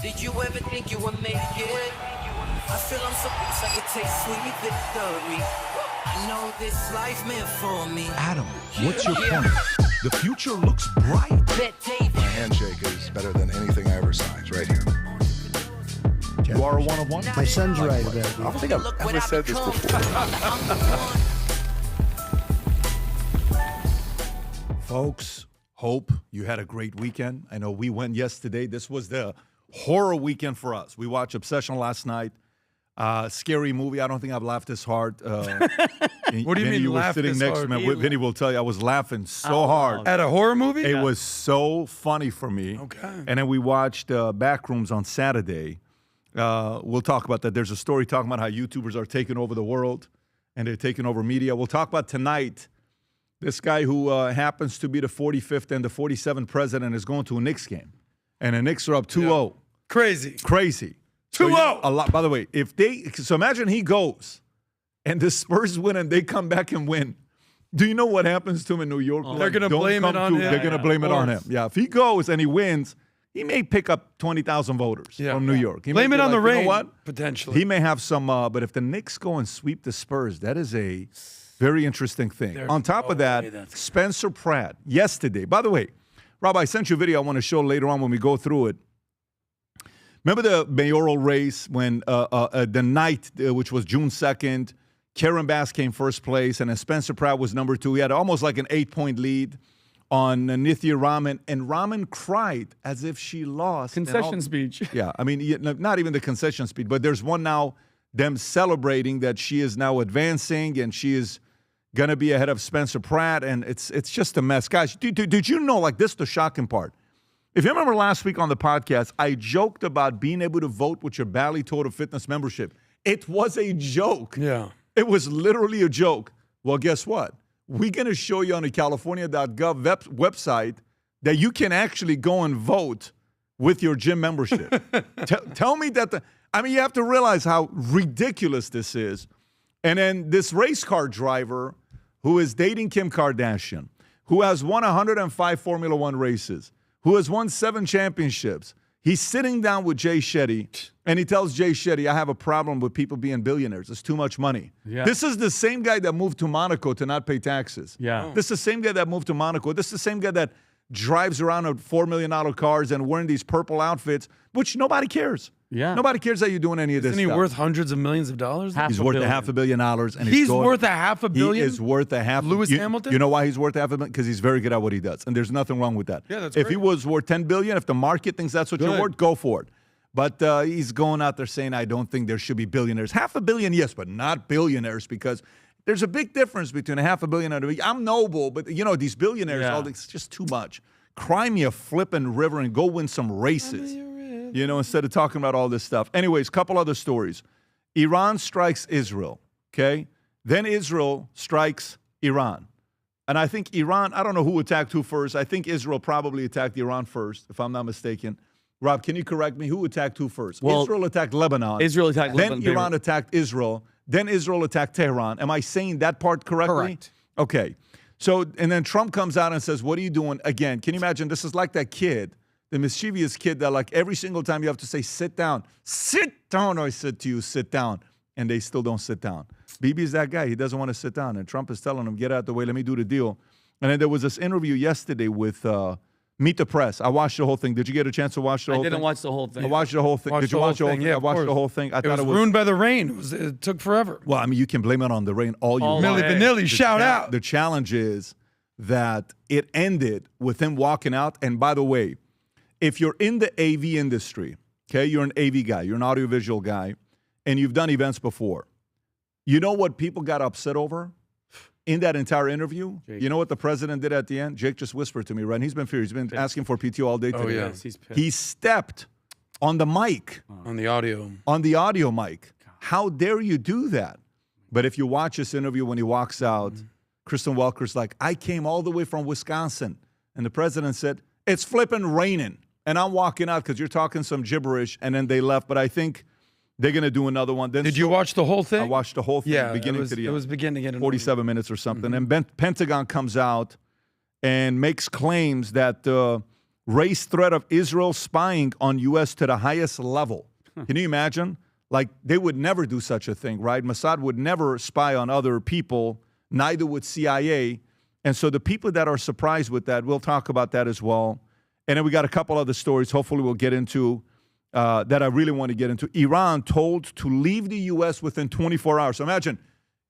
Did you ever think you would make it? I feel I'm so close I could taste sweet victory. I know this life meant for me. Adam, what's your point? The future looks bright. My handshake is better than anything I ever saw. It's right here. You are a one-of-one? My son's right about I don't think I've ever said this before. Folks, hope you had a great weekend. I know we went yesterday. This was the horror weekend for us. We watched Obsession last night. Scary movie. I don't think I've laughed this hard. What do you mean you were laugh sitting this next hard? to me. Vinny will tell you I was laughing so hard. At a horror movie? It was so funny for me. Okay. And then we watched Backrooms on Saturday. We'll talk about that. There's a story talking about how YouTubers are taking over the world and they're taking over media. We'll talk about tonight this guy who happens to be the 45th and the 47th president is going to a Knicks game. And the Knicks are up 2-0. Yeah. Crazy. 2-0. So, a lot. By the way, so imagine he goes and the Spurs win and they come back and win. Do you know what happens to him in New York? They're going to blame it on him. They're going to blame it on him. Yeah, if he goes and he wins, he may pick up 20,000 voters from New York. He blame it on the rain, you know what? potentially. He may have some, but if the Knicks go and sweep the Spurs, that is a very interesting thing. On top of that, Spencer Pratt, yesterday. By the way, Rob, I sent you a video I want to show later on when we go through it. Remember the mayoral race when the night, which was June 2nd, Karen Bass came first place, and then Spencer Pratt was number 2. He had almost like an 8-point lead on Nithya Raman, and Raman cried as if she lost. Concession speech. Yeah, I mean, not even the concession speech, but there's one now, them celebrating that she is now advancing, and she is going to be ahead of Spencer Pratt, and it's just a mess. Guys, did you know, like this is the shocking part. If you remember last week on the podcast, I joked about being able to vote with your Bally Total Fitness membership. It was a joke. Yeah. It was literally a joke. Well, guess what? We're going to show you on the California.gov website that you can actually go and vote with your gym membership. Tell me that you have to realize how ridiculous this is. And then this race car driver who is dating Kim Kardashian, who has won 105 Formula One races, who has won 7 championships. He's sitting down with Jay Shetty, and he tells Jay Shetty, I have a problem with people being billionaires. It's too much money. Yeah. This is the same guy that moved to Monaco to not pay taxes. Yeah. This is the same guy that moved to Monaco. This is the same guy that drives around in $4 million cars and wearing these purple outfits, which nobody cares. Yeah. Nobody cares that you're doing any of this Isn't he stuff. worth hundreds of millions of dollars? He's worth $500 million. And He's worth $500 million? He is worth Lewis Hamilton? You know why he's worth $500 million? Because he's very good at what he does. And there's nothing wrong with that. Yeah, that's If great. he was worth $10 billion, if the market thinks that's what you're worth, go for it. But he's going out there saying, I don't think there should be billionaires. $500 million, yes, but not billionaires, because there's a big difference between $500 million and I'm noble, but these billionaires, it's just too much. Cry me a flippin' river and go win some races. Instead of talking about all this stuff. Anyways, couple other stories. Iran strikes Israel, okay? Then Israel strikes Iran. And I think Iran, I don't know who attacked who first. I think Israel probably attacked Iran first, if I'm not mistaken. Rob, can you correct me? Who attacked who first? Well, Israel attacked Lebanon. Israel attacked Lebanon. Then Iran attacked Israel. Then Israel attacked Tehran. Am I saying that part correctly? Correct. Okay. So, and then Trump comes out and says, what are you doing? Again, can you imagine? This is like that kid, the mischievous kid that like every single time you have to say, sit down, I said to you, sit down. And they still don't sit down. Bibi's that guy. He doesn't want to sit down. And Trump is telling him, get out the way. Let me do the deal. And then there was this interview yesterday with Meet the Press. I watched the whole thing. Did you get a chance to watch the whole thing? I didn't watch the whole thing. I watched the whole thing. Did you watch the whole thing? Yeah, I watched the whole thing. I thought it was ruined by the rain. It took forever. Well, I mean, you can blame it on the rain all you want. Milli Vanilli, shout out. The challenge is that it ended with him walking out. And by the way, if you're in the AV industry, okay, you're an AV guy, you're an audiovisual guy, and you've done events before, you know what people got upset over in that entire interview? Jake. You know what the president did at the end? Jake just whispered to me, right? And he's been furious. He's been asking for PTO all day today. Oh, yeah. He stepped on the mic. On the audio. On the audio mic. How dare you do that? But if you watch this interview when he walks out, Kristen Welker's like, I came all the way from Wisconsin. And the president said, it's flipping raining. And I'm walking out because you're talking some gibberish. And then they left. But I think they're going to do another one. Then Did you watch the whole thing? I watched the whole thing, beginning to the end. It was beginning to 47 minutes or something. And Pentagon comes out and makes claims that raised threat of Israel spying on U.S. to the highest level. Can you imagine? Like, they would never do such a thing, right? Mossad would never spy on other people, neither would CIA. And so the people that are surprised with that, we'll talk about that as well. And then we got a couple other stories, hopefully we'll get into, that I really want to get into. Iran told to leave the U.S. within 24 hours. So imagine,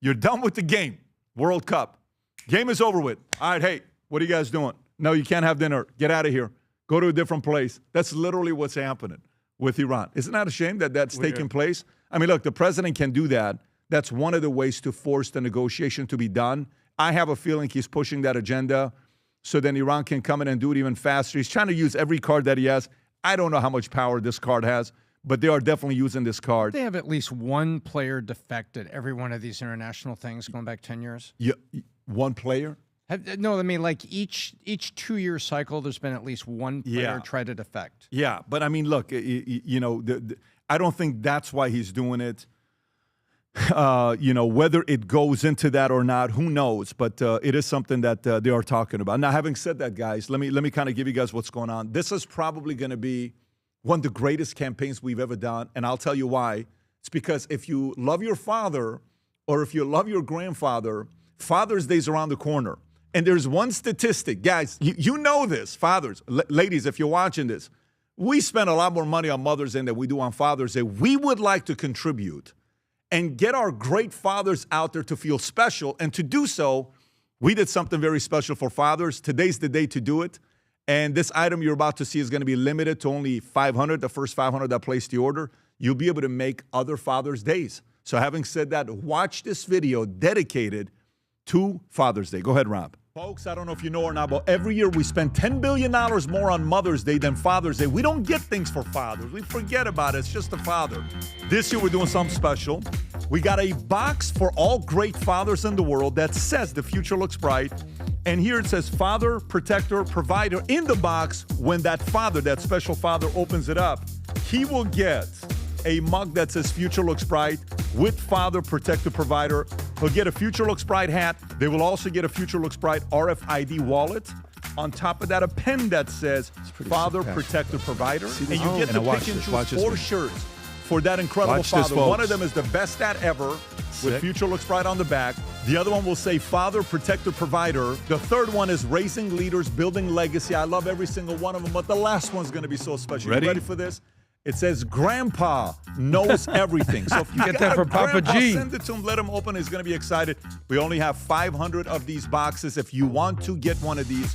you're done with the game, World Cup. Game is over with. All right, hey, what are you guys doing? No, you can't have dinner. Get out of here. Go to a different place. That's literally what's happening with Iran. Isn't that a shame that that's taking place? I mean, look, the president can do that. That's one of the ways to force the negotiation to be done. I have a feeling he's pushing that agenda so then Iran can come in and do it even faster. He's trying to use every card that he has. I don't know how much power this card has, but they are definitely using this card. They have at least one player defect at every one of these international things going back 10 years. Yeah, one player? No, I mean, like each 2-year cycle, there's been at least one player try to defect. Yeah, but I mean, look, you know, I don't think that's why he's doing it. You know, whether it goes into that or not, who knows? But it is something that they are talking about. Now, having said that, guys, let me kind of give you guys what's going on. This is probably going to be one of the greatest campaigns we've ever done, and I'll tell you why. It's because if you love your father or if you love your grandfather, Father's Day is around the corner. And there's one statistic, guys, you know this, fathers, ladies, if you're watching this, we spend a lot more money on Mother's Day than we do on Father's Day. We would like to contribute and get our great fathers out there to feel special. And to do so, we did something very special for fathers. Today's the day to do it. And this item you're about to see is going to be limited to only 500, the first 500 that placed the order. You'll be able to make other Father's Days. So having said that, watch this video dedicated to Father's Day. Go ahead, Rob. Folks, I don't know if you know or not, but every year we spend $10 billion more on Mother's Day than Father's Day. We don't get things for fathers. We forget about it. It's just a father. This year we're doing something special. We got a box for all great fathers in the world that says the future looks bright. And here it says father, protector, provider. In the box, when that father, that special father, opens it up, he will get a mug that says future looks bright with father, protector, provider. He'll get a Future Looks Bright hat. They will also get a Future Looks Bright RFID wallet. On top of that, a pen that says Father, Protector, Provider. And you get to pick and choose 4 shirts for that incredible father. One of them is the best dad ever with Future Looks Bright on the back. The other one will say Father, Protector, Provider. The third one is Raising Leaders, Building Legacy. I love every single one of them, but the last one's going to be so special. You ready for this? It says, Grandpa knows everything. So if you get that for Papa G, send it to him, let him open. He's going to be excited. We only have 500 of these boxes. If you want to get one of these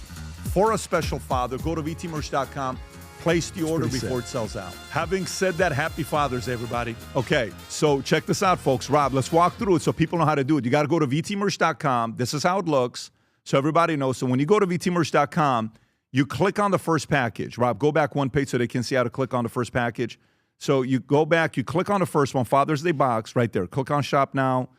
for a special father, go to vtmerch.com, place the order before it sells out. Having said that, happy Father's Day, everybody. Okay, so check this out, folks. Rob, let's walk through it so people know how to do it. You got to go to vtmerch.com. This is how it looks, so everybody knows. So when you go to vtmerch.com, you click on the first package. Rob, go back one page so they can see how to click on the first package. So you go back, you click on the first one, Father's Day box, right there. Click on Shop Now.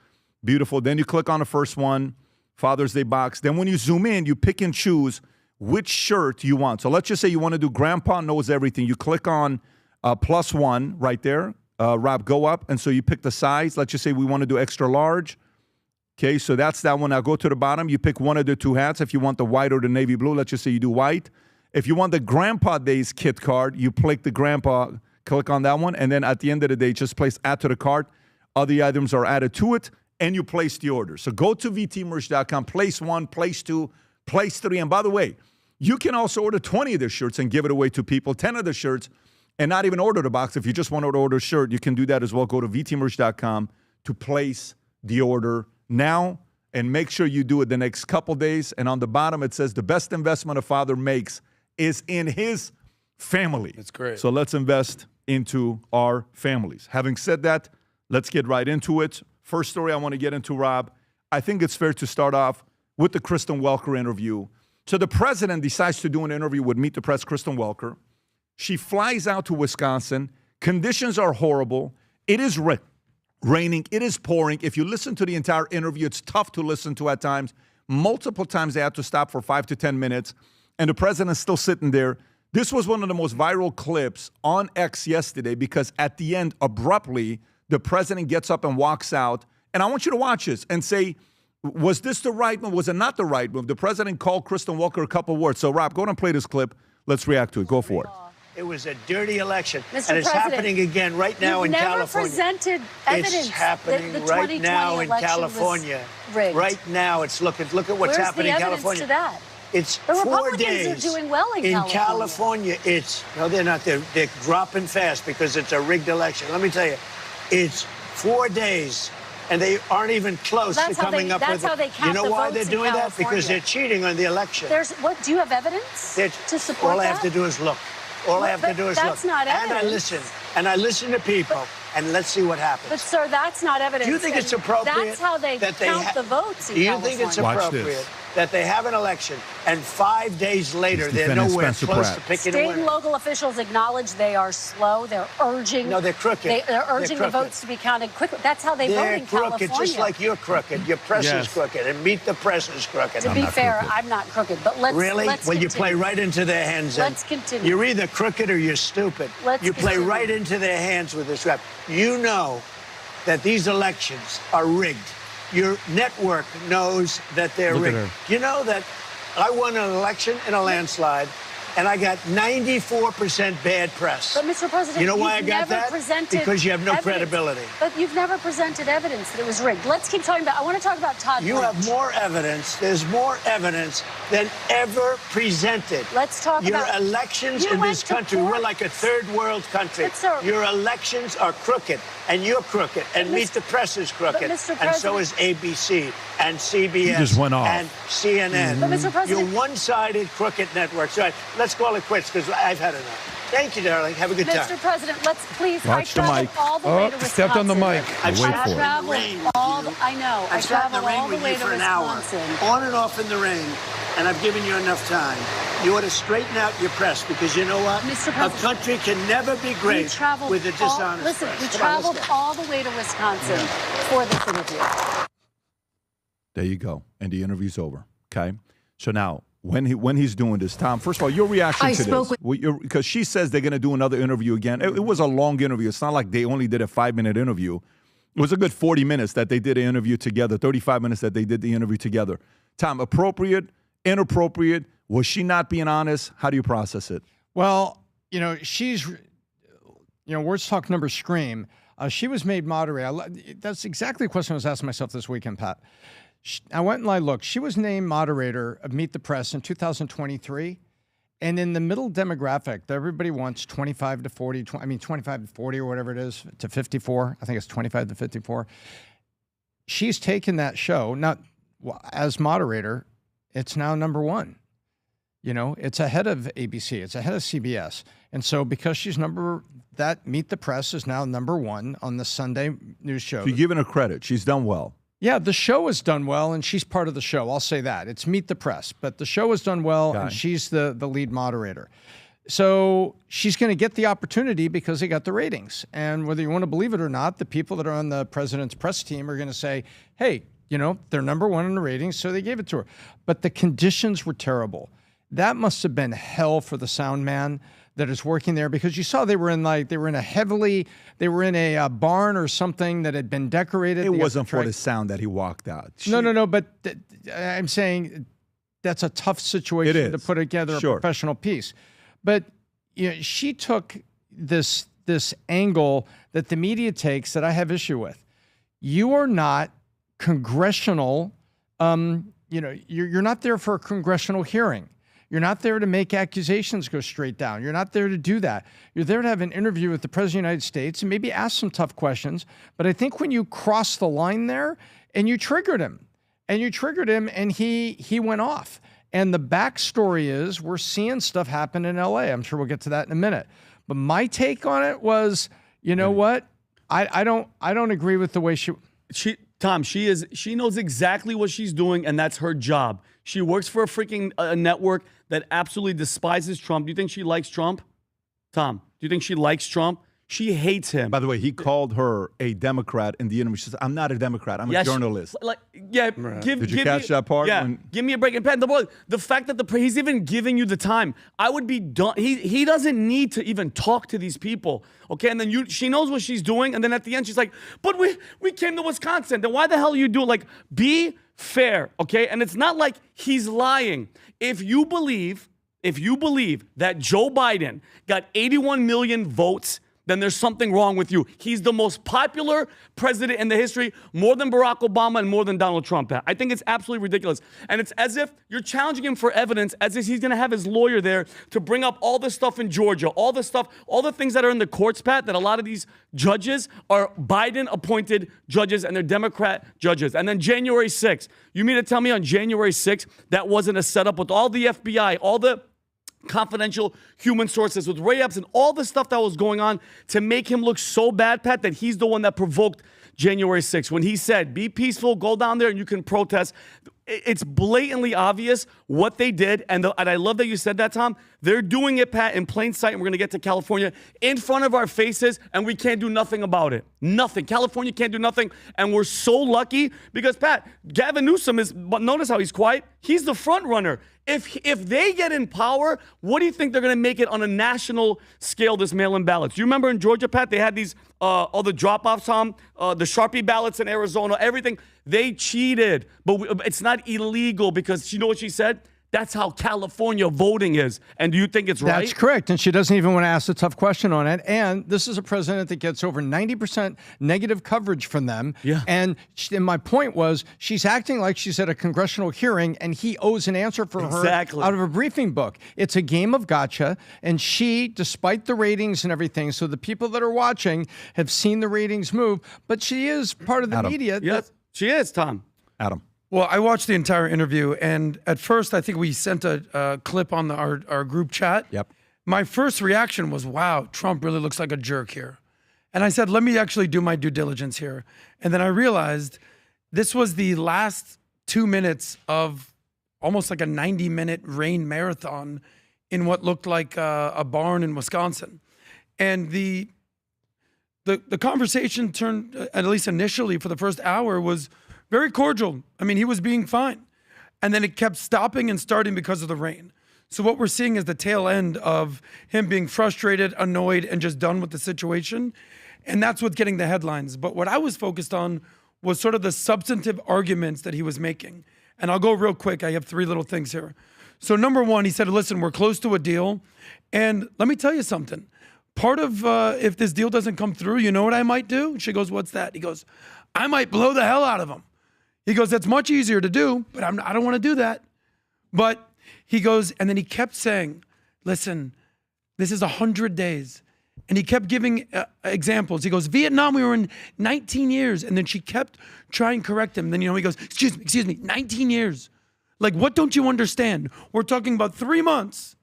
Beautiful. Then you click on the first one, Father's Day box. Then when you zoom in, you pick and choose which shirt you want. So let's just say you want to do Grandpa Knows Everything. You click on +1 right there. Rob, go up. And so you pick the size. Let's just say we want to do extra large. Okay, so that's that one. Now go to the bottom. You pick one of the 2 hats. If you want the white or the navy blue, let's just say you do white. If you want the Grandpa Days kit card, you click the Grandpa, click on that one, and then at the end of the day, just place add to the cart. Other items are added to it, and you place the order. So go to vtmerch.com, place 1, place 2, place 3. And by the way, you can also order 20 of the shirts and give it away to people, 10 of the shirts, and not even order the box. If you just want to order a shirt, you can do that as well. Go to vtmerch.com to place the order now, and make sure you do it the next couple days. And on the bottom, it says the best investment a father makes is in his family. That's great. So let's invest into our families. Having said that, let's get right into it. First story I want to get into, Rob. I think it's fair to start off with the Kristen Welker interview. So the president decides to do an interview with Meet the Press Kristen Welker. She flies out to Wisconsin. Conditions are horrible. It is raining. It is pouring. If you listen to the entire interview, it's tough to listen to at times. Multiple times they had to stop for 5 to 10 minutes, and the president's still sitting there. This was one of the most viral clips on X yesterday because at the end, abruptly, the president gets up and walks out. And I want you to watch this and say, was this the right move? Was it not the right move? The president called Kristen Welker a couple words. So, Rob, go ahead and play this clip. Let's react to it. Go for it. It was a dirty election. Mr. And it's President, happening again right now in never California. presented evidence It's happening that the right 2020 now in election California. was rigged. Right now, it's look at what's Where's happening in the evidence California. to that? It's The 4 Republicans days. are doing well in California. It's no, they're not. They're dropping fast because it's a rigged election. Let me tell you, it's 4 days. And they aren't even close to coming up with it. That's how they count You know the why votes they're in doing that? California. Because they're cheating on the election. Do you have evidence to support all that? I have to do is look. All I have to do is look. That's not evidence. And I listen. And I listen to people. And let's see what happens. But, sir, that's not evidence. Do you think it's appropriate? That's how they count the votes in Do you California. think it's appropriate that they have an election and 5 days later they're nowhere close to picking a State winner? and local officials acknowledge they are slow. They're urging. No, they're crooked. They're urging the votes to be counted quickly. That's how they vote in California. They're crooked, just like you're crooked. Your press is crooked, and Meet the Press is crooked. To be fair, I'm not crooked, but let's Really? Let's Well, you continue. play right into their hands. Then. Let's continue. You're either crooked or you're stupid. You play continue. right into their hands with this rap. You know that these elections are rigged. Your network knows that they're rigged. You know that I won an election in a landslide, and I got 94% bad press. But, Mr. President, you know why I you've got never that? presented Because you have no evidence. credibility. But you've never presented evidence that it was rigged. Let's keep talking about. I want to talk about Todd. You have more evidence. There's more evidence than ever presented. Let's talk Your about elections you in went this to country. court. We're like a third world country. But, sir, your elections are crooked, and you're crooked, and Meet the Press is crooked, Mr. and so is ABC and CBS just went off. and CNN. But, Mr. President, You're one-sided crooked networks. All right, let's call it quits because I've had enough. Thank you, darling. Have a good time. Mr. President, let's please. Watch the I traveled mic. all the way to Wisconsin. Stepped on the mic. I've Wait sat for in it. the Traveled rain. all the, I know. I I've sat in the traveled rain all the with way you to for an hour, Wisconsin. on and off in the rain, and I've given you enough time. You ought to straighten out your press because you know what? Mr. A President, country can never be We great traveled with a dishonest Listen, press. we Come on, let's traveled go. all the way to Wisconsin for this interview. There you go. And the interview's over. Okay. So now, when he's doing this, Tom, first of all, your reaction to this. Because she says they're going to do another interview again. It was a long interview. It's not like they only did a 5-minute interview. It was a good 40 minutes that they did an interview together, 35 minutes that they did the interview together. Tom, appropriate, inappropriate? Was she not being honest? How do you process it? Well, words talk, numbers scream. She was made moderator. That's exactly the question I was asking myself this weekend, Pat. I went and I looked. She was named moderator of Meet the Press in 2023. And in the middle demographic that everybody wants 25 to 40, 25 to 40 or whatever it is, to 54. I think it's 25 to 54. She's taken that show, not as moderator, it's now number one. It's ahead of ABC. It's ahead of CBS. And so because she's Meet the Press is now number one on the Sunday news show. So you're giving her credit. She's done well. Yeah, the show has done well, and she's part of the show. I'll say that. It's Meet the Press, but the show has done well, and she's the lead moderator. So she's going to get the opportunity because they got the ratings. And whether you want to believe it or not, the people that are on the president's press team are going to say, hey, they're number one in the ratings, so they gave it to her. But the conditions were terrible. That must have been hell for the sound man that is working there, because you saw they were in a barn or something that had been decorated. It wasn't for the sound that he walked out. No. But I'm saying that's a tough situation to put together a professional piece. But she took this angle that the media takes that I have issue with. You are not congressional. You're not there for a congressional hearing. You're not there to make accusations go straight down. You're not there to do that. You're there to have an interview with the President of the United States and maybe ask some tough questions. But I think when you cross the line there and you triggered him and he went off. And the backstory is we're seeing stuff happen in LA. I'm sure we'll get to that in a minute. But my take on it was, what? I don't agree with the way she knows exactly what she's doing, and that's her job. She works for a freaking network that absolutely despises Trump. Do you think she likes Trump? Tom, do you think she likes Trump? She hates him. By the way, he called her a Democrat in the interview. She said, I'm not a Democrat. I'm a journalist. Did you catch that part? Yeah, give me a break. And Pat, the fact that he's even giving you the time, I would be done. He doesn't need to even talk to these people, okay? And then she knows what she's doing, and then at the end she's like, but we came to Wisconsin. Then why the hell are you doing? Like, be fair, okay? And it's not like he's lying. If you believe if you believe that Joe Biden got 81 million votes, then there's something wrong with you. He's the most popular president in the history, more than Barack Obama and more than Donald Trump. I think it's absolutely ridiculous. And it's as if you're challenging him for evidence, as if he's going to have his lawyer there to bring up all the stuff in Georgia, all the stuff, all the things that are in the courts, Pat, that a lot of these judges are Biden-appointed judges and they're Democrat judges. And then January 6th, you mean to tell me on January 6th that wasn't a setup with all the FBI, all the confidential human sources with Ray Epps and all the stuff that was going on to make him look so bad, Pat, that he's the one that provoked January 6th when he said, be peaceful, go down there and you can protest. It's blatantly obvious what they did. And I love that you said that, Tom. They're doing it, Pat, in plain sight. And we're going to get to California in front of our faces. And we can't do nothing about it. Nothing. California can't do nothing. And we're so lucky because, Pat, Gavin Newsom is, but notice how he's quiet. He's the front runner. If they get in power, what do you think they're going to make it on a national scale, this mail-in ballots? Do you remember in Georgia, Pat, they had these, all the drop-offs, Tom, the Sharpie ballots in Arizona, everything. They cheated, but it's not illegal because you know what she said? That's how California voting is. And do you think it's right? That's correct. And she doesn't even want to ask a tough question on it. And this is a president that gets over 90% negative coverage from them. Yeah. And my point was, she's acting like she's at a congressional hearing and he owes an answer for her out of a briefing book. It's a game of gotcha. And she, despite the ratings and everything, so the people that are watching have seen the ratings move, but she is part of the media. Yes, she is, Tom. Adam. Well, I watched the entire interview, and at first, I think we sent a clip on our group chat. Yep. My first reaction was, wow, Trump really looks like a jerk here. And I said, let me actually do my due diligence here. And then I realized this was the last 2 minutes of almost like a 90-minute rain marathon in what looked like a barn in Wisconsin. And the conversation turned, at least initially for the first hour, was very cordial. I mean, he was being fine. And then it kept stopping and starting because of the rain. So what we're seeing is the tail end of him being frustrated, annoyed, and just done with the situation. And that's what's getting the headlines. But what I was focused on was sort of the substantive arguments that he was making. And I'll go real quick. I have 3 little things here. So number one, he said, listen, we're close to a deal. And let me tell you something. Part of if this deal doesn't come through, you know what I might do? She goes, what's that? He goes, I might blow the hell out of him. He goes, that's much easier to do, but I don't want to do that. But he goes, and then he kept saying, listen, this is 100 days. And he kept giving examples. He goes, Vietnam, we were in 19 years. And then she kept trying to correct him. Then, he goes, excuse me, 19 years. Like, what don't you understand? We're talking about 3 months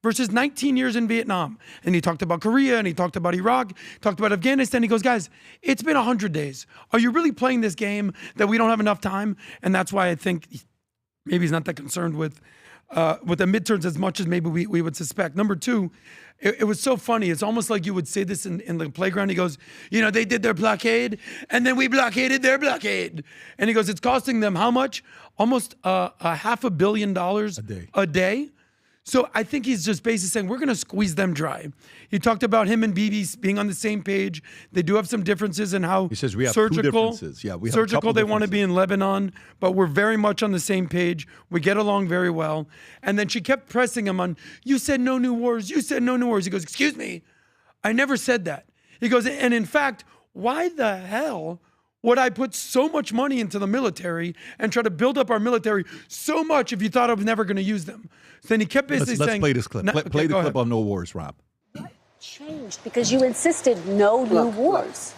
versus 19 years in Vietnam. And he talked about Korea, and he talked about Iraq, talked about Afghanistan. He goes, guys, it's been 100 days. Are you really playing this game that we don't have enough time? And that's why I think maybe he's not that concerned with the midterms as much as maybe we would suspect. Number two, it was so funny. It's almost like you would say this in the playground. He goes, they did their blockade, and then we blockaded their blockade. And he goes, it's costing them how much? Almost $500 million a day. So I think he's just basically saying, we're going to squeeze them dry. He talked about him and Bibi being on the same page. They do have some differences in how he says we have surgical, 2 differences. Yeah, we have surgical they want to be in Lebanon, but we're very much on the same page. We get along very well. And then she kept pressing him on, you said no new wars. You said no new wars. He goes, excuse me, I never said that. He goes, and in fact, why the hell would I put so much money into the military and try to build up our military so much if you thought I was never going to use them? So then he kept basically saying... Let's play this clip. Play the clip on no wars, Rob. What changed? Because you insisted no new wars.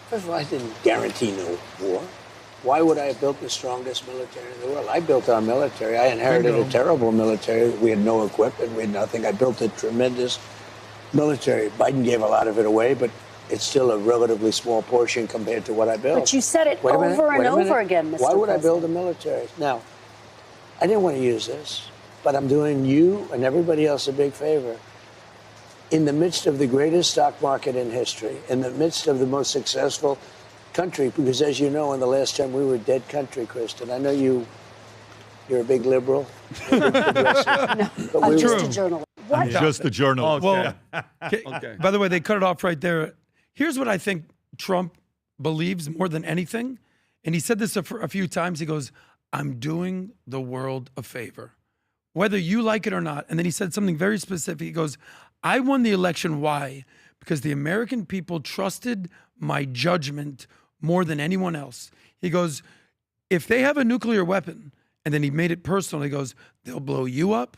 First of all, I didn't guarantee no war. Why would I have built the strongest military in the world? I built our military. I inherited a terrible military. We had no equipment. We had nothing. I built a tremendous military. Biden gave a lot of it away, but it's still a relatively small portion compared to what I built. But you said it over and over again, Mr. Why would President? I build a military? Now, I didn't want to use this, but I'm doing you and everybody else a big favor. In the midst of the greatest stock market in history, in the midst of the most successful country, because as you know, in the last time we were a dead country, Kristen. I know you're a big liberal. I'm just a journalist. What? I'm just a journalist. Well, okay. By the way, they cut it off right there. Here's what I think Trump believes more than anything. And he said this a few times. He goes, I'm doing the world a favor. whether you like it or not. And then he said something very specific. He goes, I won the election. Why? Because the American people trusted my judgment more than anyone else. He goes, if they have a nuclear weapon, and then he made it personal. He goes, they'll blow you up.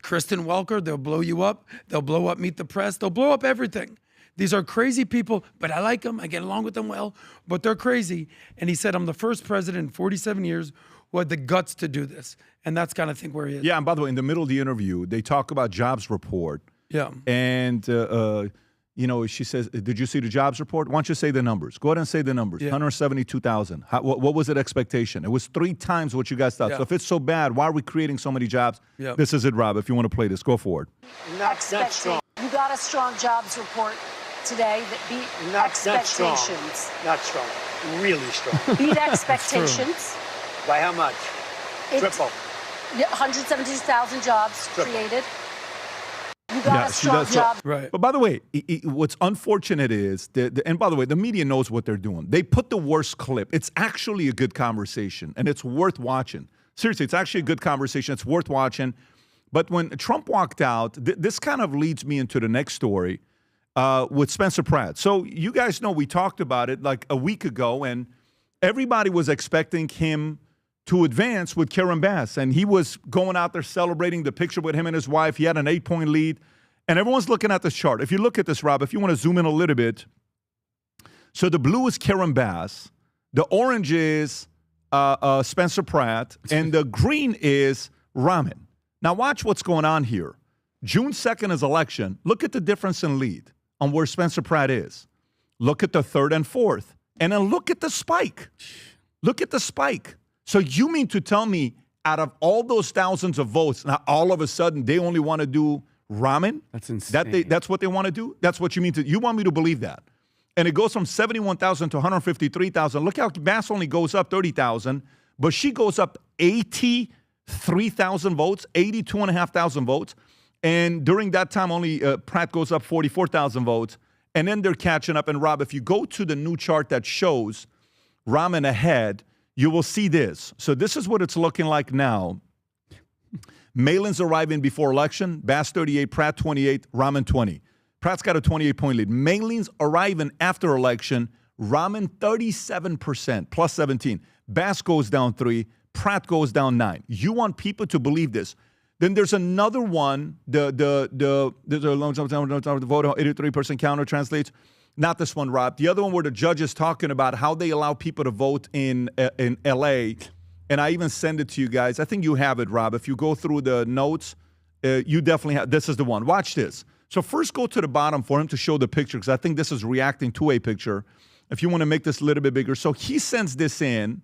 Kristen Welker, they'll blow you up. They'll blow up Meet the Press. They'll blow up everything. These are crazy people, but I like them. I get along with them well, but they're crazy. And he said, I'm the first president in 47 years who had the guts to do this. And that's kind of think where he is. Yeah, and by the way, in the middle of the interview, they talk about jobs report. Yeah. And, she says, did you see the jobs report? Why don't you say the numbers? Go ahead and say the numbers. Yeah. 172,000. What was the expectation? It was 3 times what you guys thought. Yeah. So if it's so bad, why are we creating so many jobs? Yeah. This is it, Rob. If you want to play this, go forward. Not strong. You got a strong jobs report today that beat expectations. Not strong. Really strong. Beat expectations. By how much? Triple. 172,000 jobs created. You got a strong job. Right. But by the way, what's unfortunate is, and by the way, the media knows what they're doing. They put the worst clip. It's actually a good conversation, and it's worth watching. Seriously, it's actually a good conversation. It's worth watching. But when Trump walked out, this kind of leads me into the next story with Spencer Pratt. So you guys know we talked about it like a week ago, and everybody was expecting him to advance with Karen Bass. And he was going out there celebrating the picture with him and his wife. He had an 8-point lead. And everyone's looking at this chart. If you look at this, Rob, if you want to zoom in a little bit. So the blue is Karen Bass. The orange is Spencer Pratt. And the green is Ramin. Now watch what's going on here. June 2nd is election. Look at the difference in lead on where Spencer Pratt is. Look at the 3rd and 4th. And then look at the spike. Look at the spike. So you mean to tell me out of all those thousands of votes, now all of a sudden they only want to do Ramin? That's insane. That's what they want to do? That's what you mean to? You want me to believe that? And it goes from 71,000 to 153,000. Look how Bass only goes up 30,000, but she goes up 83,000 votes, 82,500 votes. And during that time, only Pratt goes up 44,000 votes. And then they're catching up. And Rob, if you go to the new chart that shows Ramin ahead, you will see this. So this is what it's looking like now. Mail-ins arriving before election. Bass 38, Pratt 28, Ramin 20. Pratt's got a 28-point lead. Mail-ins arriving after election. Ramin 37%, plus 17. Bass goes down 3. Pratt goes down 9. You want people to believe this. Then there's another one. The vote 83% counter translates. Not this one, Rob. The other one where the judge is talking about how they allow people to vote in L.A., and I even send it to you guys. I think you have it, Rob. If you go through the notes, you definitely have. This is the one. Watch this. So first go to the bottom for him to show the picture, because I think this is reacting to a picture. If you want to make this a little bit bigger. So he sends this in,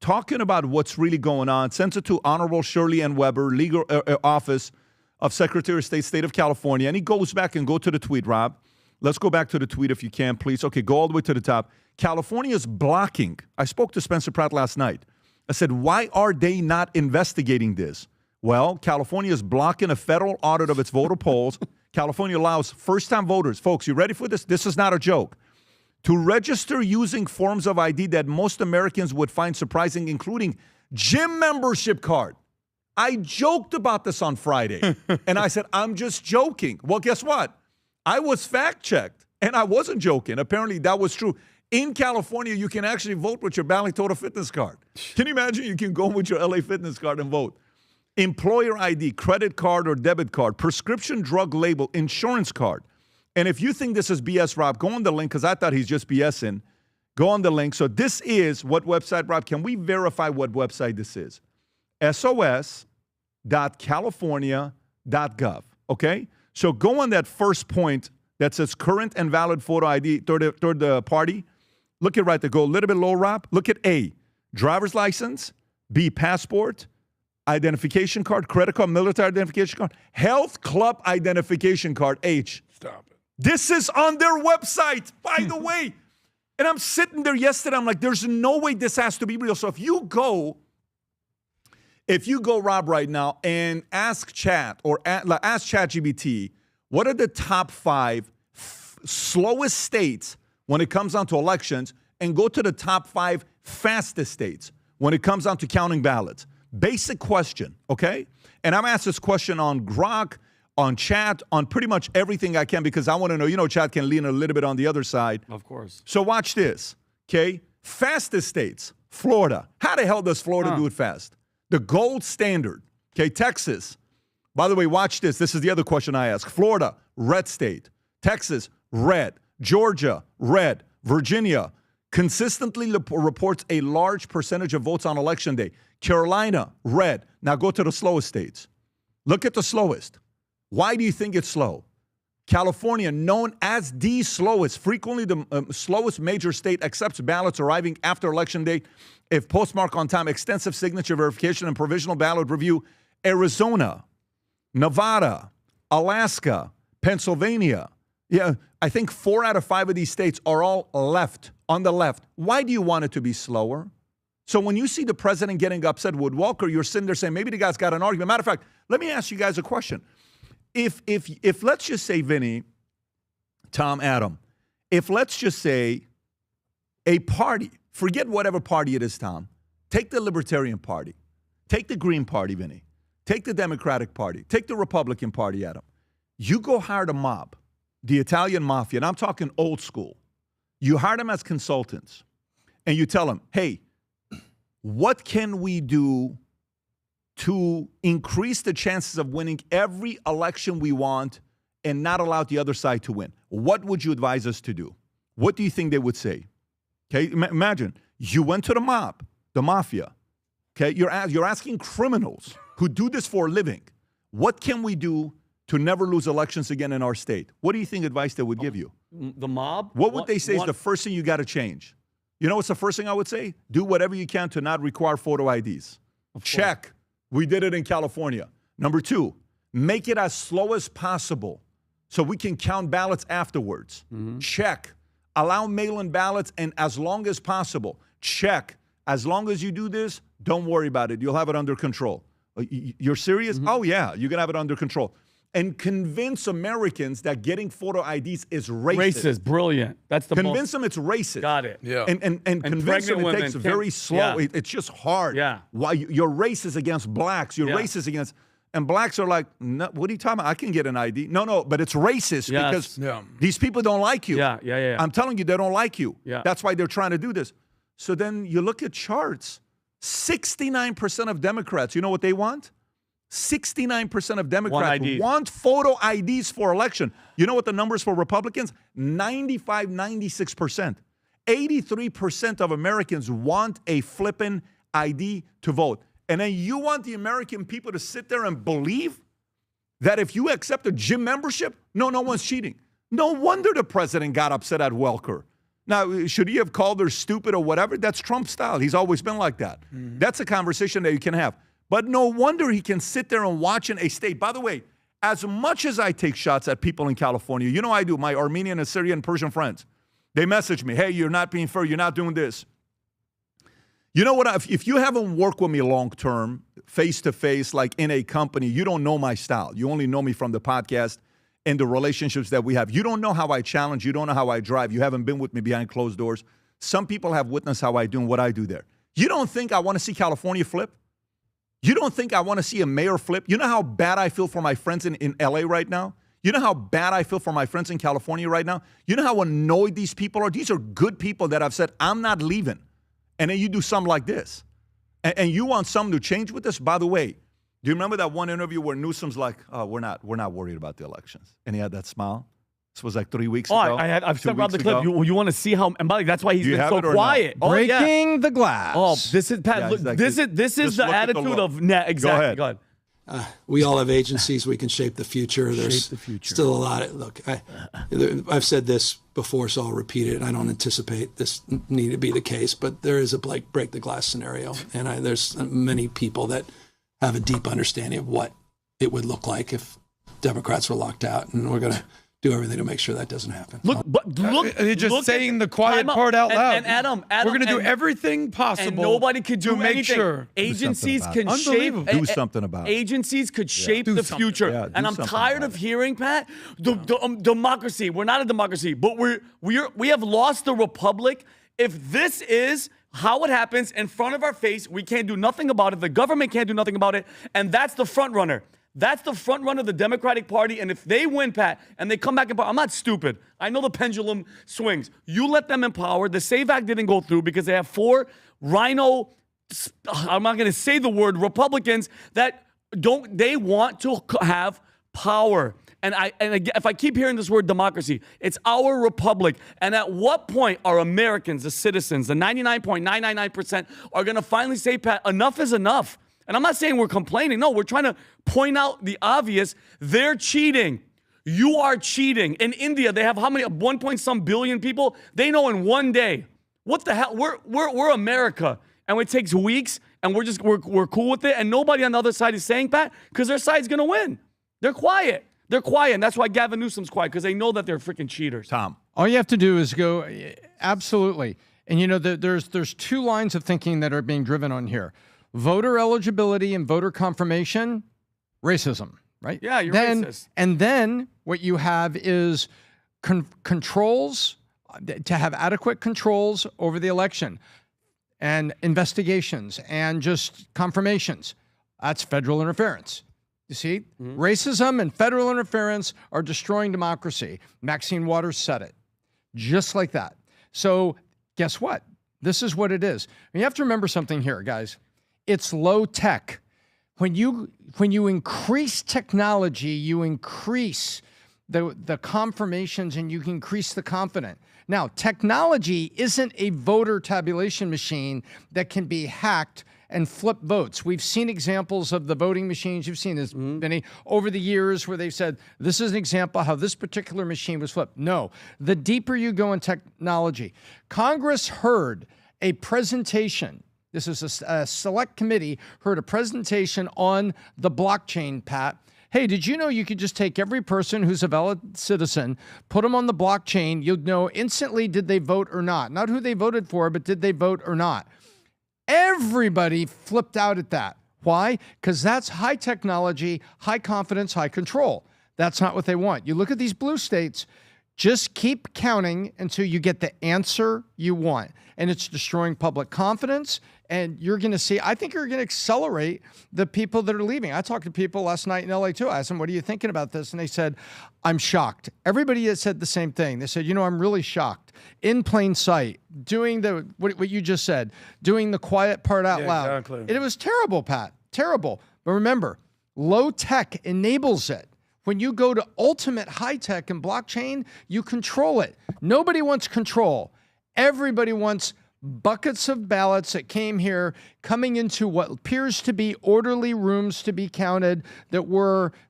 talking about what's really going on. Sends it to Honorable Shirley Ann Weber, Legal Office of Secretary of State, State of California. And he goes back and go to the tweet, Rob. Let's go back to the tweet if you can, please. Okay, go all the way to the top. California is blocking. I spoke to Spencer Pratt last night. I said, why are they not investigating this? Well, California is blocking a federal audit of its voter polls. California allows first-time voters. Folks, you ready for this? This is not a joke. To register using forms of ID that most Americans would find surprising, including gym membership card. I joked about this on Friday. And I said, I'm just joking. Well, guess what? I was fact-checked, and I wasn't joking. Apparently, that was true. In California, you can actually vote with your Bally Total Fitness card. Can you imagine? You can go with your LA Fitness card and vote. Employer ID, credit card or debit card, prescription drug label, insurance card. And if you think this is BS, Rob, go on the link, because I thought he's just BSing. Go on the link. So this is what website, Rob? Can we verify what website this is? sos.california.gov, okay? So go on that first point that says current and valid photo ID, third party. Look at right there. Go a little bit low, Rob. Look at A, driver's license. B, passport, identification card, credit card, military identification card, health club identification card. H. Stop it. This is on their website, by the way. And I'm sitting there yesterday. I'm like, there's no way this has to be real. So if you go, Rob, right now and ask Chat or ask ChatGPT, what are the top 5 slowest states when it comes down to elections, and go to the top 5 fastest states when it comes down to counting ballots. Basic question, okay? And I'm asked this question on Grok, on chat, on pretty much everything I can because I want to know, chat can lean a little bit on the other side. Of course. So watch this, okay? Fastest states, Florida. How the hell does Florida do it fast? The gold standard, okay? Texas. By the way, watch this. This is the other question I ask. Florida, red state. Texas, red. Georgia, red. Virginia, consistently reports a large percentage of votes on election day. Carolina, red. Now go to the slowest states. Look at the slowest. Why do you think it's slow? California, known as the slowest, frequently the slowest major state, accepts ballots arriving after election day if postmarked on time, extensive signature verification and provisional ballot review. Arizona, Nevada, Alaska, Pennsylvania. Yeah, I think 4 out of 5 of these states are all left, on the left. Why do you want it to be slower? So when you see the president getting upset with Walker, you're sitting there saying, maybe the guy's got an argument. Matter of fact, let me ask you guys a question. If let's just say, Vinny, Tom, Adam, if let's just say a party, forget whatever party it is, Tom, take the Libertarian Party, take the Green Party, Vinny, take the Democratic Party, take the Republican Party, Adam. You go hire the mob, the Italian mafia, and I'm talking old school. You hire them as consultants, and you tell them, hey, what can we do to increase the chances of winning every election we want and not allow the other side to win? What would you advise us to do? What do you think they would say? Okay, imagine you went to the mob, the mafia. Okay, you're asking criminals who do this for a living, what can we do to never lose elections again in our state? What do you think advice they would give you? The mob? What would they say is the first thing you got to change? You know what's the first thing I would say? Do whatever you can to not require photo IDs. Check. We did it in California. Number 2, make it as slow as possible so we can count ballots afterwards. Check. Allow mail-in ballots and as long as possible. Check. As long as you do this, don't worry about it. You'll have it under control. You're serious? Oh, yeah. You're going to have it under control. And convince Americans that getting photo IDs is racist. Racist. Brilliant. That's the Convince them it's racist. Got it. Yeah. And convince them it takes very slow. Yeah. It's just hard. Yeah. Why you're racist against blacks. You're racist against, and blacks are like, no, what are you talking about? I can get an ID. No, but it's racist because these people don't like you. Yeah. I'm telling you, they don't like you. Yeah. That's why they're trying to do this. So then you look at charts. 69% of Democrats, you know what they want? 69% of Democrats want photo IDs for election. You know what the numbers for Republicans? 95, 96%. 83% of Americans want a flippin' ID to vote. And then you want the American people to sit there and believe that if you accept a gym membership, no one's cheating. No wonder the president got upset at Welker. Now, should he have called her stupid or whatever? That's Trump style. He's always been like that. That's a conversation that you can have. But no wonder he can sit there and watch in a state. By the way, as much as I take shots at people in California, you know I do, my Armenian, Assyrian, Persian friends. They message me, hey, you're not being fair, you're not doing this. You know what, if you haven't worked with me long-term, face-to-face, like in a company, you don't know my style. You only know me from the podcast and the relationships that we have. You don't know how I challenge, you don't know how I drive. You haven't been with me behind closed doors. Some people have witnessed how I do and what I do there. You don't think I want to see California flip? You don't think I want to see a mayor flip? You know how bad I feel for my friends in LA right now? You know how bad I feel for my friends in California right now? You know how annoyed these people are? These are good people that have said, I'm not leaving. And then you do something like this. And you want something to change with this? By the way, do you remember that one interview where Newsom's like, oh, we're not worried about the elections? And he had that smile? This was like 3 weeks ago. I've sent around the clip. You want to see how, and by the way, that's why he's been so quiet. No? Breaking the glass. Oh, this is Pat. Look, like, this is the attitude of exactly. Go ahead. We all have agencies. We can shape the future. There's still a lot. Look, I've said this before, so I'll repeat it. I don't anticipate this need to be the case, but there is a break the glass scenario, and there's many people that have a deep understanding of what it would look like if Democrats were locked out, and we're going to do everything to make sure that doesn't happen. Look, you're just saying the quiet part out loud. And Adam, we're going to do everything possible. And nobody could do to make anything. Sure. Agencies can shape. Do something about it. Agencies could shape the future. Yeah, and I'm tired of hearing, Pat, democracy. We're not a democracy, but we have lost the republic. If this is how it happens in front of our face. We can't do nothing about it. The government can't do nothing about it. And that's the front runner. That's the front runner of the Democratic Party. And if they win, Pat, and they come back in power, I'm not stupid. I know the pendulum swings. You let them in power. The SAVE Act didn't go through because they have 4 rhino, I'm not going to say the word, Republicans that they want to have power. And if I keep hearing this word democracy, it's our republic. And at what point are Americans, the citizens, the 99.999% are going to finally say, Pat, enough is enough? And I'm not saying we're complaining. No, we're trying to point out the obvious. They're cheating. You are cheating. In India, they have how many? 1 point some billion people. They know in one day. What the hell? We're America, and it takes weeks, and we're cool with it. And nobody on the other side is saying, Pat, because their side's gonna win. They're quiet. They're quiet, and that's why Gavin Newsom's quiet, because they know that they're freaking cheaters. Tom, all you have to do is go absolutely. And you know, there's 2 lines of thinking that are being driven on here. Voter eligibility and voter confirmation, racism, right? Yeah, you're racist. And then what you have is controls, to have adequate controls over the election and investigations and just confirmations. That's federal interference. You see, racism and federal interference are destroying democracy. Maxine Waters said it, just like that. So guess what? This is what it is. And you have to remember something here, guys. It's low tech. When you increase technology, you increase the confirmations and you increase the confidence. Now, technology isn't a voter tabulation machine that can be hacked and flip votes. We've seen examples of the voting machines. You've seen this, Vinny, over the years where they've said, this is an example how this particular machine was flipped. No, the deeper you go in technology. Congress heard a presentation. This is a select committee, heard a presentation on the blockchain, Pat. Hey, did you know you could just take every person who's a valid citizen, put them on the blockchain, you'd know instantly did they vote or not. Not who they voted for, but did they vote or not. Everybody flipped out at that. Why? Because that's high technology, high confidence, high control. That's not what they want. You look at these blue states, just keep counting until you get the answer you want. And it's destroying public confidence. And you're going to see, I think you're going to accelerate the people that are leaving. I talked to people last night in LA too. I asked them, what are you thinking about this? And they said, I'm shocked. Everybody has said the same thing. They said, you know, I'm really shocked. In plain sight, doing what you just said, doing the quiet part out loud. Exactly. And it was terrible, Pat, terrible. But remember, low tech enables it. When you go to ultimate high tech and blockchain, you control it. Nobody wants control. Everybody wants buckets of ballots that came here coming into what appears to be orderly rooms to be counted, that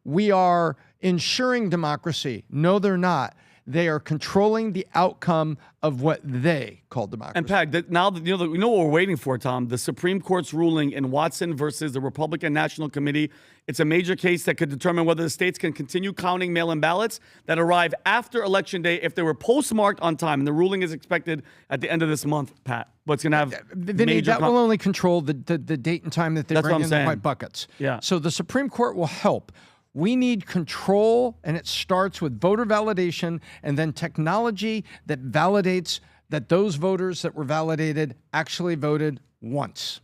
we are ensuring democracy. No, they're not. They are controlling the outcome of what they call democracy. And Pat, now that you know what we're waiting for, Tom, the Supreme Court's ruling in Watson versus the Republican National Committee. It's a major case that could determine whether the states can continue counting mail-in ballots that arrive after Election Day if they were postmarked on time. And the ruling is expected at the end of this month, Pat. But it's going to have Vinny, that will only control the date and time that they bring in the white buckets. Yeah. So the Supreme Court will help. We need control, and it starts with voter validation and then technology that validates that those voters that were validated actually voted once.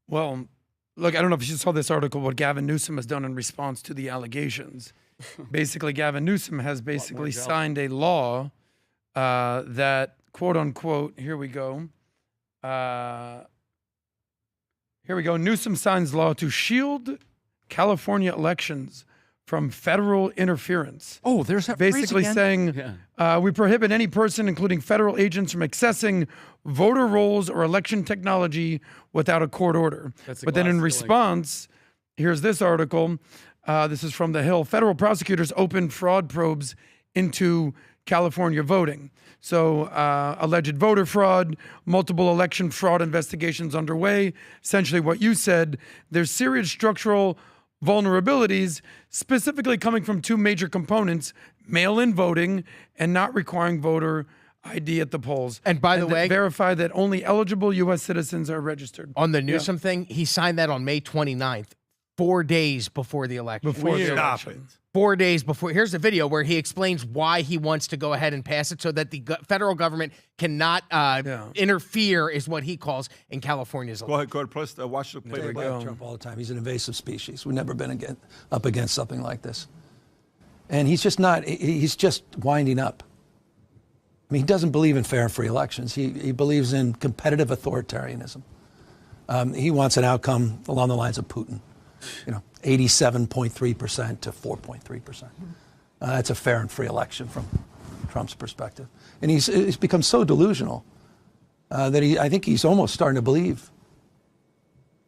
Well, look, I don't know if you saw this article, what Gavin Newsom has done in response to the allegations. Basically, Gavin Newsom has basically signed a law that, quote unquote, here we go. Newsom signs law to shield California elections from federal interference. Oh, there's that basically phrase again. Saying we prohibit any person, including federal agents, from accessing voter rolls or election technology without a court order. But then in response, here's this article. This is from The Hill. Federal prosecutors opened fraud probes into California voting. So alleged voter fraud, multiple election fraud investigations underway. Essentially what you said, there's serious structural vulnerabilities, specifically coming from 2 major components, mail-in voting and not requiring voter ID at the polls. And by the way, verify that only eligible U.S. citizens are registered. On the Newsom thing, he signed that on May 29th, 4 days before the election. Before the Stop election. it. 4 days before. Here's a video where he explains why he wants to go ahead and pass it so that the federal government cannot interfere, is what he calls in California's law. Go ahead, plus watch the play. Trump all the time. He's an invasive species. We've never been up against something like this. And he's just not, he's just winding up. I mean, he doesn't believe in fair and free elections. He believes in competitive authoritarianism. He wants an outcome along the lines of Putin. 87.3% to 4.3%. That's a fair and free election from Trump's perspective. And he's become so delusional that I think he's almost starting to believe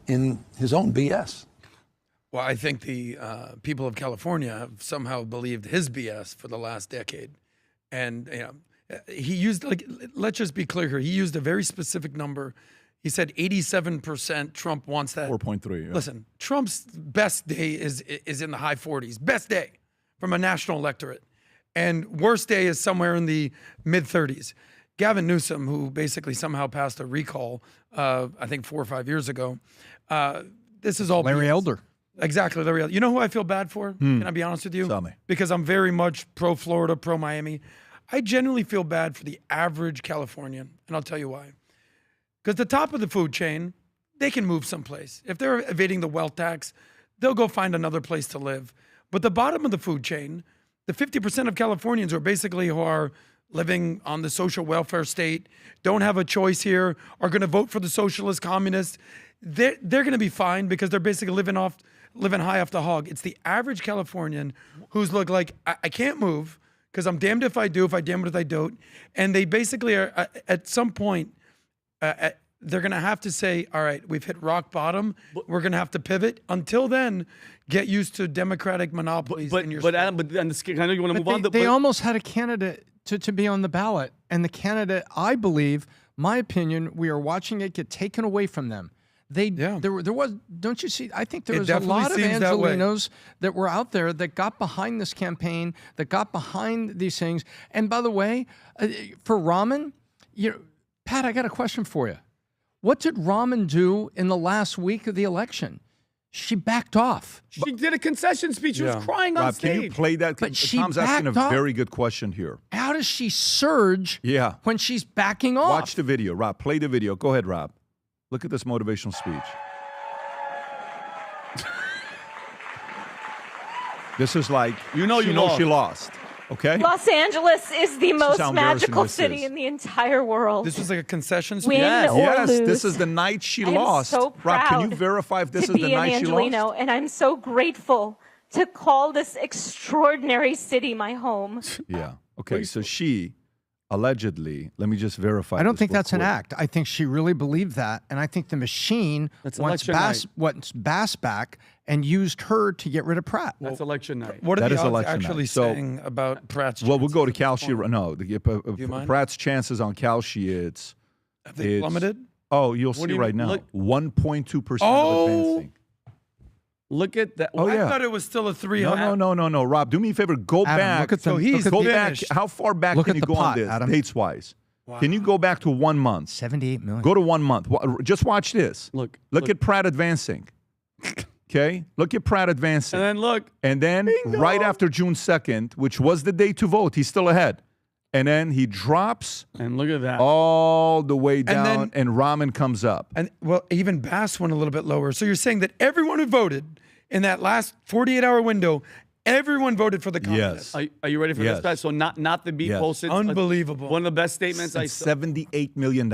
in his own BS. Well, I think the people of California have somehow believed his BS for the last decade. And he used, let's just be clear here, he used a very specific number. He said 87% Trump wants that. 4.3. Yeah. Listen, Trump's best day is in the high 40s. Best day from a national electorate. And worst day is somewhere in the mid 30s. Gavin Newsom, who basically somehow passed a recall, I think 4 or 5 years ago, this is all Larry BS. Elder. Exactly, Larry Elder. You know who I feel bad for? Can I be honest with you? Tell me. Because I'm very much pro-Florida, pro-Miami. I genuinely feel bad for the average Californian, and I'll tell you why. Because the top of the food chain, they can move someplace. If they're evading the wealth tax, they'll go find another place to live. But the bottom of the food chain, the 50% of Californians who are living on the social welfare state, don't have a choice here, are going to vote for the socialist communists, they're going to be fine because they're basically living high off the hog. It's the average Californian who's like, I can't move because I'm damned if I do, damned if I don't. And they basically are, at some point, they're going to have to say, all right, we've hit rock bottom. We're going to have to pivot. Until then, get used to democratic monopolies in your state. Adam, I know you want to move on. They almost had a candidate to be on the ballot. And the candidate, I believe, my opinion, we are watching it get taken away from them. There was, don't you see, I think there was a lot of Angelenos that were out there that got behind this campaign, that got behind these things. And by the way, for Rahman, Pat, I got a question for you. What did Rahman do in the last week of the election? She backed off. She did a concession speech. She was crying on stage. Can you play that? But Tom's asking a very good question here. How does she surge when she's backing off? Watch the video. Rob, play the video. Go ahead, Rob. Look at this motivational speech. This is like, she lost. Okay. Los Angeles is the most magical city in the entire world. This was like a concession speech? Win or lose. This is the night she lost. I'm so proud Rob, can you verify if this is the night she lost? And I'm so grateful to call this extraordinary city my home. Yeah. Okay, so she allegedly, let me just verify. I don't think that's an act. I think she really believed that. And I think the machine wants Bass back and used her to get rid of Pratt. That's election night. What are the odds actually saying about Pratt's chances? Well, we'll go to Kalshi. No, Pratt's chances on Kalshi, have they plummeted? Oh, you'll see right now. 1.2% of advancing. Look at that. I thought it was still a 300. No. Rob, do me a favor. Go back. Go back. How far back can you go on this, dates-wise? Wow. Can you go back to 1 month? 78 million. Go to 1 month. Just watch this. Look at Pratt advancing. Okay? Look at Pratt advancing. And then look. And then right after June 2nd, which was the day to vote, he's still ahead. And then he drops. And look at that. All the way down, and Rahman comes up. And even Bass went a little bit lower. So you're saying that everyone who voted in that last 48-hour window, everyone voted for the communists. Yes. Are you ready for this, guys? So not the beat posted. Unbelievable. One of the best statements I saw. $78 million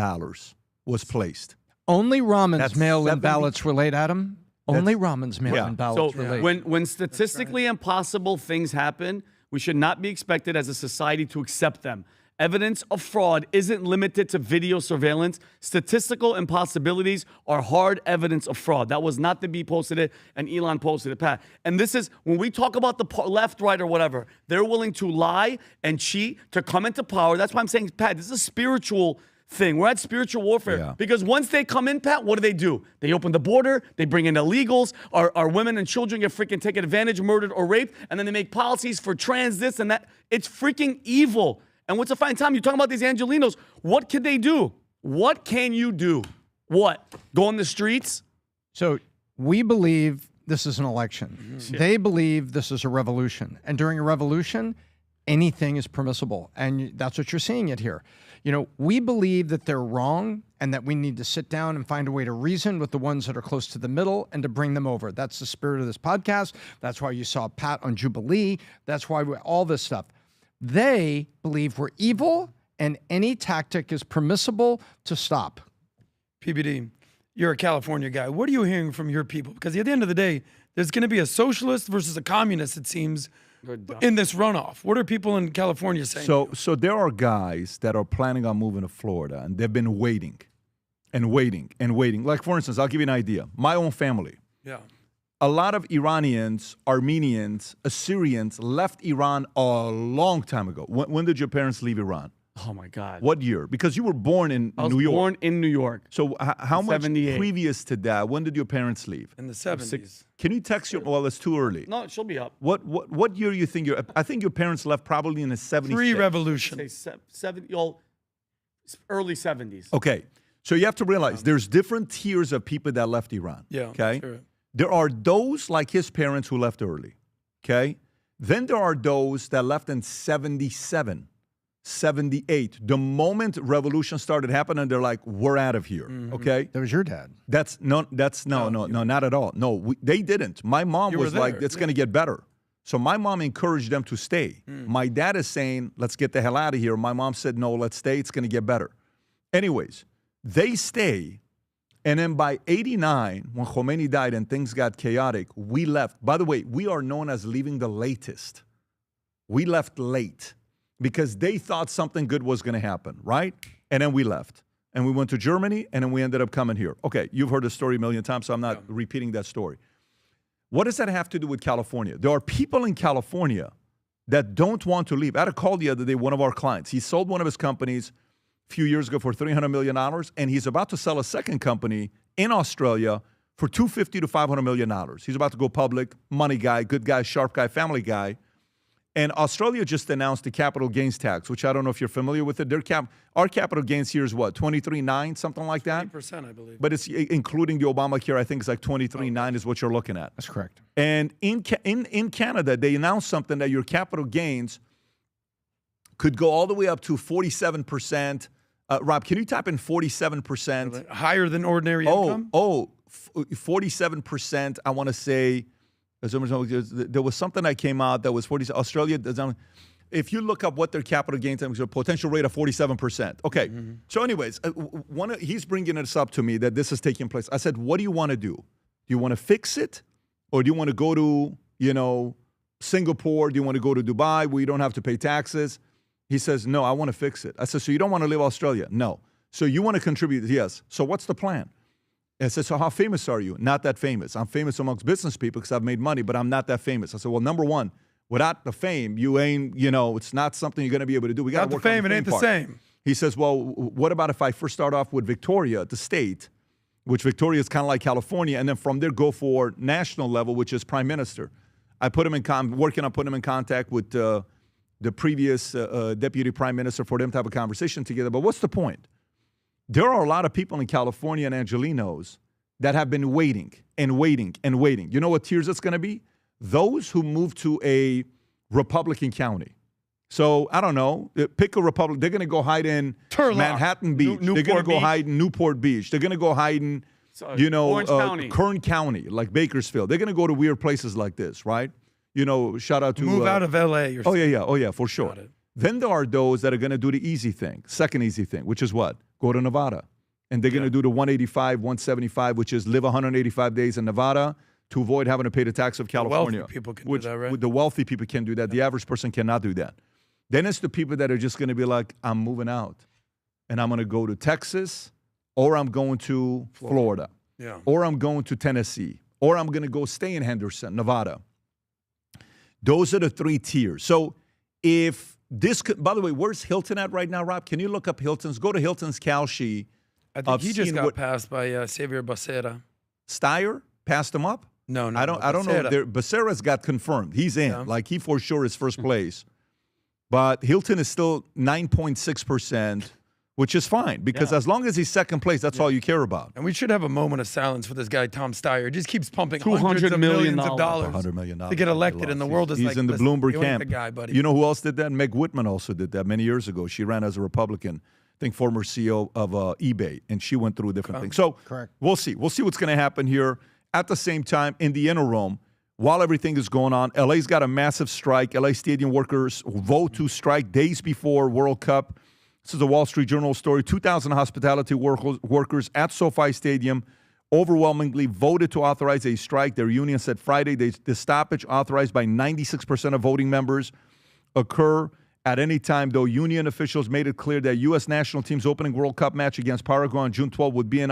was placed. Only Rahman's mail-in ballots were late, Adam. Only Rahman's mail-in ballots were late. When statistically impossible things happen, we should not be expected as a society to accept them. Evidence of fraud isn't limited to video surveillance. Statistical impossibilities are hard evidence of fraud. That was not the B posted it, and Elon posted it, Pat. And this is, when we talk about the left, right, or whatever, they're willing to lie and cheat to come into power. That's why I'm saying, Pat, this is a spiritual thing. We're at spiritual warfare. Because once they come in, Pat, what do? They open the border, they bring in illegals, our women and children get freaking taken advantage, murdered, or raped, and then they make policies for trans, this and that. It's freaking evil. And what's a fine time? You're talking about these Angelenos. What can they do? What can you do? What? Go on the streets? So we believe this is an election. They believe this is a revolution. And during a revolution, anything is permissible. And that's what you're seeing it here. We believe that they're wrong and that we need to sit down and find a way to reason with the ones that are close to the middle and to bring them over. That's the spirit of this podcast. That's why you saw Pat on Jubilee. That's why all this stuff. They believe we're evil and any tactic is permissible to stop. PBD, you're a California guy. What are you hearing from your people? Because at the end of the day, there's going to be a socialist versus a communist, it seems, in this runoff. What are people in California saying? So there are guys that are planning on moving to Florida, and they've been waiting and waiting and waiting. Like, for instance, I'll give you an idea. My own family. Yeah. A lot of Iranians, Armenians, Assyrians left Iran a long time ago. When did your parents leave Iran? Oh, my God. What year? Because you were born in New York. I was born in New York. So how much 78. previous to that? When did your parents leave? In the 70s. Can you text your? Well, it's too early. No, she'll be up. What year you think I think your parents left probably in the 70s. Pre-revolution. Say 70, early 70s. Okay. So you have to realize there's different tiers of people that left Iran. Yeah. Okay. Sure. There are those like his parents who left early. Okay. Then there are those that left in 77. 78. The moment revolution started happening, they're like, we're out of here. Okay. That was your dad. No, not at all. No, they didn't. My mom was like, it's going to get better. So my mom encouraged them to stay. My dad is saying, let's get the hell out of here. My mom said, no, let's stay. It's going to get better. Anyways, they stay. And then by 89, when Khomeini died and things got chaotic, we left. By the way, we are known as leaving the latest. We left late. Because they thought something good was going to happen, right? And then we left. And we went to Germany, and then we ended up coming here. Okay, you've heard the story a million times, so I'm not repeating that story. What does that have to do with California? There are people in California that don't want to leave. I had a call the other day, one of our clients. He sold one of his companies a few years ago for $300 million, and he's about to sell a second company in Australia for $250 to $500 million. He's about to go public, money guy, good guy, sharp guy, family guy. And Australia just announced the capital gains tax, which I don't know if you're familiar with it. Our capital gains here is what, 23.9, something like that? 20%, I believe. But it's including the Obamacare, I think it's like 23.9 is what you're looking at. That's correct. And in Canada, they announced something that your capital gains could go all the way up to 47%. Rob, can you type in 47%? Higher than ordinary income? 47%, I want to say. There was something that came out that was 40. Australia, if you look up what their capital gains is, a potential rate of 47%. Okay. So anyways, he's bringing this up to me that this is taking place. I said, what do you want to do? Do you want to fix it? Or do you want to go to, Singapore? Do you want to go to Dubai where you don't have to pay taxes? He says, no, I want to fix it. I said, so you don't want to leave Australia? No. So you want to contribute? Yes. So what's the plan? I said, so how famous are you? Not that famous. I'm famous amongst business people because I've made money, but I'm not that famous. I said, well, number one, without the fame, you ain't, it's not something you're going to be able to do. We got to work on the fame. It ain't the same. He says, well, what about if I first start off with Victoria, the state, which Victoria is kind of like California, and then from there go for national level, which is prime minister. I put him working on putting him in contact with the previous deputy prime minister for them to have a conversation together. But what's the point? There are a lot of people in California and Angelenos that have been waiting and waiting and waiting. You know what tiers it's going to be? Those who move to a Republican county. So, I don't know, pick a Republican. They're going to go hide in Manhattan Beach. They're going to go hide in Newport Beach. They're going to go hide in, Kern County, like Bakersfield. They're going to go to weird places like this, right? Shout out to... Move out of L.A. Oh, yeah, for sure. Then there are those that are going to do the easy thing, second easy thing, which is what? Go to Nevada. And they're going to do the 185, 175, which is live 185 days in Nevada to avoid having to pay the tax of California. The wealthy people can do that, right? The wealthy people can do that. The average person cannot do that. Then it's the people that are just going to be like, I'm moving out. And I'm going to go to Texas, or I'm going to Florida. Yeah. Or I'm going to Tennessee. Or I'm going to go stay in Henderson, Nevada. Those are the three tiers. So if this could, by the way, where's Hilton at right now, Rob? Can you look up Hilton's? Go to Hilton's Calshi. I think he just got passed by Xavier Becerra. Steyer passed him up? No, I don't know. Becerra's got confirmed. He's in. Yeah. Like he for sure is first place. But Hilton is still 9.6%. which is fine because as long as he's second place, that's all you care about. And we should have a moment of silence for this guy, Tom Steyer. He just keeps pumping hundreds $200 of million millions of dollars $100 million to get elected, and the world is he's like, in the listen, Bloomberg you ain't camp. the guy, buddy. You know who else did that? Meg Whitman also did that many years ago. She ran as a Republican, I think former CEO of eBay, and she went through different things. So we'll see. We'll see what's going to happen here. At the same time, in the interim, while everything is going on, LA's got a massive strike. LA stadium workers vote to strike days before World Cup. This is a Wall Street Journal story. 2,000 hospitality workers at SoFi Stadium overwhelmingly voted to authorize a strike. Their union said Friday the stoppage, authorized by 96% of voting members, occur at any time, though union officials made it clear that U.S. national team's opening World Cup match against Paraguay on June 12 would be an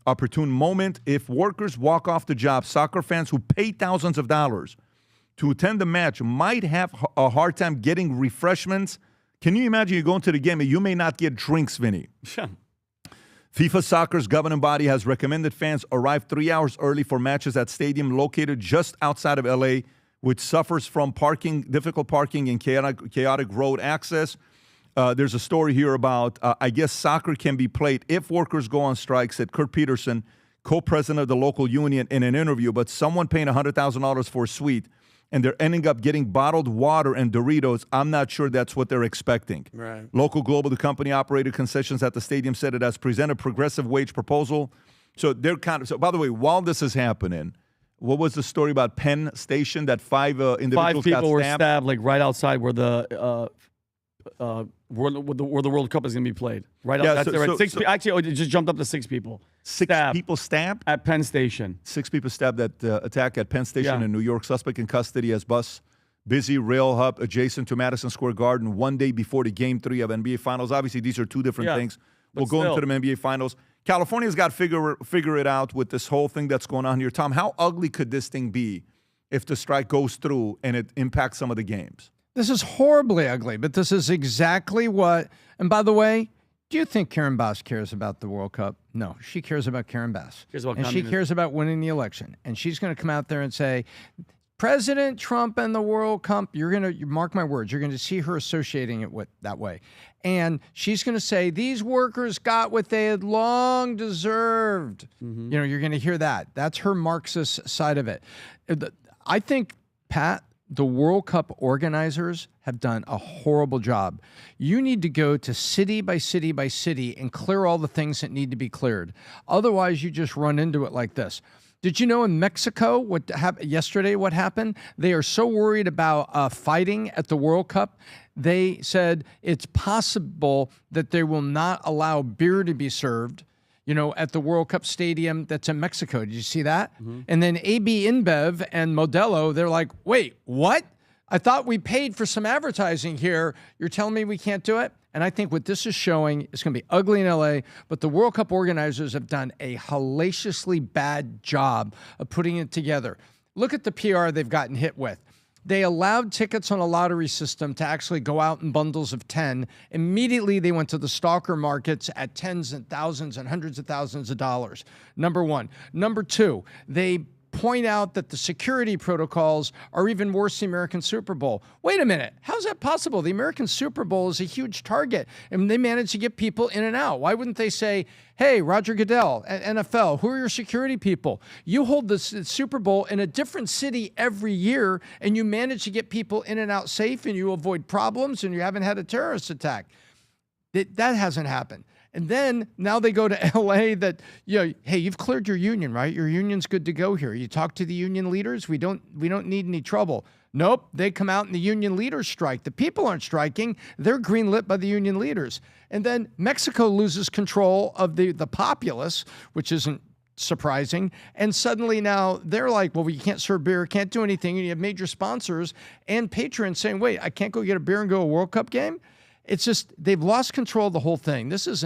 opportune moment. If workers walk off the job, soccer fans who pay thousands of dollars to attend the match might have a hard time getting refreshments. Can you imagine you going to the game and you may not get drinks, Vinny? FIFA Soccer's governing body has recommended fans arrive 3 hours early for matches at stadium located just outside of L.A., which suffers from difficult parking and chaotic road access. There's a story here about, I guess soccer can be played if workers go on strike, said Kurt Peterson, co-president of the local union, in an interview, but someone paying $100,000 for a suite and they're ending up getting bottled water and Doritos, I'm not sure that's what they're expecting. Right. Local Global, the company operated concessions at the stadium, said it has presented progressive wage proposal. So they're so by the way, while this is happening, what was the story about Penn Station that five individuals people got were stabbed like right outside where the where the World Cup is going to be played. Right out there. Actually, it just jumped up to 6 people. People stabbed? At Penn Station. 6 people stabbed at attack at Penn Station in New York. Suspect in custody as bus. Busy rail hub adjacent to Madison Square Garden 1 day before the Game 3 of NBA Finals. Obviously, these are two different things. We'll go into the NBA Finals. California's got to figure it out with this whole thing that's going on here. Tom, how ugly could this thing be if the strike goes through and it impacts some of the games? This is horribly ugly, but this is exactly what, and by the way, do you think Karen Bass cares about the World Cup? No, she cares about Karen Bass. She cares about winning the election. And she's going to come out there and say, President Trump and the World Cup, you're going to, mark my words, you're going to see her associating it with that way. And she's going to say, these workers got what they had long deserved. Mm-hmm. You know, you're going to hear that. That's her Marxist side of it. I think, Pat, the World Cup organizers have done a horrible job. You need to go to city by city by city and clear all the things that need to be cleared. Otherwise, you just run into it like this. Did you know in Mexico what happened yesterday? What happened? They are so worried about fighting at the World Cup. They said it's possible that they will not allow beer to be served, you know, at the World Cup stadium that's in Mexico. Did you see that? Mm-hmm. And then AB InBev and Modelo, they're like, wait, what? I thought we paid for some advertising here. You're telling me we can't do it? And I think what this is showing is going to be ugly in LA, but the World Cup organizers have done a hellaciously bad job of putting it together. Look at the PR they've gotten hit with. They allowed tickets on a lottery system to actually go out in bundles of 10. Immediately, they went to the stalker markets at tens and thousands and hundreds of thousands of dollars. Number one. Number two, they point out that the security protocols are even worse than the American Super Bowl. Wait a minute. How's that possible? The American Super Bowl is a huge target, and they manage to get people in and out. Why wouldn't they say, hey, Roger Goodell at NFL, who are your security people? You hold the Super Bowl in a different city every year, and you manage to get people in and out safe, and you avoid problems, and you haven't had a terrorist attack. That hasn't happened. And then now they go to LA that, you know, hey, you've cleared your union, right? Your union's good to go here. You talk to the union leaders. We don't need any trouble. Nope. They come out and the union leaders strike. The people aren't striking. They're greenlit by the union leaders. And then Mexico loses control of the populace, which isn't surprising. And suddenly now they're like, well, we can't serve beer, can't do anything. And you have major sponsors and patrons saying, wait, I can't go get a beer and go to a World Cup game? It's just, they've lost control of the whole thing. This is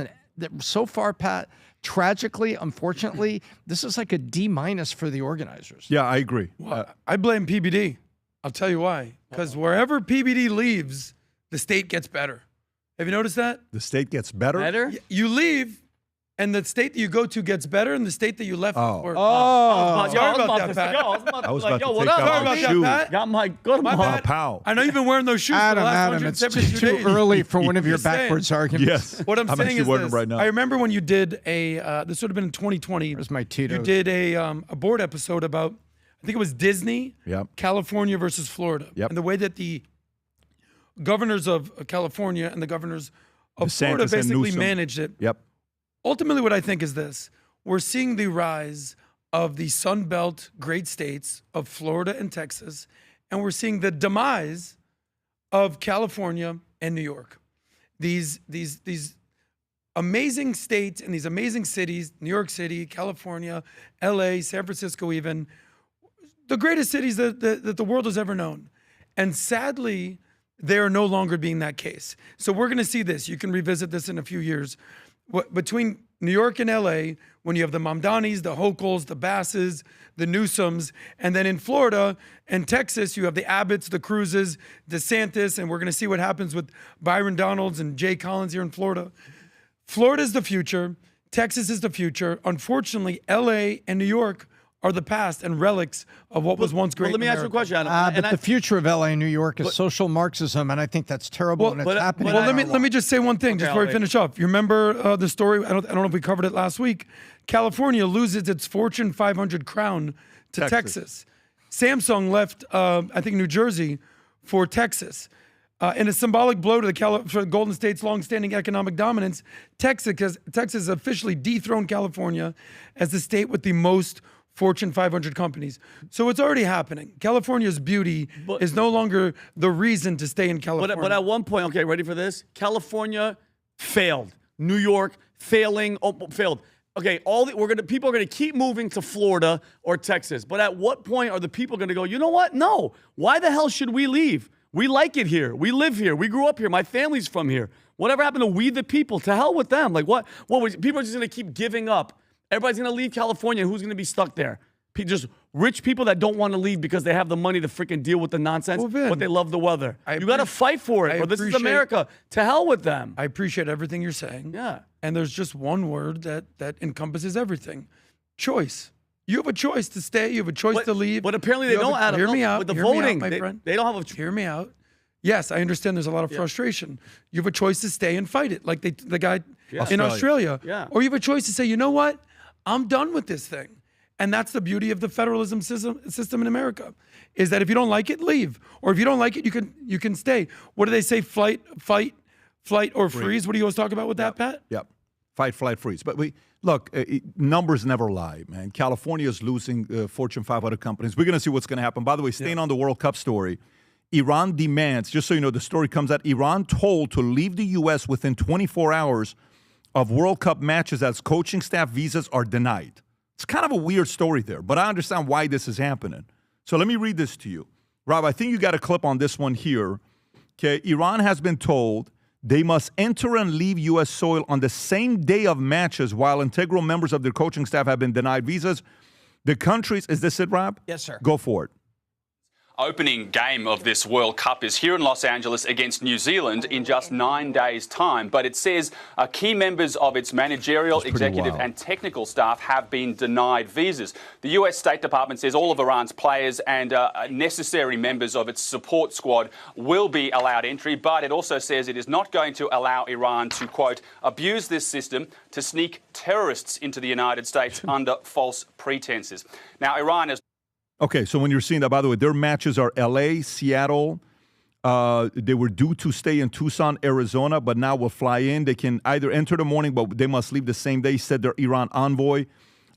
so far, Pat, tragically, unfortunately, this is like a D- for the organizers. Yeah, I agree. Well, I blame PBD. I'll tell you why. Because wherever PBD leaves, the state gets better. Have you noticed that? The state gets better? You leave, and the state that you go to gets better, and the state that you left for. Sorry about that, Pat. I was about to what take up? out Sorry my about that, shoe. Pat. Got my good My one. bad. Pow. I know you've been wearing those shoes for the last Adam, it's 172 too days. early for one of your Just saying. backwards arguments. Yes. What I'm saying actually is wearing this. them right now. I remember when you did this would have been in 2020. Where's my You Tito's? did a board episode about, I think it was Disney, Yep. California versus Florida. Yep. And the way that the governors of California and the governors of DeSantis Florida and basically Newsom. managed it. Yep. Ultimately, what I think is this. We're seeing the rise of the Sun Belt great states of Florida and Texas, and we're seeing the demise of California and New York. These amazing states and these amazing cities, New York City, California, LA, San Francisco even, the greatest cities that the world has ever known. And sadly, they are no longer being that case. So we're going to see this. You can revisit this in a few years. Between New York and LA, when you have the Mamdanis, the Hochells, the Basses, the Newsoms, and then in Florida and Texas, you have the Abbotts, the Cruzes, DeSantis, and we're going to see what happens with Byron Donalds and Jay Collins here in Florida. Florida is the future. Texas is the future. Unfortunately, LA and New York are the past and relics of what was once great. Well, let me ask you a question, Adam. But the future of LA and New York is social Marxism, and I think that's terrible, and it's happening. Well, let me just say one thing, just before we finish off. You remember the story? I don't know if we covered it last week. California loses its Fortune 500 crown to Texas. Samsung left, I think, New Jersey for Texas. In a symbolic blow to the Golden State's long-standing economic dominance, Texas has officially dethroned California as the state with the most Fortune 500 companies. So it's already happening. California's beauty is no longer the reason to stay in California. But at one point, okay, ready for this? California failed. New York failed. Okay, people are gonna keep moving to Florida or Texas. But at what point are the people gonna go, you know what? No. Why the hell should we leave? We like it here. We live here. We grew up here. My family's from here. Whatever happened to we the people? To hell with them. Like what people are just gonna keep giving up. Everybody's going to leave California. Who's going to be stuck there? Just rich people that don't want to leave because they have the money to freaking deal with the nonsense, but they love the weather. You got to fight for it, or this is America. To hell with them. I appreciate everything you're saying. Yeah. And there's just one word that encompasses everything. Choice. You have a choice to stay. You have a choice to leave. But apparently they don't, Adam. Hear me out. With the Hear me out, voting, my friend. They don't have a Hear me out. Yes, I understand there's a lot of frustration. You have a choice to stay and fight it, like the guy in Australia. Yeah. Or you have a choice to say, you know what? I'm done with this thing. And that's the beauty of the federalism system in America, is that if you don't like it, leave. Or if you don't like it, you can stay. What do they say? Fight, or freeze. What do you always talk about with that, Pat? Yep. Fight, flight, freeze. But look, numbers never lie, man. California is losing Fortune 500 companies. We're going to see what's going to happen. By the way, staying on the World Cup story, Iran demands, just so you know, the story comes out, Iran told to leave the U.S. within 24 hours of World Cup matches as coaching staff visas are denied. It's kind of a weird story there, but I understand why this is happening. So let me read this to you. Rob, I think you got a clip on this one here. Okay, Iran has been told they must enter and leave U.S. soil on the same day of matches while integral members of their coaching staff have been denied visas. The countries, is this it, Rob? Yes, sir. Go for it. Opening game of this World Cup is here in Los Angeles against New Zealand in just 9 days' time. But it says key members of its managerial, executive and technical staff have been denied visas. The US State Department says all of Iran's players and necessary members of its support squad will be allowed entry. But it also says it is not going to allow Iran to, quote, abuse this system to sneak terrorists into the United States under false pretenses. Now, Iran has... Okay, so when you're seeing that, by the way, their matches are L.A., Seattle. They were due to stay in Tucson, Arizona, but now will fly in. They can either enter the morning, but they must leave the same day, said their Iran envoy,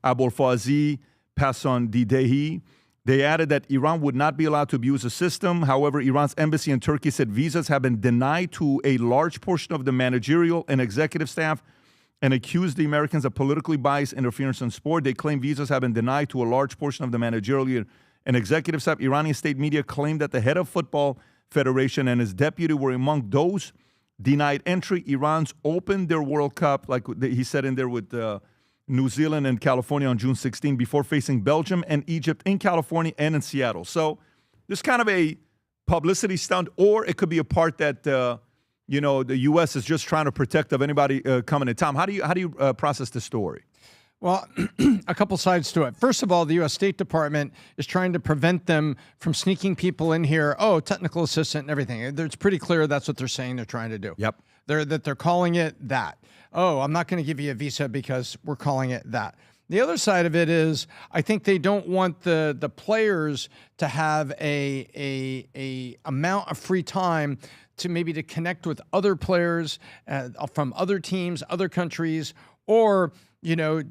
Abolfazl Passandidehi. They added that Iran would not be allowed to abuse the system. However, Iran's embassy in Turkey said visas have been denied to a large portion of the managerial and executive staff and accused the Americans of politically biased interference in sport. They claim visas have been denied to a large portion of the managerial and executive staff. Iranian state media claimed that the head of Football Federation and his deputy were among those denied entry. Iran's opened their World Cup, like he said in there, with New Zealand and California on June 16 before facing Belgium and Egypt in California and in Seattle. So there's kind of a publicity stunt, or it could be a part that the U.S. is just trying to protect of anybody coming in. Tom, how do you process this story? Well, a couple sides to it. First of all, the U.S. State Department is trying to prevent them from sneaking people in here. Oh, technical assistant and everything. It's pretty clear that's what they're saying they're trying to do. Yep. They're calling it that. Oh, I'm not going to give you a visa because we're calling it that. The other side of it is, I think they don't want the players to have a amount of free time to connect with other players from other teams, other countries, or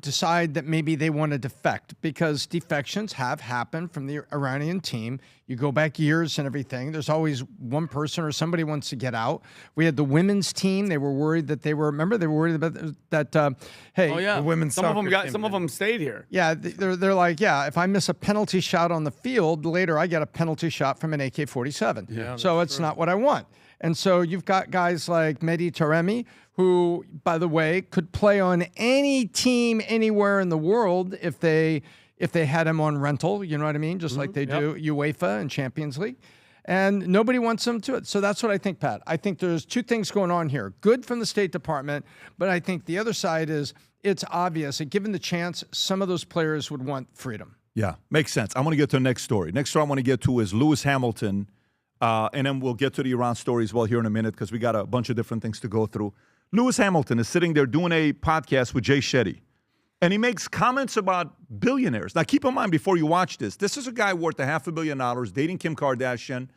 decide that maybe they want to defect, because defections have happened from the Iranian team. You go back years and everything. There's always one person or somebody wants to get out. We had the women's team. They were worried that they were worried about that. Hey, oh yeah, the women's some of them stayed here. Yeah, they're like, yeah, if I miss a penalty shot on the field, later I get a penalty shot from an AK-47. Yeah, so it's not what I want. And so you've got guys like Mehdi Taremi, who, by the way, could play on any team anywhere in the world if they had him on rental, you know what I mean? Just like they do UEFA and Champions League. And nobody wants him to it. So that's what I think, Pat. I think there's two things going on here. Good from the State Department, but I think the other side is it's obvious that given the chance, some of those players would want freedom. Yeah, makes sense. I want to get to the next story. Next story I want to get to is Lewis Hamilton. And then we'll get to the Iran story as well here in a minute, because we got a bunch of different things to go through. Lewis Hamilton is sitting there doing a podcast with Jay Shetty, and he makes comments about billionaires. Now, keep in mind before you watch this is a guy worth $500 million, dating Kim Kardashian,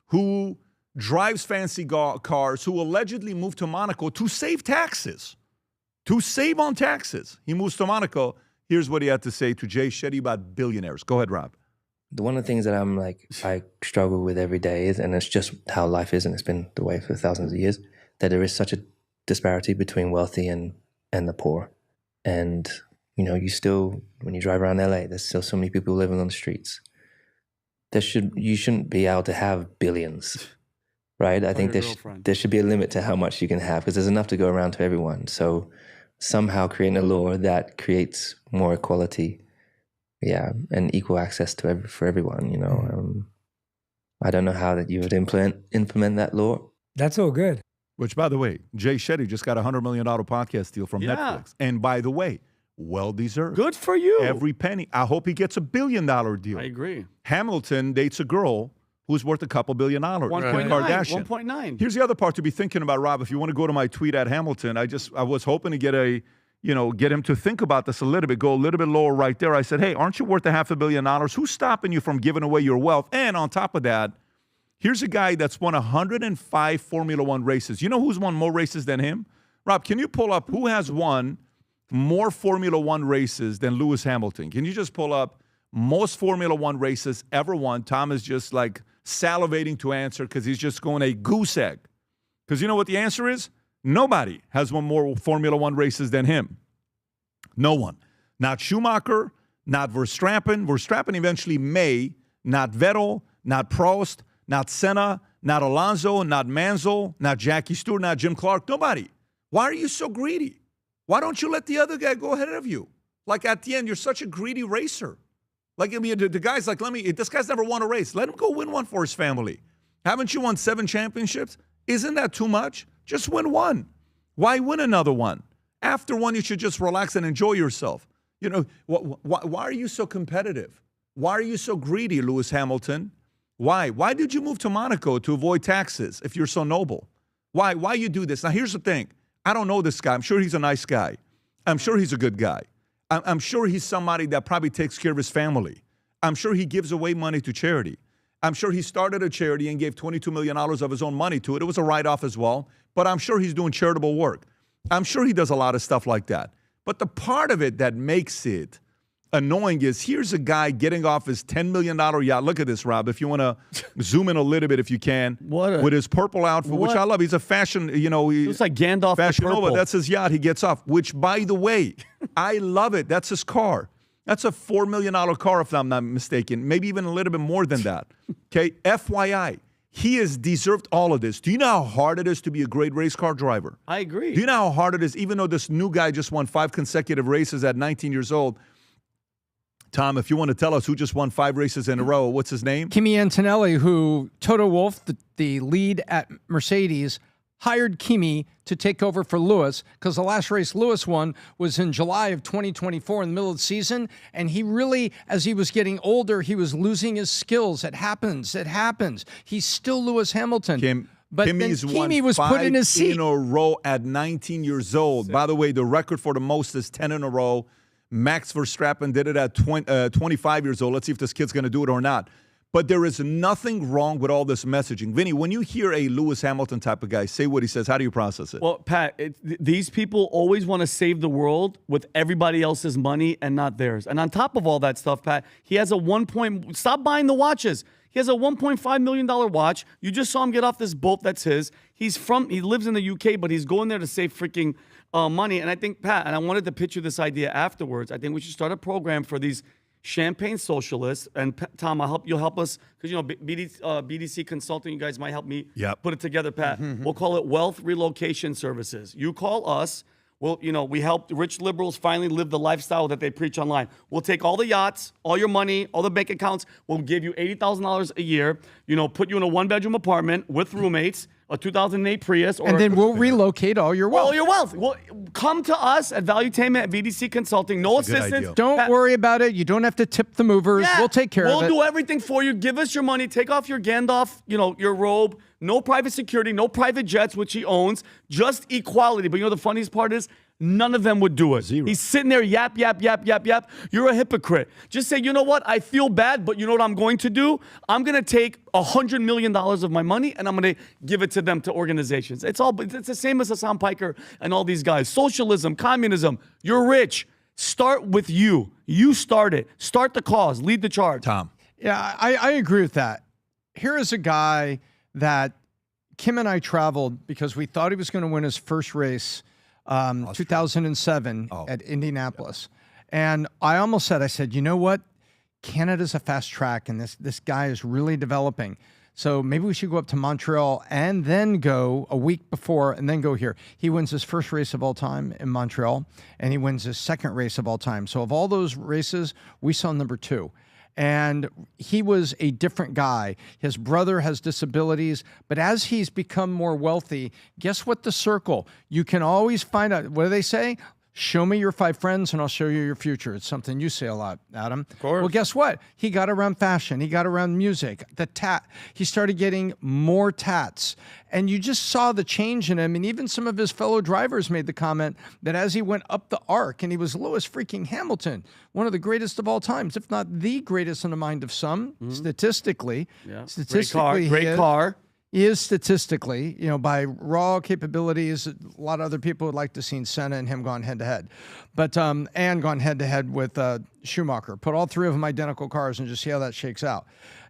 who drives fancy cars, who allegedly moved to Monaco to save taxes, to save on taxes. He moves to Monaco. Here's what he had to say to Jay Shetty about billionaires. Go ahead, Rob. One of the things that I struggle with every day is, and it's just how life is, and it's been the way for thousands of years, that there is such a disparity between wealthy and the poor. And, you still, when you drive around LA, there's still so many people living on the streets. You shouldn't be able to have billions, right? I think there should be a limit to how much you can have, because there's enough to go around to everyone. So somehow creating a law that creates more equality, and equal access for everyone, I don't know how that you would implement that law. That's all good. Which, by the way, Jay Shetty just got a $100 million podcast deal from Netflix. And by the way, well-deserved. Good for you. Every penny. I hope he gets $1 billion deal. I agree. Hamilton dates a girl who's worth a couple $1 billion. 1.9. Kardashian. 1.9. Here's the other part to be thinking about, Rob. If you want to go to my tweet at Hamilton, I was hoping to get get him to think about this a little bit, go a little bit lower right there. I said, hey, aren't you worth $500 million? Who's stopping you from giving away your wealth? And on top of that, here's a guy that's won 105 Formula One races. You know who's won more races than him? Rob, can you pull up who has won more Formula One races than Lewis Hamilton? Can you just pull up most Formula One races ever won? Tom is just like salivating to answer because he's just going a goose egg. Because you know what the answer is? Nobody has won more Formula One races than him. No one. Not Schumacher, not Verstappen. Verstappen eventually may. Not Vettel, not Prost, not Senna, not Alonso, not Mansell, not Jackie Stewart, not Jim Clark. Nobody. Why are you so greedy? Why don't you let the other guy go ahead of you? Like at the end, you're such a greedy racer. Like, I mean, the guy's like, this guy's never won a race. Let him go win one for his family. Haven't you won 7 championships? Isn't that too much? Just win one. Why win another one? After one, you should just relax and enjoy yourself. Why are you so competitive? Why are you so greedy, Lewis Hamilton? Why? Why did you move to Monaco to avoid taxes if you're so noble? Why you do this? Now, here's the thing. I don't know this guy. I'm sure he's a nice guy. I'm sure he's a good guy. I'm sure he's somebody that probably takes care of his family. I'm sure he gives away money to charity. I'm sure he started a charity and gave $22 million of his own money to it. It was a write-off as well, but I'm sure he's doing charitable work. I'm sure he does a lot of stuff like that. But the part of it that makes it annoying is here's a guy getting off his $10 million yacht. Look at this, Rob, if you want to zoom in a little bit if you can. With his purple outfit, which I love. He's a fashion, It's like Gandalf Fashion the purple. Nova. That's his yacht. He gets off, which, by the way, I love it. That's his car. That's a $4 million car, if I'm not mistaken. Maybe even a little bit more than that. Okay, FYI, he has deserved all of this. Do you know how hard it is to be a great race car driver? I agree. Do you know how hard it is, even though this new guy just won 5 consecutive races at 19 years old? Tom, if you want to tell us who just won 5 races in a row, what's his name? Kimi Antonelli, who Toto Wolff, the lead at Mercedes, hired Kimi to take over for Lewis, because the last race Lewis won was in July of 2024 in the middle of the season. And he really, as he was getting older, he was losing his skills. It happens. He's still Lewis Hamilton. But Kimi's then Kimi was put in his seat in a row at 19 years old. By the way, the record for the most is 10 in a row. Max Verstappen did it at 25 years old. Let's see if this kid's going to do it or not. But there is nothing wrong with all this messaging. Vinny, when you hear a Lewis Hamilton type of guy say what he says, how do you process it? Well, Pat, these people always want to save the world with everybody else's money and not theirs. And on top of all that stuff, Pat, he has a stop buying the watches. He has a $1.5 million watch. You just saw him get off this boat that's his. He lives in the UK, but he's going there to save freaking money. And I think, Pat, and I wanted to pitch you this idea afterwards, I think we should start a program for these champagne socialists. And Tom, you'll help us, because BDC Consulting, you guys might help me put it together, Pat. We'll call it Wealth Relocation Services. You call us. Well, we help rich liberals finally live the lifestyle that they preach online. We'll take all the yachts, all your money, all the bank accounts. We'll give you $80,000 a year. Put you in a one-bedroom apartment with roommates, a 2008 Prius. And then we'll relocate all your wealth. All your wealth. Well, come to us at Valuetainment at VDC Consulting. No assistance. Don't worry about it. You don't have to tip the movers. Yeah, we'll take care of it. We'll do everything for you. Give us your money. Take off your Gandalf, your robe. No private security, no private jets, which he owns. Just equality. But the funniest part is, none of them would do it. Zero. He's sitting there, yap. You're a hypocrite. Just say, you know what? I feel bad, but you know what I'm going to do? I'm going to take $100 million of my money and I'm going to give it to them, to organizations. It's the same as Hassan Piker and all these guys. Socialism, communism. You're rich. Start with you. You start it. Start the cause. Lead the charge. Tom. Yeah, I agree with that. Here is a guy that Kim and I traveled because we thought he was going to win his first race 2007 at Indianapolis. And I almost said, I said, you know what? Canada's a fast track and this guy is really developing. So maybe we should go up to Montreal and then go a week before and then go here. He wins his first race of all time in Montreal and he wins his second race of all time. So of all those races, we saw number 2. And he was a different guy. His brother has disabilities, but as he's become more wealthy, guess what the circle? You can always find out, what do they say? Show me your 5 friends and I'll show you your future. It's something you say a lot, Adam. Of course. Well, guess what? He got around fashion. He got around music. He started getting more tats. And you just saw the change in him. And even some of his fellow drivers made the comment that as he went up the arc, and he was Lewis freaking Hamilton, one of the greatest of all times, if not the greatest in the mind of some, statistically. Yeah. Statistically, Great car. He is statistically, by raw capabilities. A lot of other people would like to see Senna and him gone head-to-head. But, and gone head-to-head with Schumacher. Put all 3 of them identical cars and just see how that shakes out.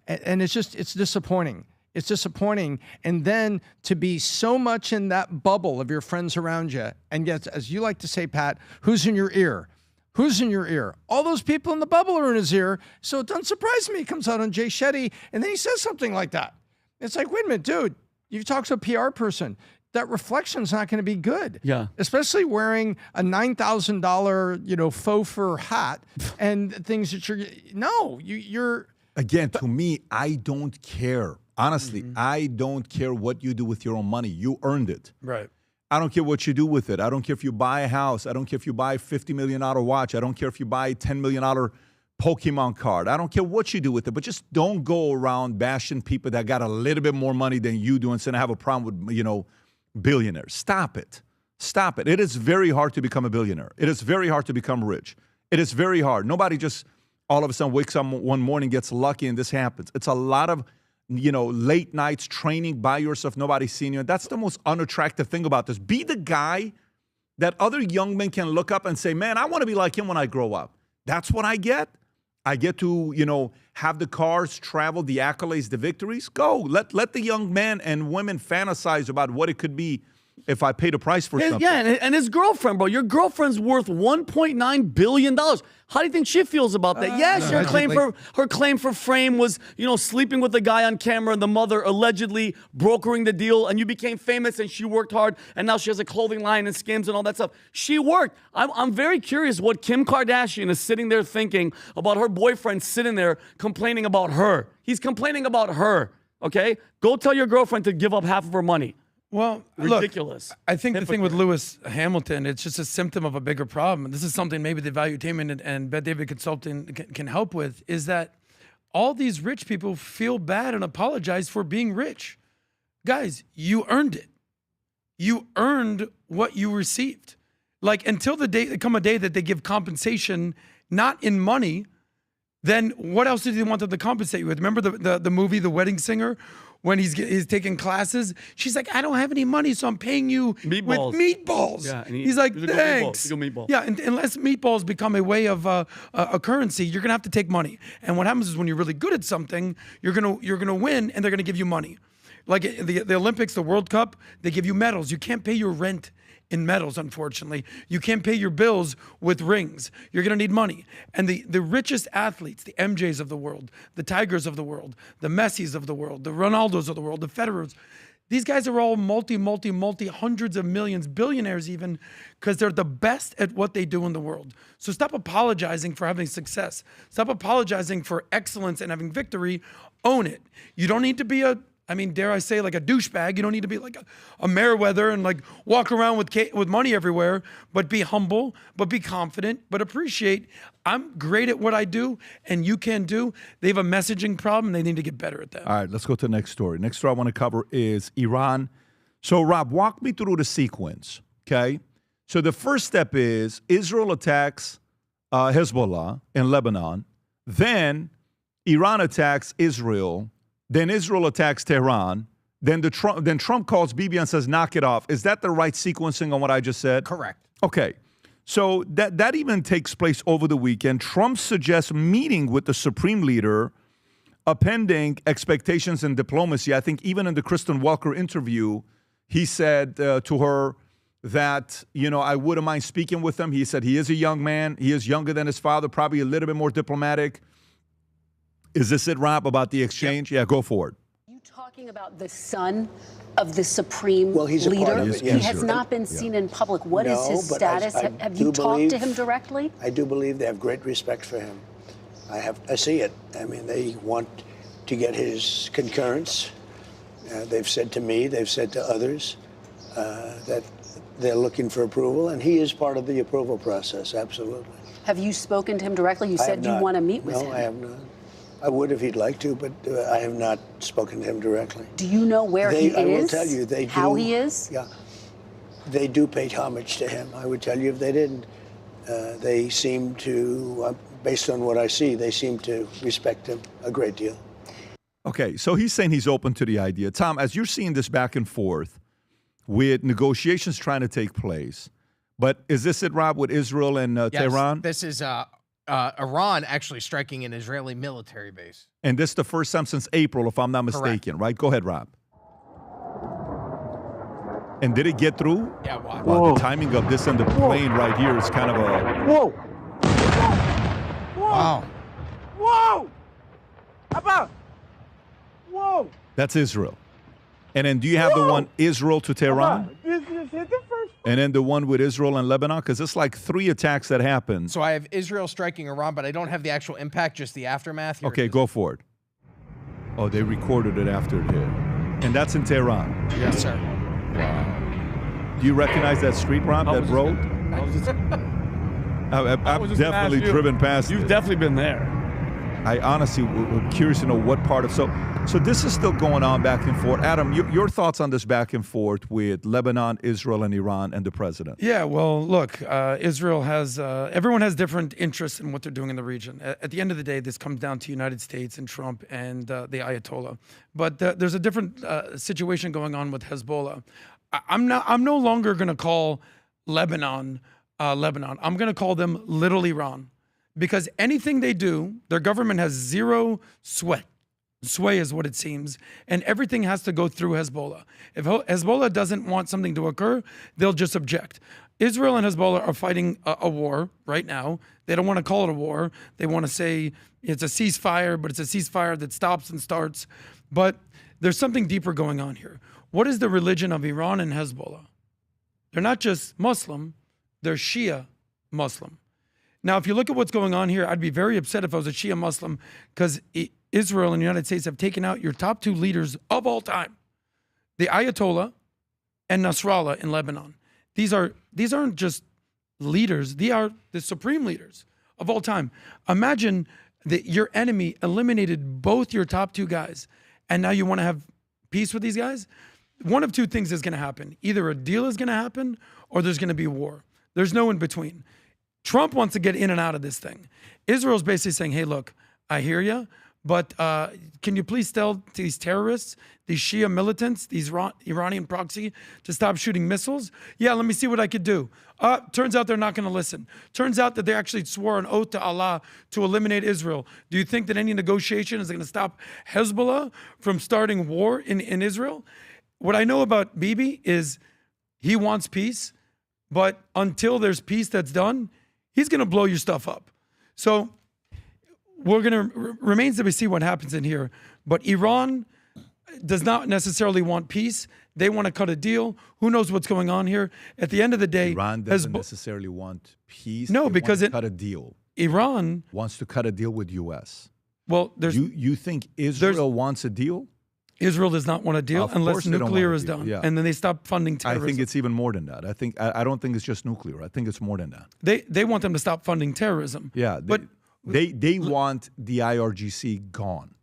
And it's disappointing. It's disappointing. And then to be so much in that bubble of your friends around you, and yet, as you like to say, Pat, who's in your ear? Who's in your ear? All those people in the bubble are in his ear. So it doesn't surprise me. He comes out on Jay Shetty, and then he says something like that. It's like, wait a minute, dude, you've talked to a PR person. That reflection's not going to be good. Yeah. Especially wearing a $9,000, faux fur hat and things that you're. Again, to me, I don't care. Honestly, I don't care what you do with your own money. You earned it. Right. I don't care what you do with it. I don't care if you buy a house. I don't care if you buy a $50 million watch. I don't care if you buy a $10 million Pokemon card. I don't care what you do with it, but just don't go around bashing people that got a little bit more money than you do and saying I have a problem with, billionaires. Stop it. Stop it. It is very hard to become a billionaire. It is very hard to become rich. It is very hard. Nobody just all of a sudden wakes up one morning, gets lucky, and this happens. It's a lot of, late nights training by yourself, nobody seeing you. That's the most unattractive thing about this. Be the guy that other young men can look up and say, man, I want to be like him when I grow up. That's what I get. I get to, have the cars, travel, the accolades, the victories. Go. Let the young men and women fantasize about what it could be if I paid a price for something. Yeah, and his girlfriend, bro. Your girlfriend's worth $1.9 billion. How do you think she feels about that? Yes, her claim for fame was, sleeping with a guy on camera and the mother allegedly brokering the deal, and you became famous and she worked hard, and now she has a clothing line and Skims and all that stuff. She worked. I'm very curious what Kim Kardashian is sitting there thinking about her boyfriend sitting there complaining about her. He's complaining about her, okay? Go tell your girlfriend to give up half of her money. Well, ridiculous. Look, I think the thing with Lewis Hamilton, it's just a symptom of a bigger problem. This is something maybe the Valuetainment and Bet David Consulting can help with, is that all these rich people feel bad and apologize for being rich. Guys, you earned it. You earned what you received. Like, until the day, come a day that they give compensation, not in money, then what else did they want them to compensate you with? Remember the movie, The Wedding Singer? When he's taking classes, she's like, I don't have any money, so I'm paying you with meatballs. Yeah, and he's like, thanks. Meatball. Yeah, and unless meatballs become a way of a currency, you're gonna have to take money. And what happens is when you're really good at something, you're gonna win, and they're gonna give you money. Like the Olympics, the World Cup, they give you medals. You can't pay your rent in medals, unfortunately. You can't pay your bills with rings. You're going to need money. And the richest athletes, the MJs of the world, the Tigers of the world, the Messis of the world, the Ronaldos of the world, the Federers, these guys are all multi hundreds of millions, billionaires even, because they're the best at what they do in the world. So stop apologizing for having success. Stop apologizing for excellence and having victory. Own it. You don't need to be dare I say, like a douchebag. You don't need to be like a Meriwether and like walk around with money everywhere, but be humble, but be confident, but appreciate I'm great at what I do and you can do. They have a messaging problem. They need to get better at that. All right, let's go to the next story. Next story I want to cover is Iran. So, Rob, walk me through the sequence, okay? So the first step is Israel attacks Hezbollah in Lebanon. Then Iran attacks Israel. Then Israel attacks Tehran. Then Trump calls Bibi and says, knock it off. Is that the right sequencing on what I just said? Correct. Okay. So that even takes place over the weekend. Trump suggests meeting with the supreme leader, appending expectations and diplomacy. I think even in the Kristen Welker interview, he said to her that, I wouldn't mind speaking with him. He said he is a young man. He is younger than his father, probably a little bit more diplomatic. Is this it, Rob, about the exchange? Yep. Yeah, go for it. You talking about the son of the supreme he's leader? A part of it, yes. He has not been seen in public. What is his status? Have you talked to him directly? I do believe they have great respect for him. I see it. I mean, they want to get his concurrence. They've said to me, they've said to others that they're looking for approval, and he is part of the approval process, absolutely. Have you spoken to him directly? You said you want to meet with him. No, I have not. I would if he'd like to, but I have not spoken to him directly. Do you know where he is? I will tell you, they do. How he is? Yeah. They do pay homage to him. I would tell you if they didn't. They seem to, based on what I see, they seem to respect him a great deal. Okay, so he's saying he's open to the idea. Tom, as you're seeing this back and forth with negotiations trying to take place, but is this it, Rob, with Israel and Tehran? This is Iran actually striking an Israeli military base. And this is the first time since April, if I'm not mistaken, right? Go ahead, Rob. And did it get through? Yeah, watch. Wow, the timing of this and the plane right here is kind of a... Whoa! Wow. Whoa! How about? Whoa! That's Israel. And then do you have the one Israel to Tehran? This hit the first. And then the one with Israel and Lebanon? Because it's like 3 attacks that happened. So I have Israel striking Iran, but I don't have the actual impact, just the aftermath. Here okay, go for it. Oh, they recorded it after it hit. And that's in Tehran? Yes, sir. Wow. Do you recognize that street, Rob, that road? I've definitely driven past it. You've definitely been there. I honestly am curious to know what part of... So this is still going on back and forth. Adam, your thoughts on this back and forth with Lebanon, Israel, and Iran and the president? Yeah, well, look, Israel has... everyone has different interests in what they're doing in the region. At the end of the day, this comes down to United States and Trump and the Ayatollah. But there's a different situation going on with Hezbollah. I'm no longer going to call Lebanon Lebanon. I'm going to call them Little Iran. Because anything they do, their government has zero sway. Sway is what it seems. And everything has to go through Hezbollah. If Hezbollah doesn't want something to occur, they'll just object. Israel and Hezbollah are fighting a war right now. They don't want to call it a war. They want to say it's a ceasefire, but it's a ceasefire that stops and starts. But there's something deeper going on here. What is the religion of Iran and Hezbollah? They're not just Muslim, they're Shia Muslim. Now, if you look at what's going on here, I'd be very upset if I was a Shia Muslim because Israel and the United States have taken out your top 2 leaders of all time. The Ayatollah and Nasrallah in Lebanon. These aren't just leaders. They are the supreme leaders of all time. Imagine that your enemy eliminated both your top two guys, and now you want to have peace with these guys? One of two things is going to happen. Either a deal is going to happen or there's going to be war. There's no in between. Trump wants to get in and out of this thing. Israel's basically saying, hey, look, I hear you, but can you please tell these terrorists, these Shia militants, these Iranian proxy, to stop shooting missiles? Yeah, let me see what I could do. Turns out they're not going to listen. Turns out that they actually swore an oath to Allah to eliminate Israel. Do you think that any negotiation is going to stop Hezbollah from starting war in Israel? What I know about Bibi is he wants peace, but until there's peace that's done, he's going to blow your stuff up. So remains to be seen what happens in here. But Iran does not necessarily want peace. They want to cut a deal. Who knows what's going on here? At the end of the day, Iran doesn't necessarily want peace. No, they because want to cut a deal. Iran wants to cut a deal with U.S. Well, you think Israel wants a deal? Israel does not want a deal unless nuclear is done, and then they stop funding terrorism. I think it's even more than that. I don't think it's just nuclear. I think it's more than that. They want them to stop funding terrorism. Yeah, but they want the IRGC gone.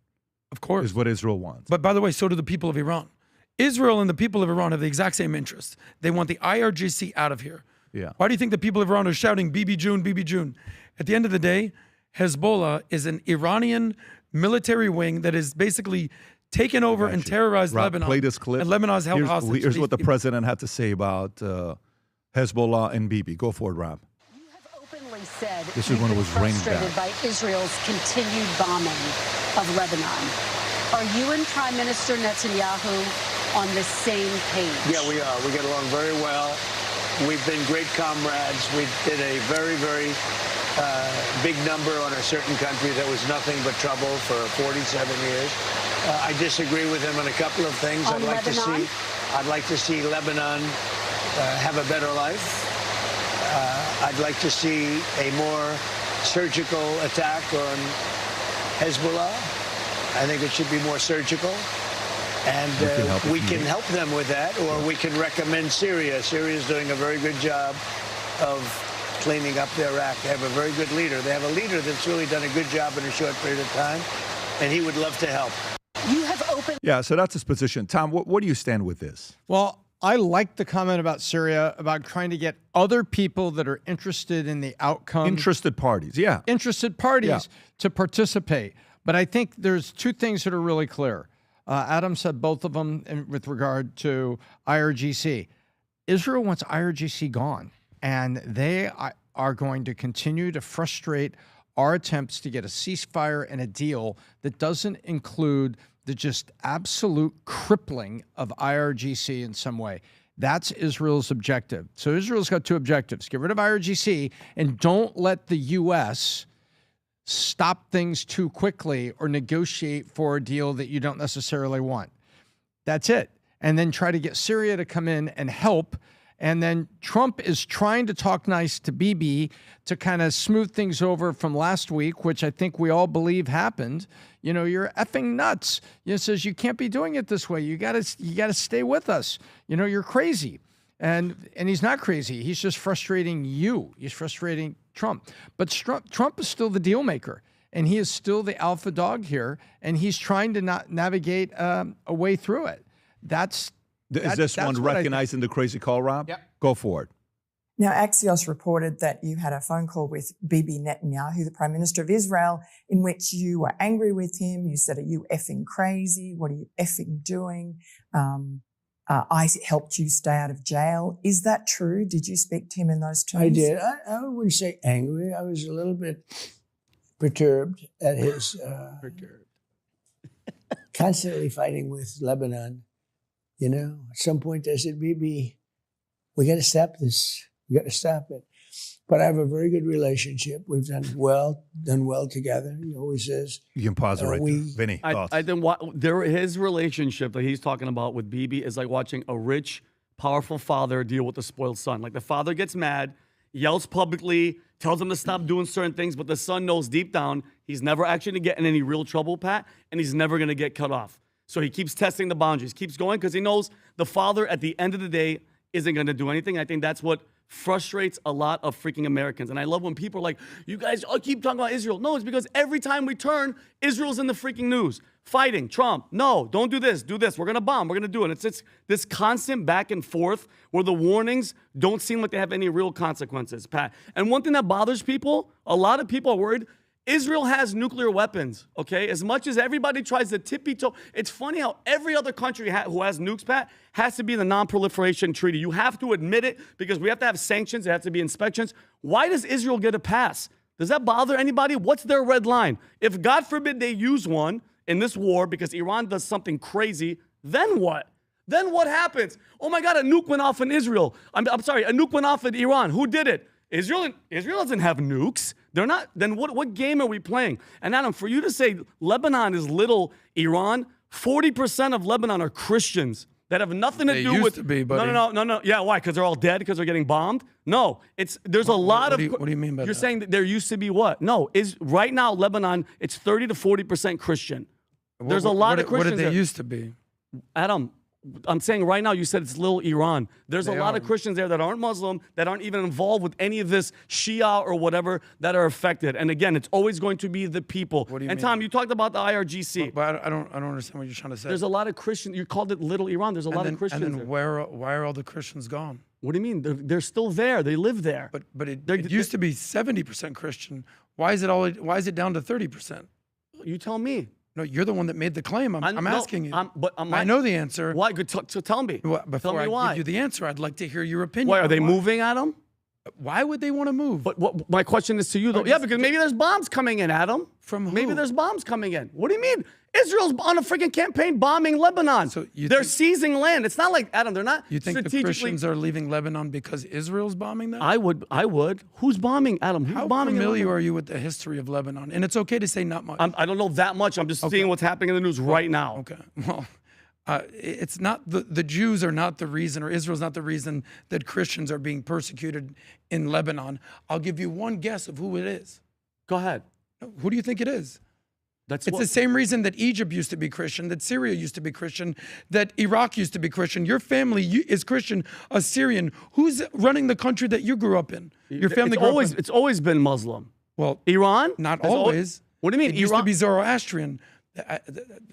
Of course, is what Israel wants. But by the way, so do the people of Iran. Israel and the people of Iran have the exact same interest. They want the IRGC out of here. Yeah. Why do you think the people of Iran are shouting "Bibi June, Bibi June"? At the end of the day, Hezbollah is an Iranian military wing that is basically taken over and terrorized Lebanon. Play this clip. And Lebanon's held hostage. Here's what the president had to say about Hezbollah and Bibi. Go for it, Rob. Openly said this is when it was raining down. Frustrated by Israel's continued bombing of Lebanon. Are you and Prime Minister Netanyahu on the same page? Yeah, we are. We get along very well. We've been great comrades. We did a very, very big number on a certain country that was nothing but trouble for 47 years. I disagree with him on a couple of things. I'd like to see Lebanon have a better life. I'd like to see a more surgical attack on Hezbollah. I think it should be more surgical. And we can help them with that, or we can recommend Syria. Syria is doing a very good job of cleaning up their act. They have a very good leader. They have a leader that's really done a good job in a short period of time, and he would love to help. You have opened. Yeah, so that's his position. Tom, what do you stand with this? Well, I like the comment about Syria, about trying to get other people that are interested in the outcome. Interested parties, yeah. Interested parties to participate. But I think there's two things that are really clear. Adam said both of them with regard to IRGC. Israel wants IRGC gone, and they are going to continue to frustrate our attempts to get a ceasefire and a deal that doesn't include the just absolute crippling of IRGC in some way. That's Israel's objective. So Israel's got two objectives. Get rid of IRGC and don't let the U.S. stop things too quickly or negotiate for a deal that you don't necessarily want. That's it. And then try to get Syria to come in and help. And then Trump is trying to talk nice to Bibi to kind of smooth things over from last week, which I think we all believe happened. You know, you're effing nuts. He says you can't be doing it this way. You gotta stay with us. You know, you're crazy. And he's not crazy. He's just frustrating you. He's frustrating Trump. But Trump is still the deal maker, and he is still the alpha dog here, and he's trying to navigate a way through it. Is this one recognizing the crazy call, Rob? Yep. Go for it. Now, Axios reported that you had a phone call with Bibi Netanyahu, the Prime Minister of Israel, in which you were angry with him. You said, "Are you effing crazy? What are you effing doing? I helped you stay out of jail." Is that true? Did you speak to him in those terms? I did. I wouldn't say angry. I was a little bit perturbed at his constantly fighting with Lebanon. You know, at some point I said, "Bibi, we got to stop this. We got to stop it." But I have a very good relationship. We've done well together. He always says. You can pause it right there. Vinny, thoughts? I think his relationship that he's talking about with Bibi is like watching a rich, powerful father deal with a spoiled son. Like the father gets mad, yells publicly, tells him to stop doing certain things, but the son knows deep down he's never actually going to get in any real trouble, Pat, and he's never going to get cut off. So he keeps testing the boundaries, keeps going because he knows the father at the end of the day isn't going to do anything. I think that's what frustrates a lot of freaking Americans. And I love when people are like, you guys keep talking about Israel. No, it's because every time we turn, Israel's in the freaking news. Fighting, Trump, no, don't do this, we're going to bomb, we're going to do it. It's this constant back and forth where the warnings don't seem like they have any real consequences, Pat. And one thing that bothers people, a lot of people are worried, Israel has nuclear weapons, okay? As much as everybody tries to tippy-toe, it's funny how every other country who has nukes, Pat, has to be in the non-proliferation treaty. You have to admit it because we have to have sanctions. There have to be inspections. Why does Israel get a pass? Does that bother anybody? What's their red line? If, God forbid, they use one in this war because Iran does something crazy, then what? Then what happens? Oh, my God, a nuke went off in Israel. I'm sorry, a nuke went off in Iran. Who did it? Israel doesn't have nukes. They're not. Then what game are we playing? And Adam, for you to say Lebanon is little Iran, 40% of Lebanon are Christians that have nothing to do with. To be, buddy. No. Yeah, why? Because they're all dead? Because they're getting bombed? No. There's a lot of. What do you mean by that? You're saying that there used to be what? No. Right now Lebanon, it's 30 to 40% Christian. There's a lot of Christians. What did they used to be? Adam, I'm saying right now, you said it's little Iran. There's a lot of Christians there that aren't Muslim, that aren't even involved with any of this Shia or whatever that are affected. And again, it's always going to be the people. What do you mean? Tom, you talked about the IRGC. But I don't understand what you're trying to say. There's a lot of Christians. You called it little Iran. There's a lot of Christians And then why are all the Christians gone? What do you mean? They're still there. They live there. But it used to be 70% Christian. Why is it down to 30%? You tell me. No, you're the one that made the claim. I'm asking you. I know the answer. Why? So tell me. Before I give you the answer, I'd like to hear your opinion. Why are they moving, Adam? Why would they want to move? But my question is to you, though. Yeah, because maybe there's bombs coming in, Adam. From who? Maybe there's bombs coming in. What do you mean? Israel's on a freaking campaign bombing Lebanon. So they're seizing land. It's not like, Adam, they're not You think the Christians are leaving Lebanon because Israel's bombing them? I would. Who's bombing, Adam? Who's bombing How familiar are you with the history of Lebanon? And it's okay to say not much. I don't know that much. I'm just seeing what's happening in the news right now. Okay. Well, it's not the Jews are not the reason, or Israel's not the reason that Christians are being persecuted in Lebanon. I'll give you one guess of who it is. Go ahead. Who do you think it is? It's the same reason that Egypt used to be Christian, that Syria used to be Christian, that Iraq used to be Christian. Your family is Christian, Assyrian. Who's running the country that you grew up in? Your family It's always been Muslim. Well, Iran? Not always. What do you mean? It used to be Zoroastrian.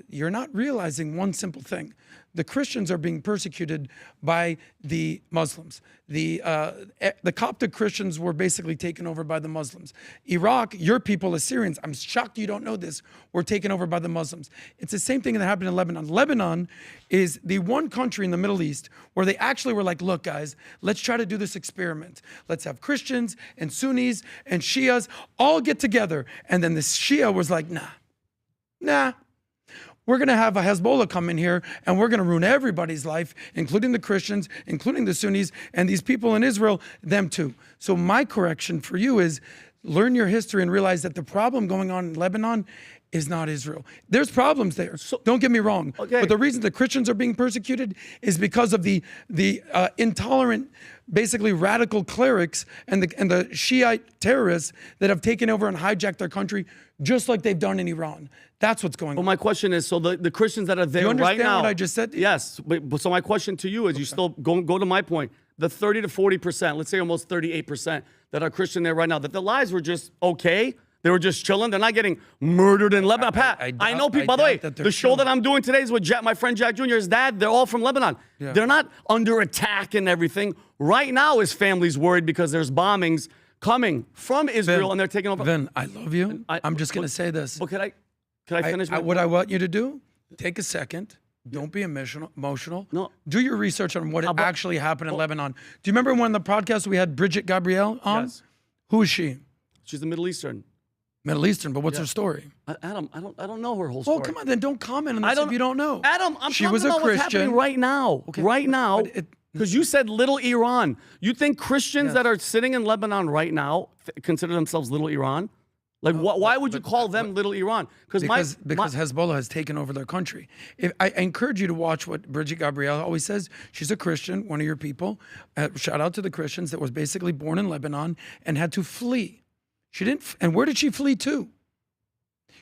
You're not realizing one simple thing. The Christians are being persecuted by the Muslims. The Coptic Christians were basically taken over by the Muslims. Iraq, your people, Assyrians, I'm shocked you don't know this, were taken over by the Muslims. It's the same thing that happened in Lebanon. Lebanon is the one country in the Middle East where they actually were like, look, guys, let's try to do this experiment. Let's have Christians and Sunnis and Shias all get together. And then the Shia was like, nah. We're going to have a Hezbollah come in here and we're going to ruin everybody's life, including the Christians, including the Sunnis, and these people in Israel, them too. So my correction for you is learn your history and realize that the problem going on in Lebanon is not Israel. There's problems there. Don't get me wrong. Okay. But the reason the Christians are being persecuted is because of the intolerant, basically radical clerics and the Shiite terrorists that have taken over and hijacked their country, just like they've done in Iran. That's what's going on. Well, my question is, so the Christians that are there right now. You understand what I just said? Yes. But so my question to you is, you still go to my point. The 30 to 40%, let's say almost 38% that are Christian there right now, that their lives were just okay. They were just chilling. They're not getting murdered in Lebanon. Pat, I know people. By the way, the show that I'm doing today is with my friend Jack Jr., his dad. They're all from Lebanon. Yeah. They're not under attack and everything. Right now, his family's worried because there's bombings coming from Israel and they're taking over. Vin, I love you. I'm just going to say this. But could I finish? What I want you to do, take a second. Don't be emotional. No. Do your research on what actually happened in Lebanon. Do you remember when the podcast we had Bridget Gabrielle on? Yes. Who is she? She's the Middle Eastern. But what's her story? Adam, I don't know her whole story. Well, come on, then don't comment on this if you don't know. Adam, I'm talking about what's happening right now. Okay. Right now. Because you said little Iran. You think Christians that are sitting in Lebanon right now consider themselves little Iran? Like, why would you call them little Iran? Because Hezbollah has taken over their country. I encourage you to watch what Bridget Gabrielle always says. She's a Christian, one of your people. Shout out to the Christians that was basically born in Lebanon and had to flee. She didn't. And where did she flee to?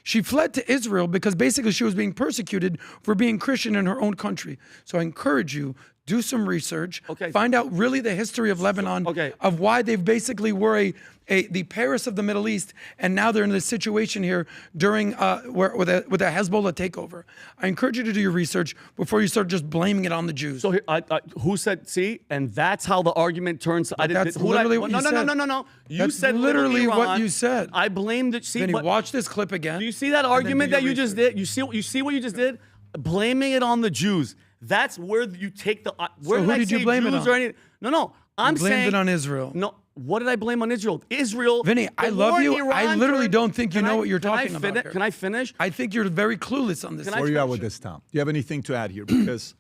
She fled to Israel because basically she was being persecuted for being Christian in her own country. So I encourage you, do some research, find out really the history of Lebanon, of why they basically were the Paris of the Middle East, and now they're in this situation here during with a Hezbollah takeover. I encourage you to do your research before you start just blaming it on the Jews. So here, who said, see, and that's how the argument turns. That's literally what you said. No. You That's said literally Iran. what you said. I blamed it. See, Vinny, watch this clip again. Do you see that argument that you just did? You see what you just did? Blaming it on the Jews. That's where you take the. Where So who did you blame it on? No. I'm saying blamed it on Israel. No. What did I blame on Israel? Vinny, I love you. I literally don't think you know what you're talking about. Can I finish? I think you're very clueless on this. Where are you at with this, Tom? Do you have anything to add here? Because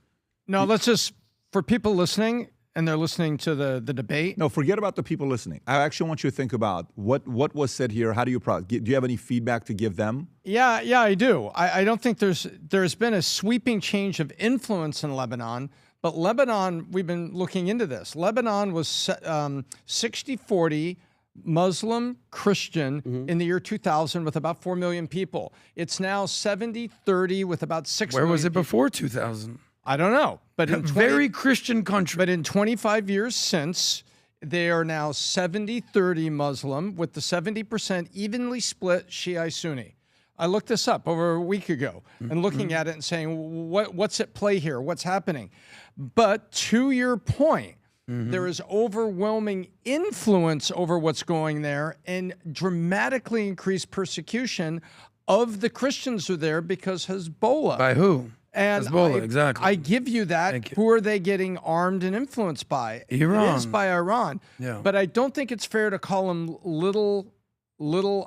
no, let's just, for people listening, and they're listening to the debate. No, forget about the people listening. I actually want you to think about what was said here. How do you do you have any feedback to give them? Yeah, I do. I don't think there's been a sweeping change of influence in Lebanon, but Lebanon, we've been looking into this. Lebanon was 60-40 Muslim Christian in the year 2000 with about 4 million people. It's now 70-30 with about 6 million. Where was it before 2000? I don't know, but in very Christian country. But in 25 years since, they are now 70-30 Muslim with the 70% evenly split Shia-Sunni. I looked this up over a week ago and looking at it and saying, what's at play here? What's happening? But to your point, there is overwhelming influence over what's going there and dramatically increased persecution of the Christians who are there because Hezbollah. By who? And Hezbollah, exactly. I give you that. Who are they getting armed and influenced by? Iran. It is by Iran. Yeah. But I don't think it's fair to call them little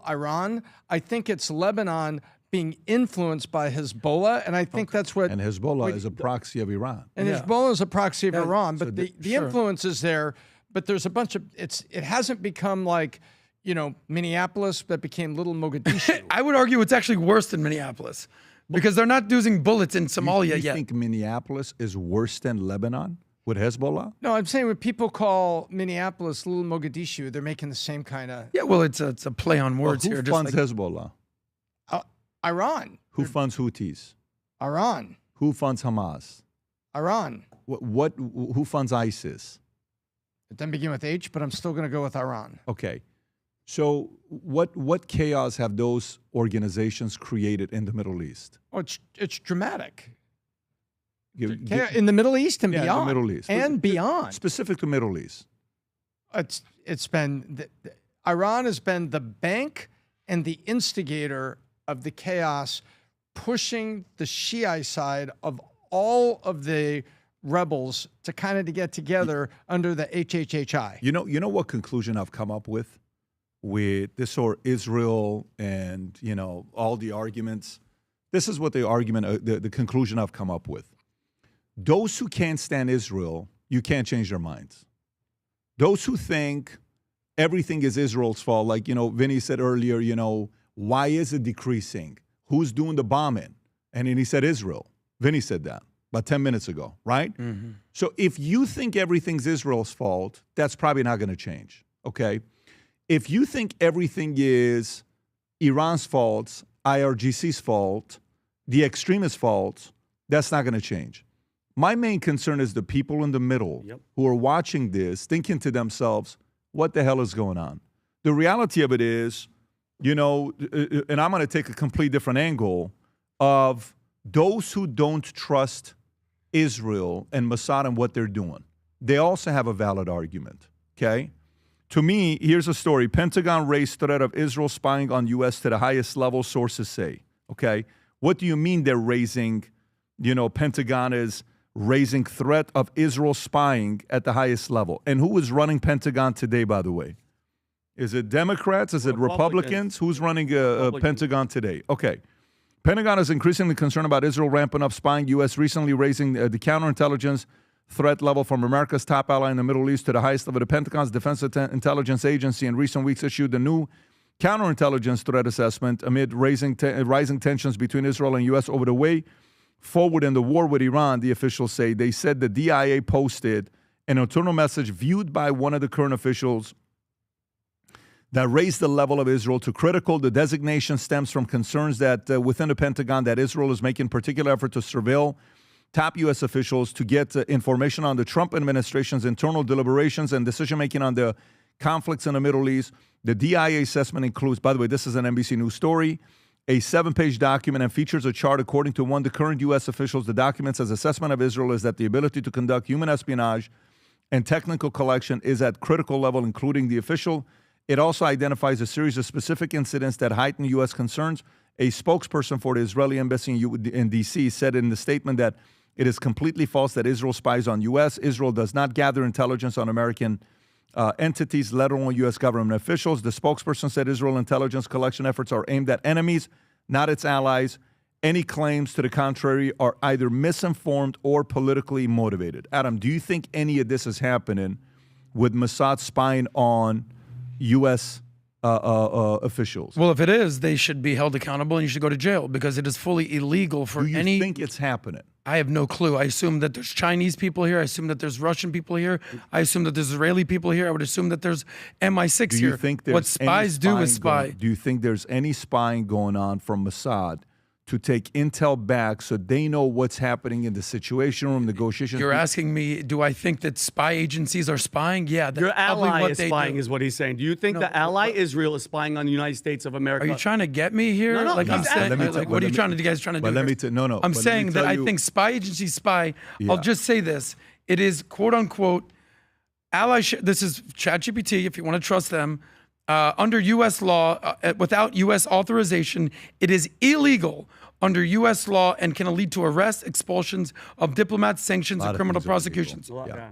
Iran. I think it's Lebanon being influenced by Hezbollah, and I think that's what. And Hezbollah is a proxy of Iran. And Hezbollah is a proxy of Iran, but the influence is there. But there's a bunch of it hasn't become like, Minneapolis that became little Mogadishu. I would argue it's actually worse than Minneapolis. Because they're not using bullets in Somalia yet. You think Minneapolis is worse than Lebanon with Hezbollah? No, I'm saying when people call Minneapolis little Mogadishu, they're making the same kind of. Yeah, well, it's a play on words who here. Who funds Hezbollah? Iran. Who funds Houthis? Iran. Who funds Hamas? Iran. Who funds ISIS? It doesn't begin with H, but I'm still going to go with Iran. Okay. So what chaos have those organizations created in the Middle East? Oh, it's dramatic. In the Middle East and beyond. In the Middle East. And beyond. Specific to Middle East. It's been, Iran has been the bank and the instigator of the chaos, pushing the Shiite side of all of the rebels to kind of get together under the HHHI. You know what conclusion I've come up with this or Israel and all the arguments. This is what the conclusion I've come up with. Those who can't stand Israel, you can't change their minds. Those who think everything is Israel's fault, like Vinny said earlier, why is it decreasing? Who's doing the bombing? And then he said Israel. Vinny said that about 10 minutes ago, right? Mm-hmm. So if you think everything's Israel's fault, that's probably not going to change, okay? If you think everything is Iran's fault, IRGC's fault, the extremist fault, that's not going to change. My main concern is the people in the middle who are watching this, thinking to themselves, what the hell is going on? The reality of it is, and I'm going to take a complete different angle of those who don't trust Israel and Mossad and what they're doing. They also have a valid argument, okay? To me, here's a story. Pentagon raised threat of Israel spying on U.S. to the highest level, sources say. Okay, what do you mean they're raising, Pentagon is raising threat of Israel spying at the highest level? And who is running Pentagon today, by the way? Is it Democrats? Is it Republicans? Who's running Pentagon today? Okay. Pentagon is increasingly concerned about Israel ramping up spying. U.S. recently raising the counterintelligence threat level from America's top ally in the Middle East to the highest level. The Pentagon's Defense Intelligence Agency in recent weeks issued a new counterintelligence threat assessment amid rising tensions between Israel and U.S. over the way forward in the war with Iran, the officials say. They said the DIA posted an internal message viewed by one of the current officials that raised the level of Israel to critical. The designation stems from concerns that within the Pentagon that Israel is making particular effort to surveil top U.S. officials to get information on the Trump administration's internal deliberations and decision-making on the conflicts in the Middle East. The DIA assessment includes, by the way, this is an NBC News story, a 7-page document and features a chart according to one of the current U.S. officials. The document says assessment of Israel is that the ability to conduct human espionage and technical collection is at critical level, including the official. It also identifies a series of specific incidents that heighten U.S. concerns. A spokesperson for the Israeli embassy in D.C. said in the statement that it is completely false that Israel spies on U.S. Israel does not gather intelligence on American entities, let alone U.S. government officials. The spokesperson said Israel intelligence collection efforts are aimed at enemies, not its allies. Any claims to the contrary are either misinformed or politically motivated. Adam, do you think any of this is happening with Mossad spying on U.S. Officials? Well, if it is, they should be held accountable and you should go to jail because it is fully illegal for any... Do you think it's happening? I have no clue. I assume that there's Chinese people here. I assume that there's Russian people here. I assume that there's Israeli people here. I would assume that there's MI6 here. Do you think there's what spies do is spy. Do you think there's any spying going on from Mossad to take intel back so they know what's happening in the situation room, negotiations? You're asking me, do I think that spy agencies are spying? Yeah. That's your ally what is spying is what he's saying. Do you think the ally Israel is spying on the United States of America? Are you trying to get me here? No, like I'm saying, what are you guys trying to do? No. I'm saying that I think spy agencies spy. Yeah. I'll just say this. It is quote unquote allyship. This is ChatGPT, if you want to trust them. Under U.S. law, without U.S. authorization, it is illegal under U.S. law and can lead to arrests, expulsions of diplomats, sanctions, and criminal prosecutions. Yeah.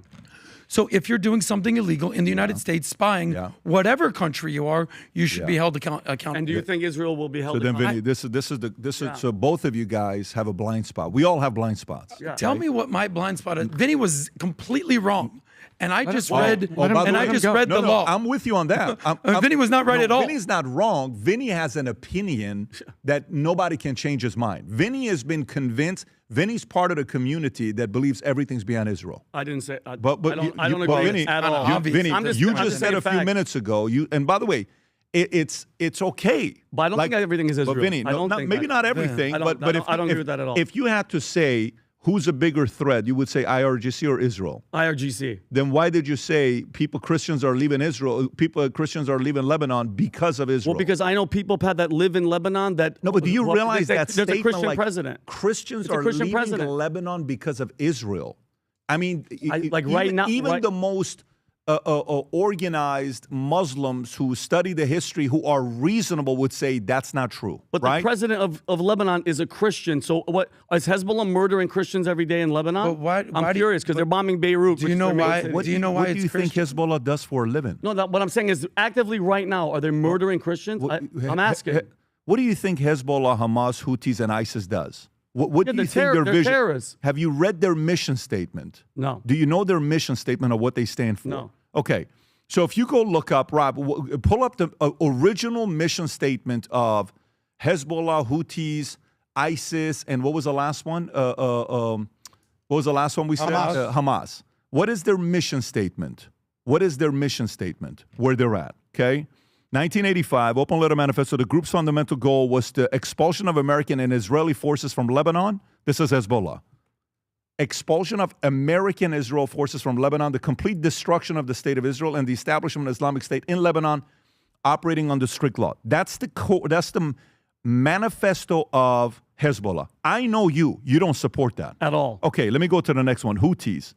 So if you're doing something illegal in the United States, spying, whatever country you are, you should be held accountable. And do you think Israel will be held accountable? So then, Vinny, so both of you guys have a blind spot. We all have blind spots. Yeah. Tell me what my blind spot is. Vinny was completely wrong. And I just read the law. I'm with you on that. Vinny was not right at all. Vinny's not wrong. Vinny has an opinion that nobody can change his mind. Vinny has been convinced. Vinny's part of the community that believes everything's beyond Israel. I didn't say. I don't agree Vinny, at all. Vinny, you just said a few minutes ago. And by the way, it's okay. But I don't think everything is Israel. But Vinny, maybe not everything. But I don't agree with that at all. If you had to say who's a bigger threat, you would say IRGC or Israel? IRGC. Then why did you say Christians are leaving Israel, Christians are leaving Lebanon because of Israel? Well, because I know people, Pat, that live in Lebanon that... No, but do you realize that there's a Christian president? Christians are leaving Lebanon because of Israel. I mean, even the most organized Muslims who study the history, who are reasonable, would say that's not true. But the president of Lebanon is a Christian. So what is Hezbollah murdering Christians every day in Lebanon? But I'm curious because they're bombing Beirut. Do you know why? What do you think Hezbollah does for a living? No, what I'm saying is actively right now, are they murdering Christians? I'm asking. What do you think Hezbollah, Hamas, Houthis, and ISIS does? What do you think their vision? Terrorists. Have you read their mission statement? No. Do you know their mission statement of what they stand for? No. Okay. So if you go look up, Rob, pull up the original mission statement of Hezbollah, Houthis, ISIS, and what was the last one? What was the last one we said? Hamas. What is their mission statement? What is their mission statement? Where they're at, okay? 1985, Open Letter Manifesto. The group's fundamental goal was the expulsion of American and Israeli forces from Lebanon. This is Hezbollah. Expulsion of American Israel forces from Lebanon, the complete destruction of the state of Israel, and the establishment of an Islamic State in Lebanon, operating under strict law. That's the manifesto of Hezbollah. I know you don't support that. At all. Okay, let me go to the next one. Houthis.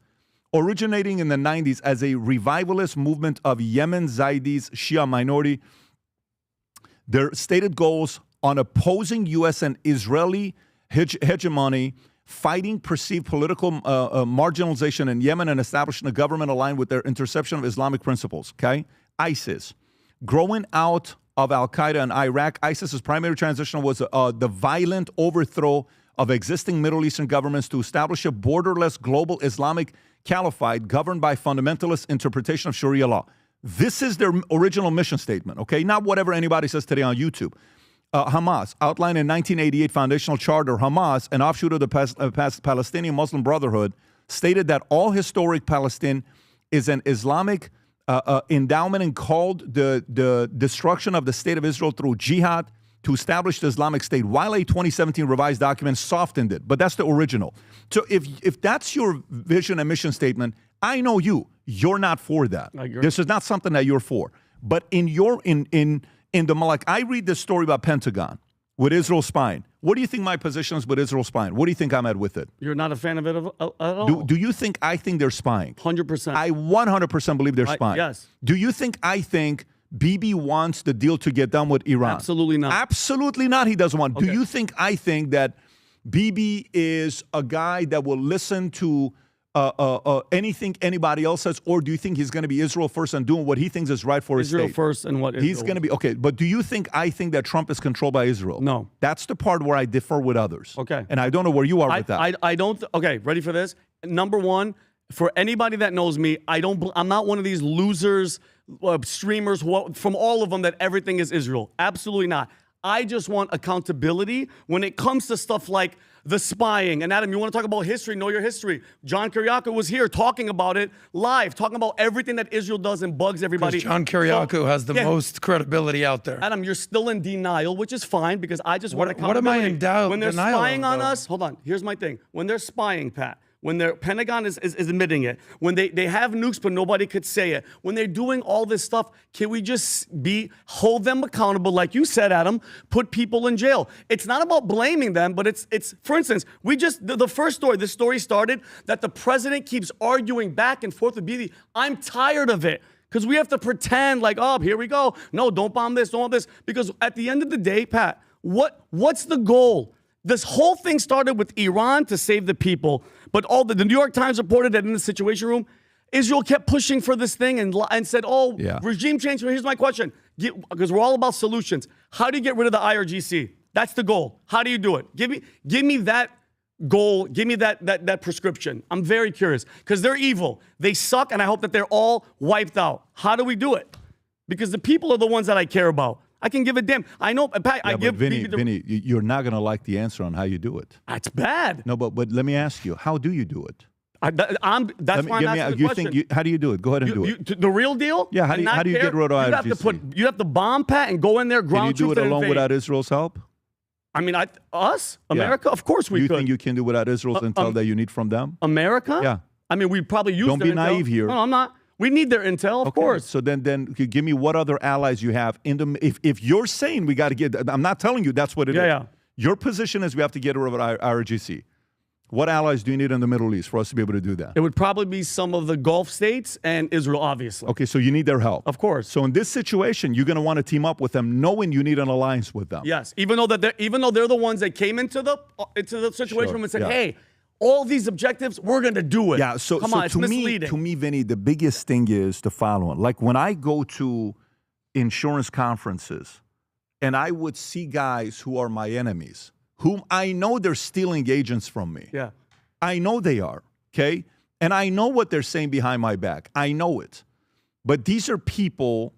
Originating in the 90s as a revivalist movement of Yemen Zaydis, Shia minority, their stated goals on opposing U.S. and Israeli hegemony, fighting perceived political marginalization in Yemen, and establishing a government aligned with their interception of Islamic principles, okay? ISIS. Growing out of al-Qaeda in Iraq, ISIS's primary transition was the violent overthrow of existing Middle Eastern governments to establish a borderless global Islamic caliphate governed by fundamentalist interpretation of Sharia law. This is their original mission statement, okay? Not whatever anybody says today on YouTube. Hamas, outlined in 1988 foundational charter, Hamas, an offshoot of the Palestinian Muslim Brotherhood, stated that all historic Palestine is an Islamic endowment and called the destruction of the state of Israel through jihad to establish the Islamic State, while a 2017 revised document softened it. But that's the original. So if that's your vision and mission statement, I know you're not for that. This is not something that you're for. But in the like, I read this story about Pentagon with Israel spying. What do you think my position is with Israel spying? What do you think I'm at with it? You're not a fan of it at all? Do you think I think they're spying? 100%. I 100% believe they're spying. Yes. Do you think I think Bibi wants the deal to get done with Iran? Absolutely not. Absolutely not. He doesn't want. Okay. Do you think I think that Bibi is a guy that will listen to anything anybody else says, or do you think he's going to be Israel first and doing what he thinks is right for his state? Israel first and what He's going to be, okay, but do you think I think that Trump is controlled by Israel? No. That's the part where I differ with others. Okay. And I don't know where you are with that. I don't, okay, ready for this? Number one, for anybody that knows me, I'm not one of these losers, streamers, from all of them that everything is Israel. Absolutely not. I just want accountability when it comes to stuff like the spying. And Adam, you want to talk about history, know your history. John Kiriakou was here talking about it live, talking about everything that Israel does and bugs everybody. John Kiriakou has the most credibility out there. Adam, you're still in denial, which is fine because I just want accountability. What am I in doubt? When they're spying on us, hold on, here's my thing. When they're spying, Pat, when their Pentagon is admitting it, when they have nukes but nobody could say it, when they're doing all this stuff, can we just hold them accountable, like you said, Adam, put people in jail? It's not about blaming them, but it's for instance, the first story, this story started that the president keeps arguing back and forth with BD. I'm tired of it. Because we have to pretend like, oh, here we go. No, don't bomb this, don't bomb this. Because at the end of the day, Pat, what's the goal? This whole thing started with Iran to save the people, but the New York Times reported that in the Situation Room, Israel kept pushing for this thing and said, regime change. So here's my question, because we're all about solutions. How do you get rid of the IRGC? That's the goal. How do you do it? Give me that goal. Give me that prescription. I'm very curious because they're evil. They suck, and I hope that they're all wiped out. How do we do it? Because the people are the ones that I care about. I can give a damn. I know, Pat. I give Vinny, you're not going to like the answer on how you do it. That's bad. No, but let me ask you, how do you do it? That's why I'm asking the question. How do you do it? Go ahead and do it. The real deal? Yeah. How do you get rid of IRGC? You have to bomb, Pat, and go in there. Ground Can you do it alone without Israel's help? I mean, America, of course we could. You think you can do without Israel's intel that you need from them? America? Yeah. I mean, we probably use. Don't be naive here. No, I'm not. We need their intel, of course. So then give me what other allies you have in the. If you're saying we got to get, I'm not telling you that's what it is. Yeah. Your position is we have to get rid of IRGC. What allies do you need in the Middle East for us to be able to do that? It would probably be some of the Gulf states and Israel, obviously. Okay, so you need their help. Of course. So in this situation, you're going to want to team up with them, knowing you need an alliance with them. Yes, even though they're the ones that came into the situation room and said, "Hey, all these objectives, we're going to do it." Yeah. So come on, it's misleading. To me, Vinny, the biggest thing is the following: like when I go to insurance conferences, and I would see guys who are my enemies, whom I know they're stealing agents from me. Yeah. I know they are, okay? And I know what they're saying behind my back. I know it. But these are people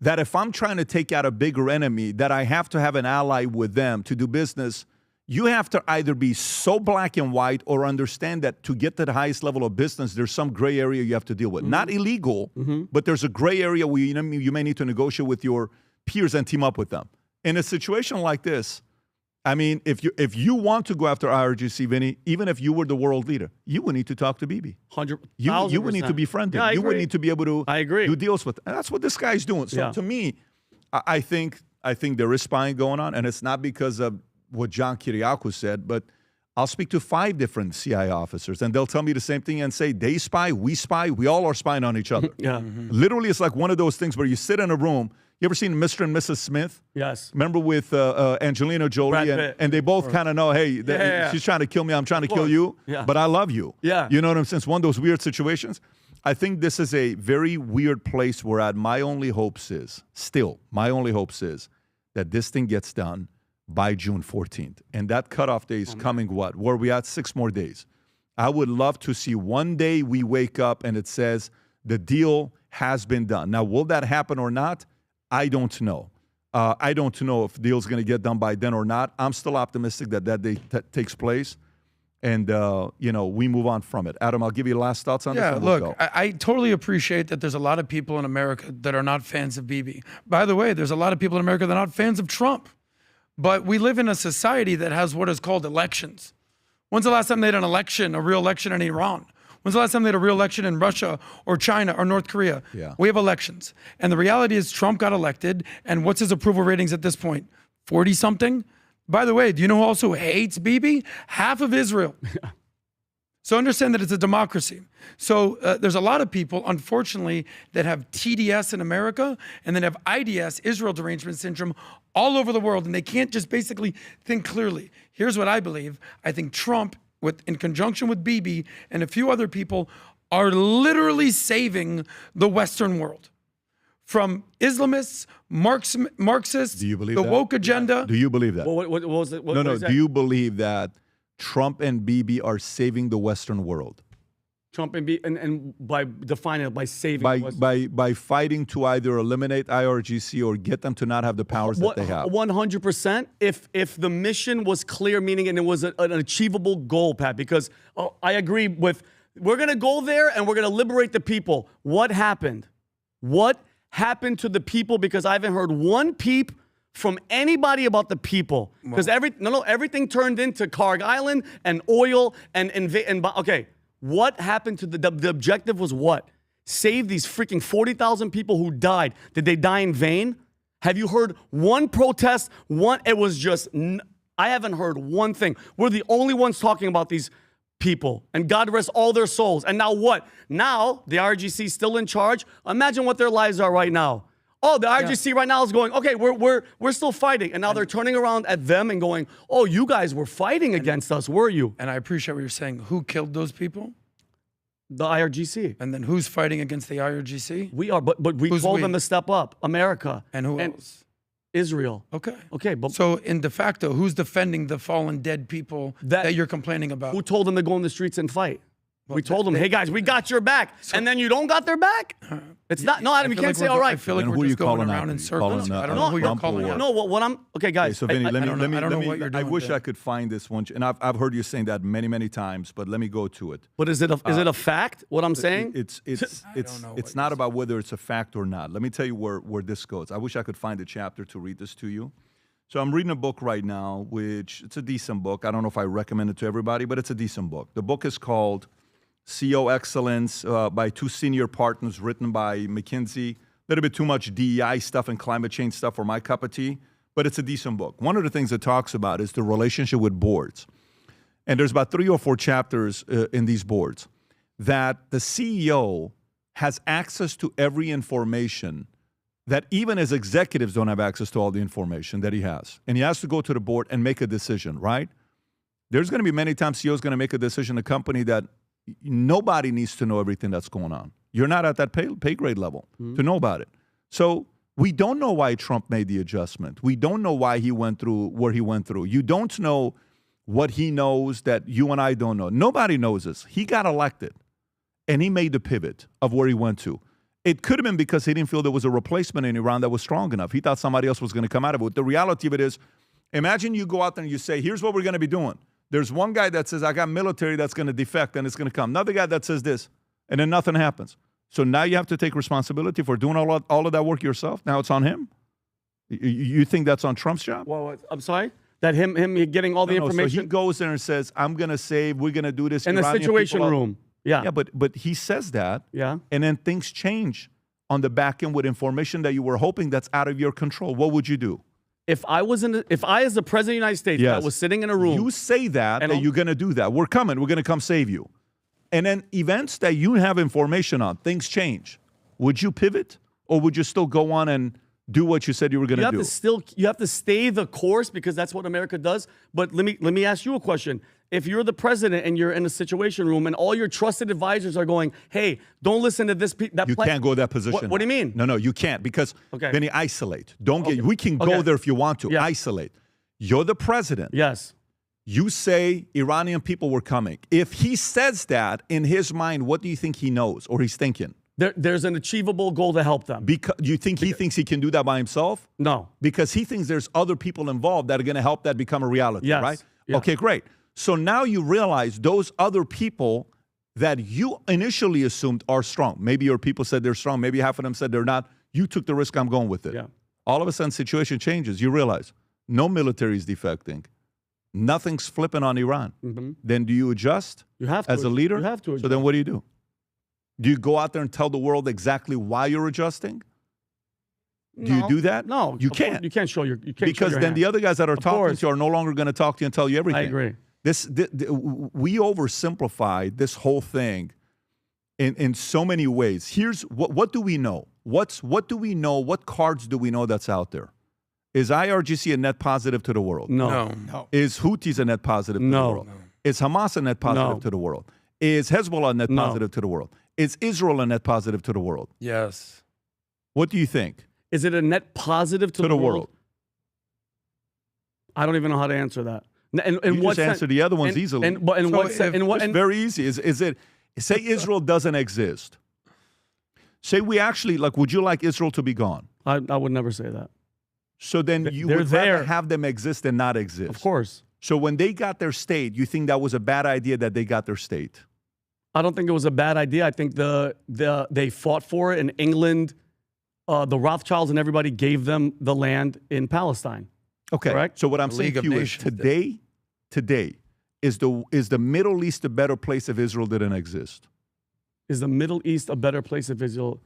that if I'm trying to take out a bigger enemy, that I have to have an ally with them to do business, you have to either be so black and white or understand that to get to the highest level of business, there's some gray area you have to deal with. Mm-hmm. Not illegal, but there's a gray area where you may need to negotiate with your peers and team up with them. In a situation like this, I mean, if you want to go after IRGC, Vinny, even if you were the world leader, you would need to talk to Bibi. 100%. You would need to befriend him. You would need to be able to do deals with him. And that's what this guy's doing. So to me, I think there is spying going on, and it's not because of what John Kiriakou said, but I'll speak to 5 different CIA officers, and they'll tell me the same thing and say, they spy, we all are spying on each other. Literally, it's like one of those things where you sit in a room. You ever seen Mr. and Mrs. Smith? Yes. Remember with Angelina Jolie, and they both kind of know, hey, she's trying to kill me, I'm trying to kill you, but I love you. Yeah. You know what I'm saying? It's one of those weird situations. I think this is a very weird place where my only hopes is that this thing gets done by June 14th. And that cutoff day is coming what? Where we at 6 more days. I would love to see one day we wake up and it says the deal has been done. Now, will that happen or not? I don't know. I don't know if the deal's going to get done by then or not. I'm still optimistic that day takes place. and we move on from it. Adam, I'll give you last thoughts on this. Yeah, And we'll look, go. I totally appreciate that there's a lot of people in America that are not fans of Bibi. By the way, there's a lot of people in America that are not fans of Trump. But we live in a society that has what is called elections. When's the last time they had an election, a real election in Iran? When's the last time they had a real election in Russia or China or North Korea? Yeah. We have elections. And the reality is Trump got elected. And what's his approval ratings at this point? 40-something? By the way, do you know who also hates Bibi? Half of Israel. So understand that it's a democracy. So there's a lot of people, unfortunately, that have TDS in America and then have IDS, Israel Derangement Syndrome, all over the world. And they can't just basically think clearly. Here's what I believe. I think Trump, in conjunction with Bibi and a few other people, are literally saving the Western world from Islamists, Marxists, Do you believe the that? woke agenda. Do you believe that? What was it? No. Do you believe that Trump and Bibi are saving the Western world? Trump and by defining it, by saving the Western by fighting to either eliminate IRGC or get them to not have the powers that they have. 100%. If the mission was clear, meaning and it was an achievable goal, Pat, because I agree with, we're going to go there and we're going to liberate the people. What happened? What happened to the people? Because I haven't heard one peep from anybody about the people. Because everything turned into Carg Island and oil and okay. What happened to the objective was what? Save these freaking 40,000 people who died. Did they die in vain? Have you heard one protest? It was just, I haven't heard one thing. We're the only ones talking about these people, and God rest all their souls. And now what? Now the RGC is still in charge. Imagine what their lives are right now. Oh, the RGC right now is going, okay, we're still fighting. And now they're turning around at them and going, oh, you guys were fighting against us, were you? And I appreciate what you're saying. Who killed those people? The IRGC. And then who's fighting against the IRGC? We are, but we told them to step up. America. And who else? Israel. Okay, but so in de facto, who's defending the fallen dead people that you're complaining about? Who told them to go in the streets and fight? We told them, hey guys, we got your back, and then you don't got their back. It's not. No, Adam, you can't say all right. I feel like we're just going around in circles. I don't know who you're calling out. No, what I'm okay, guys. So Vinny, let me. I don't know what you're doing. I wish I could find this one, and I've heard you saying that many times, but let me go to it. But is it a fact? What I'm saying? It's not about whether it's a fact or not. Let me tell you where this goes. I wish I could find a chapter to read this to you. So I'm reading a book right now, which it's a decent book. I don't know if I recommend it to everybody, but it's a decent book. The book is called CEO Excellence by two senior partners, written by McKinsey. A little bit too much DEI stuff and climate change stuff for my cup of tea, but it's a decent book. One of the things it talks about is the relationship with boards. And there's about 3 or 4 chapters in these boards that the CEO has access to every information that even as executives don't have access to all the information that he has. And he has to go to the board and make a decision, right? There's going to be many times CEO's going to make a decision in a company that nobody needs to know everything that's going on. You're not at that pay grade level to know about it. So we don't know why Trump made the adjustment. We don't know why he went through where he went through. You don't know what he knows that you and I don't know. Nobody knows this. He got elected, and he made the pivot of where he went to. It could have been because he didn't feel there was a replacement in Iran that was strong enough. He thought somebody else was going to come out of it. The reality of it is, imagine you go out there and you say, here's what we're going to be doing. There's one guy that says, I got military that's going to defect and it's going to come. Another guy that says this, and then nothing happens. So now you have to take responsibility for doing all of that work yourself. Now it's on him. You think that's on Trump's job? Well, I'm sorry? That him getting all the information? So he goes there and says, I'm going to save, we're going to do this. In the situation room. Yeah. Yeah, but he says that. Yeah. And then things change on the back end with information that you were hoping that's out of your control. What would you do? If I as the president of the United States, I was sitting in a room. You say that you're going to do that. We're coming. We're going to come save you. And then events that you have information on, things change. Would you pivot, or would you still go on and do what you said you were going to do? You have to stay the course, because that's what America does. But let me ask you a question. If you're the president and you're in a situation room and all your trusted advisors are going, hey, don't listen to this. You can't go that position. What do you mean? No, you can't, because then you isolate. We can go there if you want to. Yeah. Isolate. You're the president. Yes. You say Iranian people were coming. If he says that, in his mind, what do you think he knows or he's thinking? There's an achievable goal to help them. Because you think he thinks he can do that by himself? No. Because he thinks there's other people involved that are going to help that become a reality, right? Yeah. Okay, great. So now you realize those other people that you initially assumed are strong. Maybe your people said they're strong. Maybe half of them said they're not. You took the risk. I'm going with it. Yeah. All of a sudden, situation changes. You realize no military is defecting. Nothing's flipping on Iran. Mm-hmm. Then do you adjust You have to as a leader? You have to adjust. So then what do? Do you go out there and tell the world exactly why you're adjusting? Do you do that? No, you can't. You can't show your. You can't Because show your then hand. the other guys that are talking to you are no longer going to talk to you and tell you everything. I agree. We oversimplified this whole thing in so many ways. Here's what do we know? What do we know? What cards do we know that's out there? Is IRGC a net positive to the world? No. Is Houthis a net positive to the world? Is Hamas a net positive to the world? Is Hezbollah a net positive to the world? Is Israel a net positive to the world? Yes. What do you think? Is it a net positive to the world? I don't even know how to answer that. And you just answer the other ones easily. It's very easy. Is it? Say Israel doesn't exist. Say we actually would you like Israel to be gone? I would never say that. So then you would rather have them exist than not exist. Of course. So when they got their state, you think that was a bad idea that they got their state? I don't think it was a bad idea. I think they fought for it in England. The Rothschilds and everybody gave them the land in Palestine. Okay. Correct? So what I'm saying to you is today is the Middle East a better place if Israel didn't exist? Is the Middle East a better place if Israel?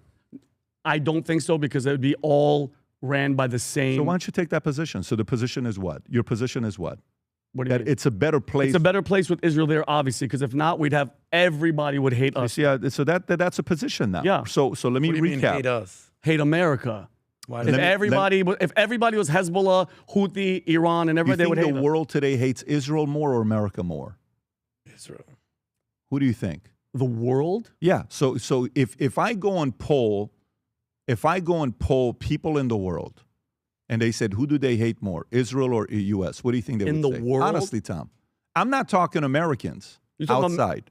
I don't think so, because it would be all ran by the same. So why don't you take that position? So the position is what? Your position is what? What do you mean? It's a better place. It's a better place with Israel there, obviously, because if not, we'd have everybody would hate us. Yeah, so that's a position now. Yeah. So let me What do you mean recap. hate us? Hate America. Why If everybody was Hezbollah, Houthi, Iran, and everybody, they would hate the world today hates Israel more or America more? Israel. Who do you think? The world? Yeah. So if I go and poll people in the world, and they said, who do they hate more, Israel or U.S.? What do you think they would say? In the world? Honestly, Tom, I'm not talking Americans outside.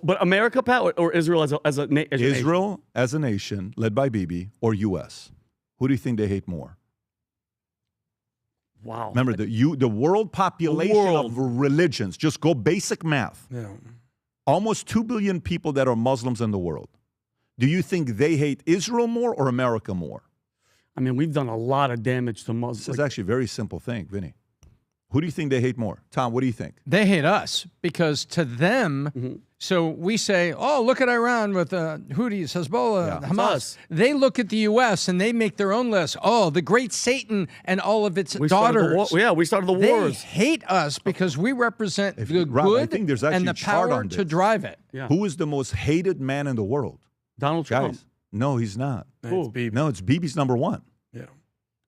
But America, Pat, or Israel as a nation? Israel as a nation, led by Bibi, or U.S.? Who do you think they hate more? Wow. Remember, the world population of religions, just go basic math. Yeah. Almost 2 billion people that are Muslims in the world. Do you think they hate Israel more or America more? I mean, we've done a lot of damage to Muslims. This is actually a very simple thing, Vinny. Who do you think they hate more? Tom, what do you think? They hate us because to them, so we say, oh, look at Iran with Houthis, Hezbollah, Hamas. They look at the U.S. and they make their own list. Oh, the great Satan and all of its daughters. We started the wars. They hate us because we represent the Rob, I good think there's actually and the a chart power on this. to drive it. Yeah. Who is the most hated man in the world? Donald Trump. Guys, no, he's not. It's Bibi. No, it's Bibi's number one. Yeah.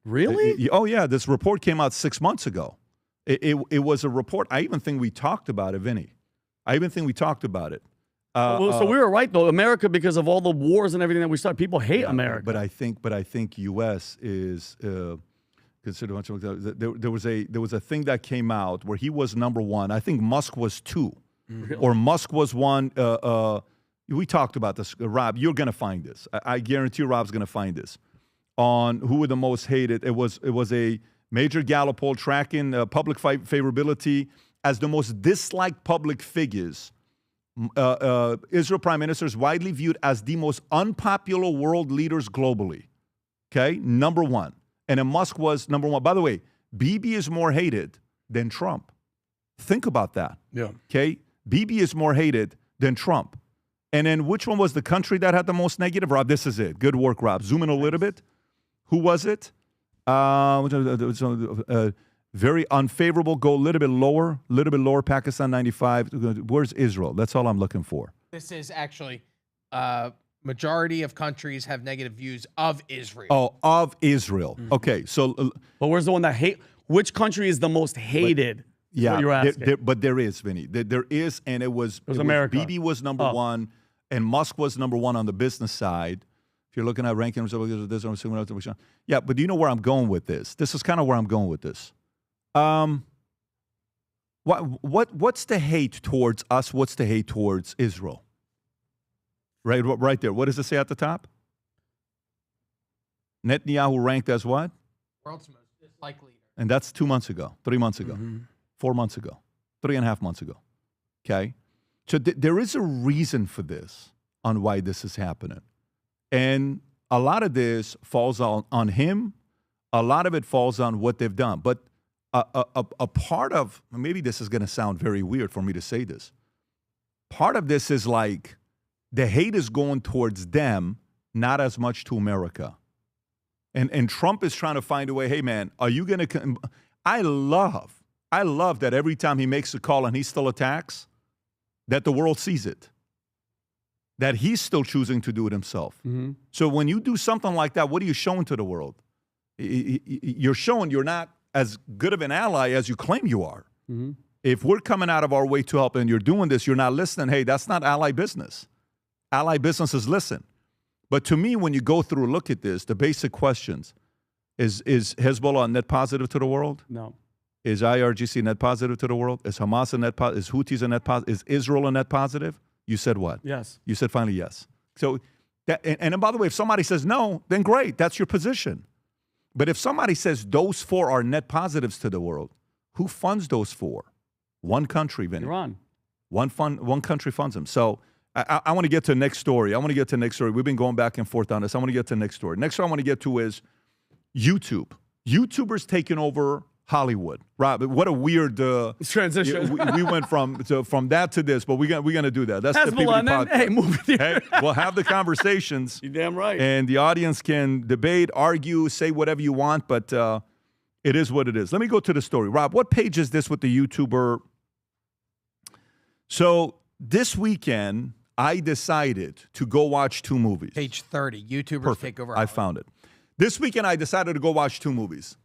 Really? Oh, yeah. This report came out 6 months ago. It was a report. I even think we talked about it, Vinny. I even think we talked about it. So we were right, though. America, because of all the wars and everything that we started, people hate America. But I think U.S. is considered. There was a thing that came out where he was number one. I think Musk was two, or Musk was one. We talked about this, Rob. You're going to find this. I guarantee you, Rob's going to find this on who were the most hated. It was a major Gallup poll tracking public favorability as the most disliked public figures. Israel prime minister is widely viewed as the most unpopular world leaders globally. Okay, number one. And then Musk was number one. By the way, Bibi is more hated than Trump. Think about that. Yeah. Okay, Bibi is more hated than Trump. And then which one was the country that had the most negative? Rob, this is it. Good work, Rob. Zoom in a little bit. Who was it? Very unfavorable. Go a little bit lower. Pakistan 95. Where's Israel? That's all I'm looking for. This is actually majority of countries have negative views of Israel. Oh, of Israel. Okay, so but where's the one that hate? Which country is the most hated? Yeah, you're asking. but there is, Vinny. There is, and it was America. Bibi was number one, and Musk was number one on the business side. If you're looking at rankings, yeah. But do you know where I'm going with this? This is kind of where I'm going with this. What's the hate towards us? What's the hate towards Israel? Right there. What does it say at the top? Netanyahu ranked as what? World's most disliked leader. And that's 2 months ago, 3 months ago, 4 months ago, 3.5 months ago. Okay? So there is a reason for this on why this is happening. And a lot of this falls on him. A lot of it falls on what they've done. But a part of, maybe this is going to sound very weird for me to say this. Part of this is like the hate is going towards them, not as much to America. And Trump is trying to find a way, hey, man, are you going to... I love that every time he makes a call and he still attacks, that the world sees it. That he's still choosing to do it himself. Mm-hmm. So when you do something like that, what are you showing to the world? You're showing you're not as good of an ally as you claim you are. Mm-hmm. If we're coming out of our way to help and you're doing this, you're not listening, hey, that's not ally business. Ally business is listen. But to me, when you go through and look at this, the basic questions, is Hezbollah a net positive to the world? No. Is IRGC net positive to the world? Is Hamas a net positive? Is Houthis a net positive? Is Israel a net positive? You said what? Yes. You said finally yes. So, and by the way, if somebody says no, then great, that's your position. But if somebody says those four are net positives to the world, who funds those four? One country, Vinny. Iran. One country funds them. So I want to get to the next story. We've been going back and forth on this. I want to get to the next story. Next story I want to get to is YouTube. YouTubers taking over Hollywood. Rob, what a weird transition. We went from that to this, but we're gonna do that. That's Hezbollah, the PBD podcast. Hey, move it. Hey, we'll have the conversations. You're damn right. And the audience can debate, argue, say whatever you want, but it is what it is. Let me go to the story. Rob, what page is this with the YouTuber? So this weekend, I decided to go watch 2 movies. Page 30, YouTubers Perfect. take over. I found it. This weekend, I decided to go watch 2 movies.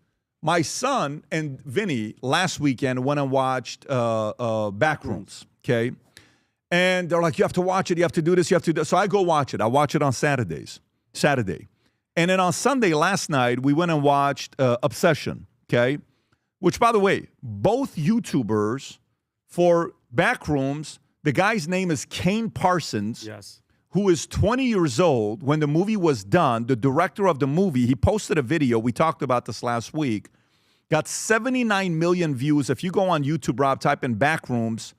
My son and Vinny last weekend went and watched Backrooms, okay? And they're like, you have to watch it, you have to do this, you have to do this. So I go watch it. I watch it on Saturday. And then on Sunday last night, we went and watched Obsession, okay? Which, by the way, both YouTubers for Backrooms, the guy's name is Kane Parsons. Yes. Who is 20 years old. When the movie was done, the director of the movie, he posted a video. We talked about this last week. Got 79 million views. If you go on YouTube, Rob, type in Backrooms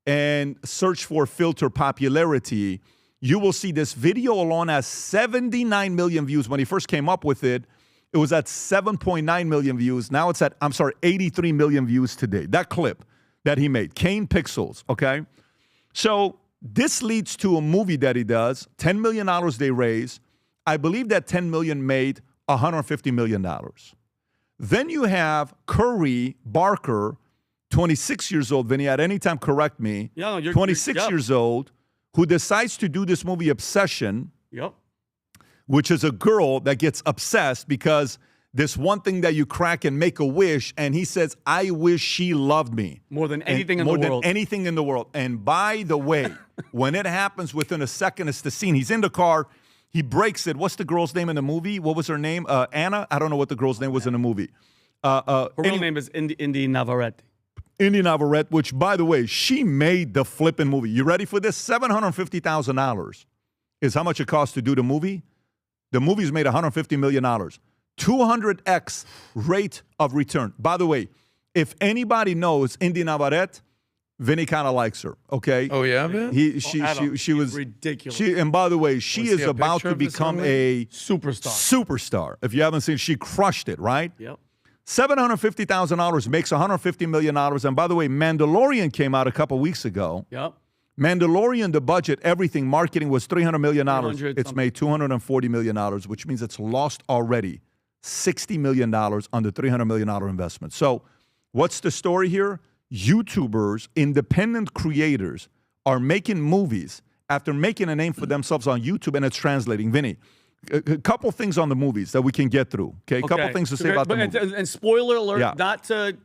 and search for filter popularity, you will see this video alone has 79 million views. When he first came up with it, it was at 7.9 million views. Now it's at, 83 million views today. That clip that he made, Kane Pixels, okay? So this leads to a movie that he does, $10 million they raise. I believe that $10 million made $150 million. Then you have Curry Barker, 26 years old, Vinny, at any time correct me, 26 years old, who decides to do this movie Obsession, which is a girl that gets obsessed because this one thing that you crack and make a wish, and he says, I wish she loved me. More than anything in the world. More than anything in the world. And by the way, when it happens within a second, it's the scene. He's in the car. He breaks it. What's the girl's name in the movie? What was her name? Anna? I don't know what the girl's name was in the movie. Her real name is Indy Navarrete. Indy Navarrete, which, by the way, she made the flipping movie. You ready for this? $750,000 is how much it costs to do the movie. The movie's made $150 million. 200x rate of return. By the way, if anybody knows Indy Navarrete, Vinny kind of likes her, okay? Oh, yeah, man? She was ridiculous. And by the way, she is about to become a superstar. If you haven't seen, she crushed it, right? Yep. $750,000 makes $150 million. And by the way, Mandalorian came out a couple weeks ago. Yep. Mandalorian, the budget, everything, marketing was $300 million. It's made $240 million, which means it's lost already $60 million on the $300 million investment. So what's the story here? YouTubers, independent creators are making movies after making a name for themselves on YouTube, and it's translating. Vinny, a couple things on the movies that we can get through. Okay, a couple things to say about the movie. And spoiler alert,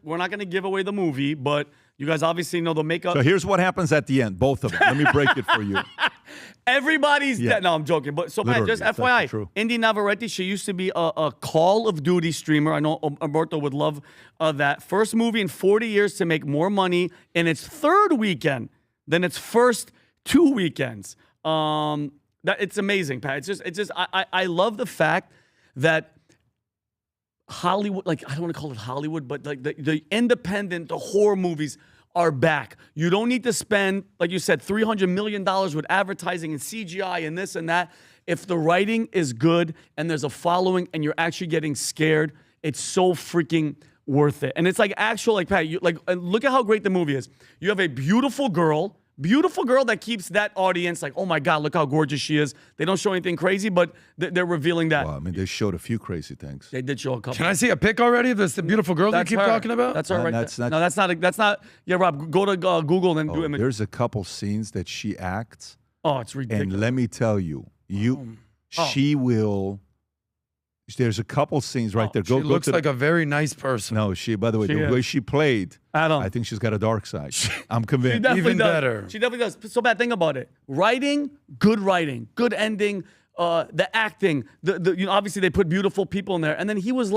we're not going to give away the movie, but you guys obviously know the makeup. So here's what happens at the end, both of them. Let me break it for you. Everybody's dead. No, I'm joking. But so, Pat, just FYI, Indy Navarrete, she used to be a Call of Duty streamer. I know Alberto would love that. First movie in 40 years to make more money in its third weekend than its first 2 weekends. It's amazing, Pat. It's just I love the fact that Hollywood, like I don't want to call it Hollywood, but like the independent, the horror movies are back. You don't need to spend, like you said, $300 million with advertising and CGI and this and that. If the writing is good and there's a following and you're actually getting scared, it's so freaking worth it. And it's like actual, like Pat, look at how great the movie is. You have a beautiful girl that keeps that audience like, oh my God, look how gorgeous she is. They don't show anything crazy, but they're revealing that. Well, I mean, they showed a few crazy things. They did show a couple. Can I see a pic already? This the beautiful girl that you keep talking about? That's her right there. No, that's not. Yeah, Rob, go to Google and do it. There's a couple scenes that she acts. Oh, it's ridiculous. And let me tell you, she will. There's a couple scenes right there. She looks like a very nice person. No, by the way, the way she played, Adam, I think she's got a dark side. I'm convinced. Even better. She definitely does. So bad thing about it. Writing, good ending, the acting, obviously they put beautiful people in there. And then he was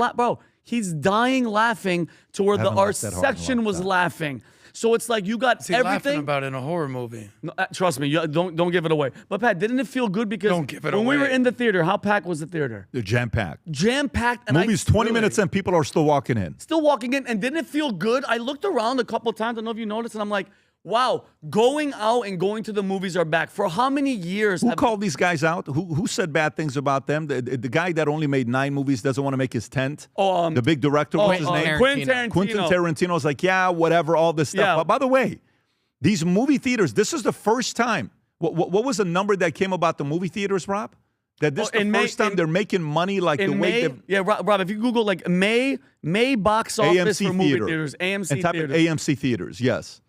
he's dying laughing to where our section was laughing. So it's like you got everything. Laughing about it in a horror movie. No, trust me, don't give it away. But Pat, didn't it feel good because when we were in the theater, how packed was the theater? They're jam-packed. Jam-packed. And movie's 20 minutes in, people are still walking in. And didn't it feel good? I looked around a couple times, I don't know if you noticed, and I'm like, wow, going out and going to the movies are back. For how many years? Who called these guys out? Who said bad things about them? The guy that only made 9 movies doesn't want to make his 10th? The big director, what's his name? Quentin Tarantino. Quentin Tarantino's like, yeah, whatever, all this stuff. Yeah. But by the way, these movie theaters, this is the first time. What was the number that came about the movie theaters, Rob? That this is the first time they're making money like the way they... Yeah, Rob, if you Google like May box office AMC for movie theaters, AMC theaters. AMC theaters, yes.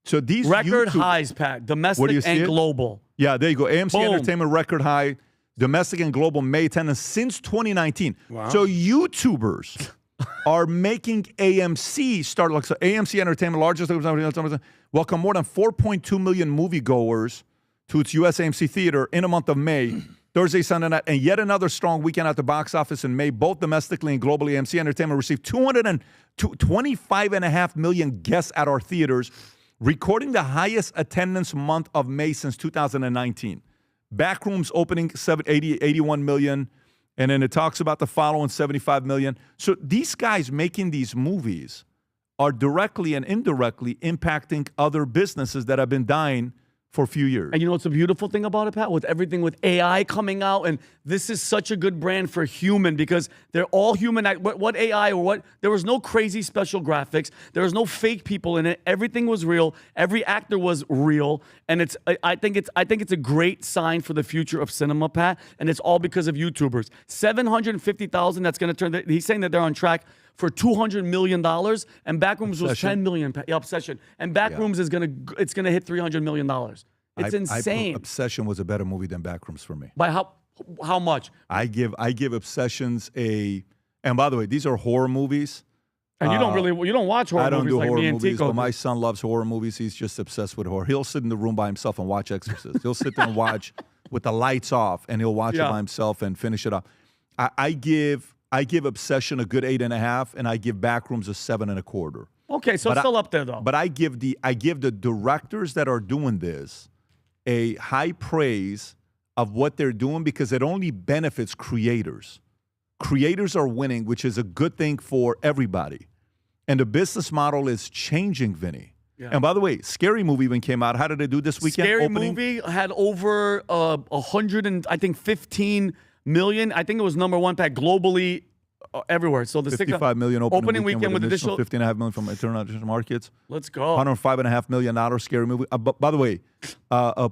So these record highs, Pat, domestic and global. Yeah, there you go. AMC Entertainment record high, domestic and global May 10th, and since 2019. Wow. So YouTubers are making AMC start like so. AMC Entertainment, largest welcome more than 4.2 million moviegoers to its U.S. AMC theater in the month of May. Thursday, Sunday night, and yet another strong weekend at the box office in May, both domestically and globally. AMC Entertainment received 25.5 million guests at our theaters, recording the highest attendance month of May since 2019. Backrooms opening 81 million, and then it talks about the following 75 million. So these guys making these movies are directly and indirectly impacting other businesses that have been dying for a few years. And you know what's the beautiful thing about it, Pat? With everything with AI coming out, and this is such a good brand for human because they're all human. What AI or what? There was no crazy special graphics. There was no fake people in it. Everything was real. Every actor was real, and I think it's a great sign for the future of cinema, Pat. And it's all because of YouTubers. 750,000. That's going to turn. He's saying that they're on track for $200 million, and Backrooms was $10 million. Obsession, and Backrooms is gonna hit $300 million. It's insane. Obsession was a better movie than Backrooms for me. By how much? I give Obsessions a. And by the way, these are horror movies. And you don't watch horror movies. I don't do like horror me and movies, Tico. but my son loves horror movies. He's just obsessed with horror. He'll sit in the room by himself and watch Exorcist. He'll sit there and watch with the lights off, and he'll watch it by himself and finish it up. I give Obsession a good 8.5, and I give Backrooms a 7.25. Okay, so it's still up there though. But I give the directors that are doing this a high praise of what they're doing because it only benefits creators. Creators are winning, which is a good thing for everybody. And the business model is changing, Vinny. Yeah. And by the way, Scary Movie even came out. How did it do this weekend? Scary Movie had over 115 million. I think it was number one pack globally everywhere. So the 55 million opening weekend with additional 15.5 million from international markets. Let's go. $105.5 million Scary Movie. By the way,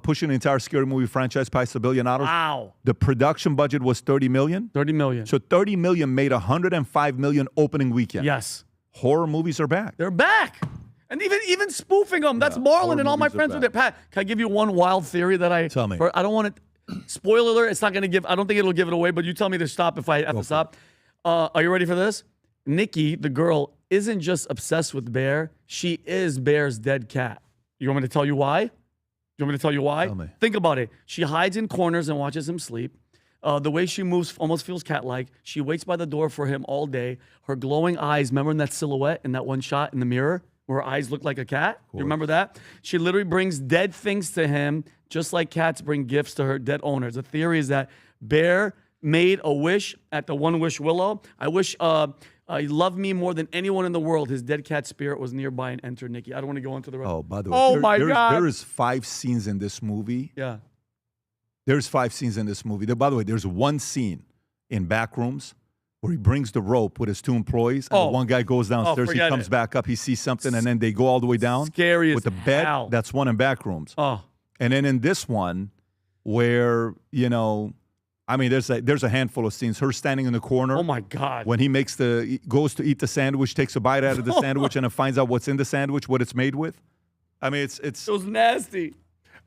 pushing the entire Scary Movie franchise past $1 billion. Wow. The production budget was $30 million. 30 million. So 30 million made 105 million opening weekend. Yes. Horror movies are back. They're back. And even spoofing them. That's Marlon and all my friends with it. Pat, can I give you one wild theory that I... Tell me. I don't want to... Spoiler alert, it's not going to give... I don't think it'll give it away, but you tell me to stop if I have to stop. Are you ready for this? Nikki, the girl, isn't just obsessed with Bear. She is Bear's dead cat. You want me to tell you why? Tell me. Think about it. She hides in corners and watches him sleep. The way she moves almost feels cat-like. She waits by the door for him all day. Her glowing eyes, remember in that silhouette in that one shot in the mirror where her eyes look like a cat? You remember that? She literally brings dead things to him just like cats bring gifts to her dead owners. The theory is that Bear made a wish at the One Wish Willow. I wish he loved me more than anyone in the world. His dead cat spirit was nearby and entered Nikki. I don't want to go into the rest. Oh, by the way, my God. There is 5 scenes in this movie. Yeah. There's 5 scenes in this movie. By the way, there's one scene in back rooms where he brings the rope with his 2 employees, and the one guy goes downstairs, he comes back up, he sees something, and then they go all the way down. Scary as with the bed. hell. That's one in back rooms. Oh. And then in this one, where, you know, I mean, there's a handful of scenes. Her standing in the corner. Oh, my God. When he goes to eat the sandwich, takes a bite out of the sandwich, and then finds out what's in the sandwich, what it's made with. I mean, it was nasty.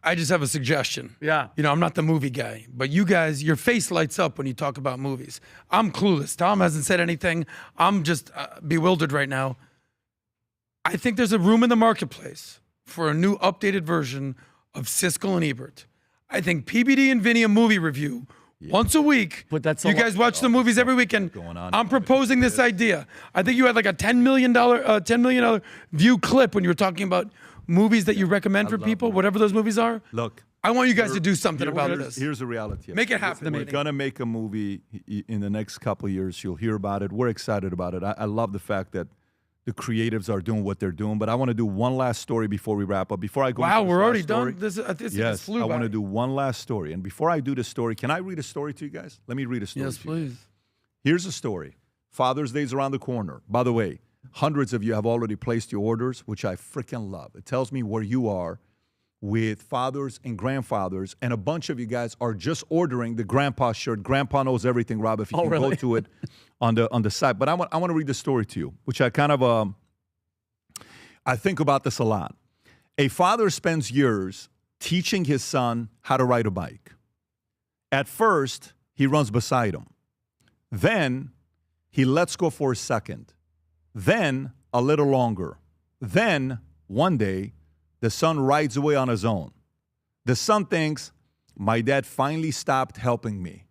I just have a suggestion. Yeah. You know, I'm not the movie guy, but you guys, your face lights up when you talk about movies. I'm clueless. Tom hasn't said anything. I'm just bewildered right now. I think there's a room in the marketplace for a new updated version of Siskel and Ebert. I think PBD and Vinny a movie review once a week. But that's you guys watch the movies every weekend. I'm proposing this idea. I think you had like a $10 million view clip when you were talking about movies that you recommend for people, whatever those movies are. Look, I want you guys to do something about this. Here's the reality. Make it happen. We're going to make a movie in the next couple of years. You'll hear about it. We're excited about it. I love the fact that the creatives are doing what they're doing. But I want to do one last story before we wrap up. Before I go wow, into we're this already last story, done? This yes, flew I by. want to do one last story. And before I do the story, can I read a story to you guys? Let me read a story Yes, to you. please. Here's a story. Father's Day is around the corner. By the way, hundreds of you have already placed your orders, which I freaking love. It tells me where you are with fathers and grandfathers, and a bunch of you guys are just ordering the grandpa shirt. Grandpa knows everything, Rob, if you can go to it on the site. But I want to read the story to you, which I kind of I think about this a lot. A father spends years teaching his son how to ride a bike. At first, he runs beside him. Then he lets go for a second. Then a little longer. Then one day, the son rides away on his own. The son thinks, my dad finally stopped helping me.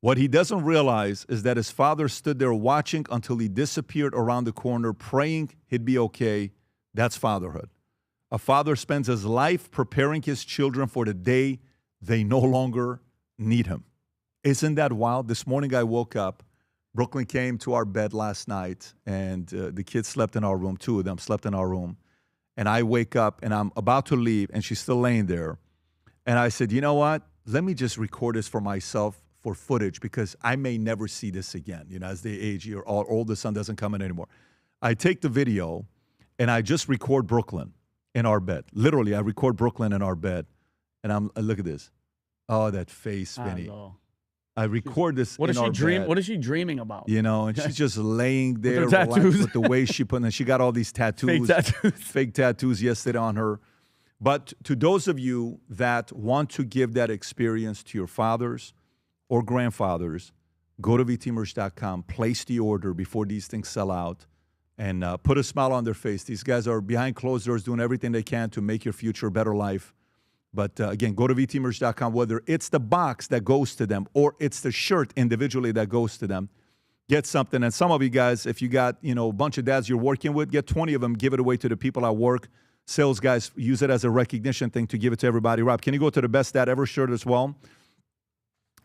What he doesn't realize is that his father stood there watching until he disappeared around the corner, praying he'd be okay. That's fatherhood. A father spends his life preparing his children for the day they no longer need him. Isn't that wild? This morning I woke up. Brooklyn came to our bed last night, and the kids slept in our room. 2 of them slept in our room. And I wake up, and I'm about to leave, and she's still laying there. And I said, you know what? Let me just record this for myself for footage, because I may never see this again. You know, as they age, your oldest son doesn't come in anymore. I take the video, and I just record Brooklyn in our bed. Literally, I record Brooklyn in our bed, and look at this. Oh, that face, Vinny. I record this. What in is she our bed, What is she dreaming about? You know, and she's just laying there with her tattoos. with the way she put. And she got all these tattoos, fake tattoos yesterday on her. But to those of you that want to give that experience to your fathers or grandfathers, go to vtmerch.com, place the order before these things sell out, and put a smile on their face. These guys are behind closed doors doing everything they can to make your future a better life. But again, go to vtmerch.com, whether it's the box that goes to them or it's the shirt individually that goes to them. Get something. And some of you guys, if you got, you know, a bunch of dads you're working with, get 20 of them, give it away to the people at work. Sales guys, use it as a recognition thing to give it to everybody. Rob, can you go to the Best Dad Ever shirt as well?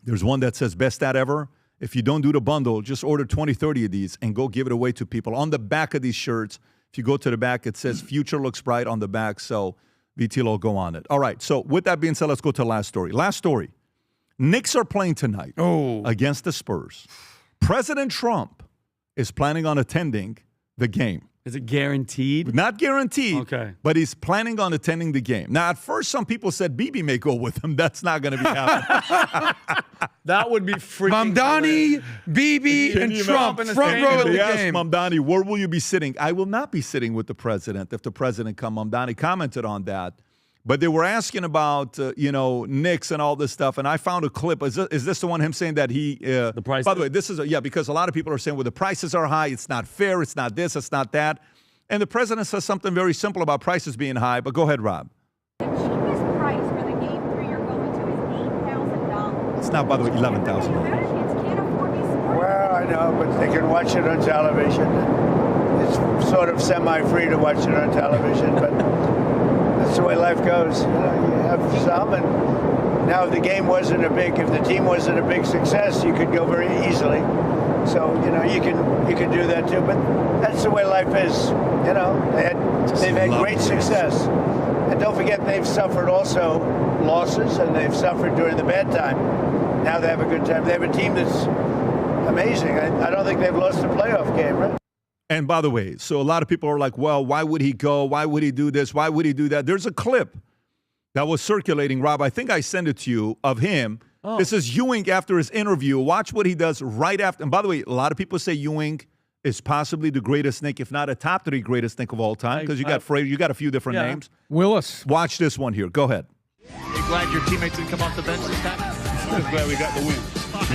There's one that says Best Dad Ever. If you don't do the bundle, just order 20, 30 of these and go give it away to people. On the back of these shirts, if you go to the back, it says Future Looks Bright on the back. So VT will go on it. All right. So with that being said, let's go to the last story. Last story. Knicks are playing tonight against the Spurs. President Trump is planning on attending the game. Is it guaranteed? Not guaranteed. Okay. But he's planning on attending the game. Now, at first, some people said BB may go with him. That's not going to be happening. That would be freaking Mamdani, BB, and Trump front row at the game. Mamdani, where will you be sitting? I will not be sitting with the president if the president comes. Mamdani commented on that. But they were asking about, Knicks and all this stuff. And I found a clip. Is this the one, him saying that he... the price. By the way, this is, because a lot of people are saying, well, the prices are high. It's not fair. It's not this. It's not that. And the president says something very simple about prices being high. But go ahead, Rob. The cheapest price for the game 3 you're going to is $8,000. It's not, by the way, $11,000. Kids can't afford these sports. Well, I know, but they can watch it on television. It's sort of semi-free to watch it on television, but... That's the way life goes. You have some, and Now, if the team wasn't a big success, you could go very easily. So, you can do that too. But that's the way life is. They've had great success. And don't forget, they've suffered also losses, and they've suffered during the bad time. Now they have a good time. They have a team that's amazing. I don't think they've lost a playoff game, right? And by the way, so a lot of people are like, well, why would he go? Why would he do this? Why would he do that? There's a clip that was circulating, Rob. I think I sent it to you, of him. Oh. This is Ewing after his interview. Watch what he does right after. And by the way, a lot of people say Ewing is possibly the greatest Knick, if not a top 3 greatest Knick of all time, because you got Frazier, you got a few different names. Willis. Watch this one here. Go ahead. You glad your teammates didn't come off the bench this time? I'm glad we got the win.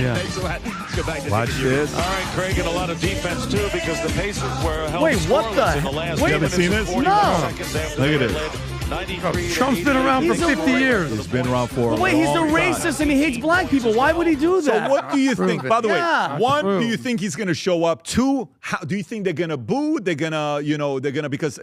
Yeah. Thanks a lot. Let's go back to Watch this. All right, Craig, and a lot of defense, too, because the Pacers were held scoreless in the last You haven't seen this? No. Look at this. Trump's been around for 50 years. He's been around for But wait, he's the racist and he hates black people. Why would he do that? So what do you think? By the way, one, do you think he's going to show up? Two, how do you think they're going to boo? They're going to, because,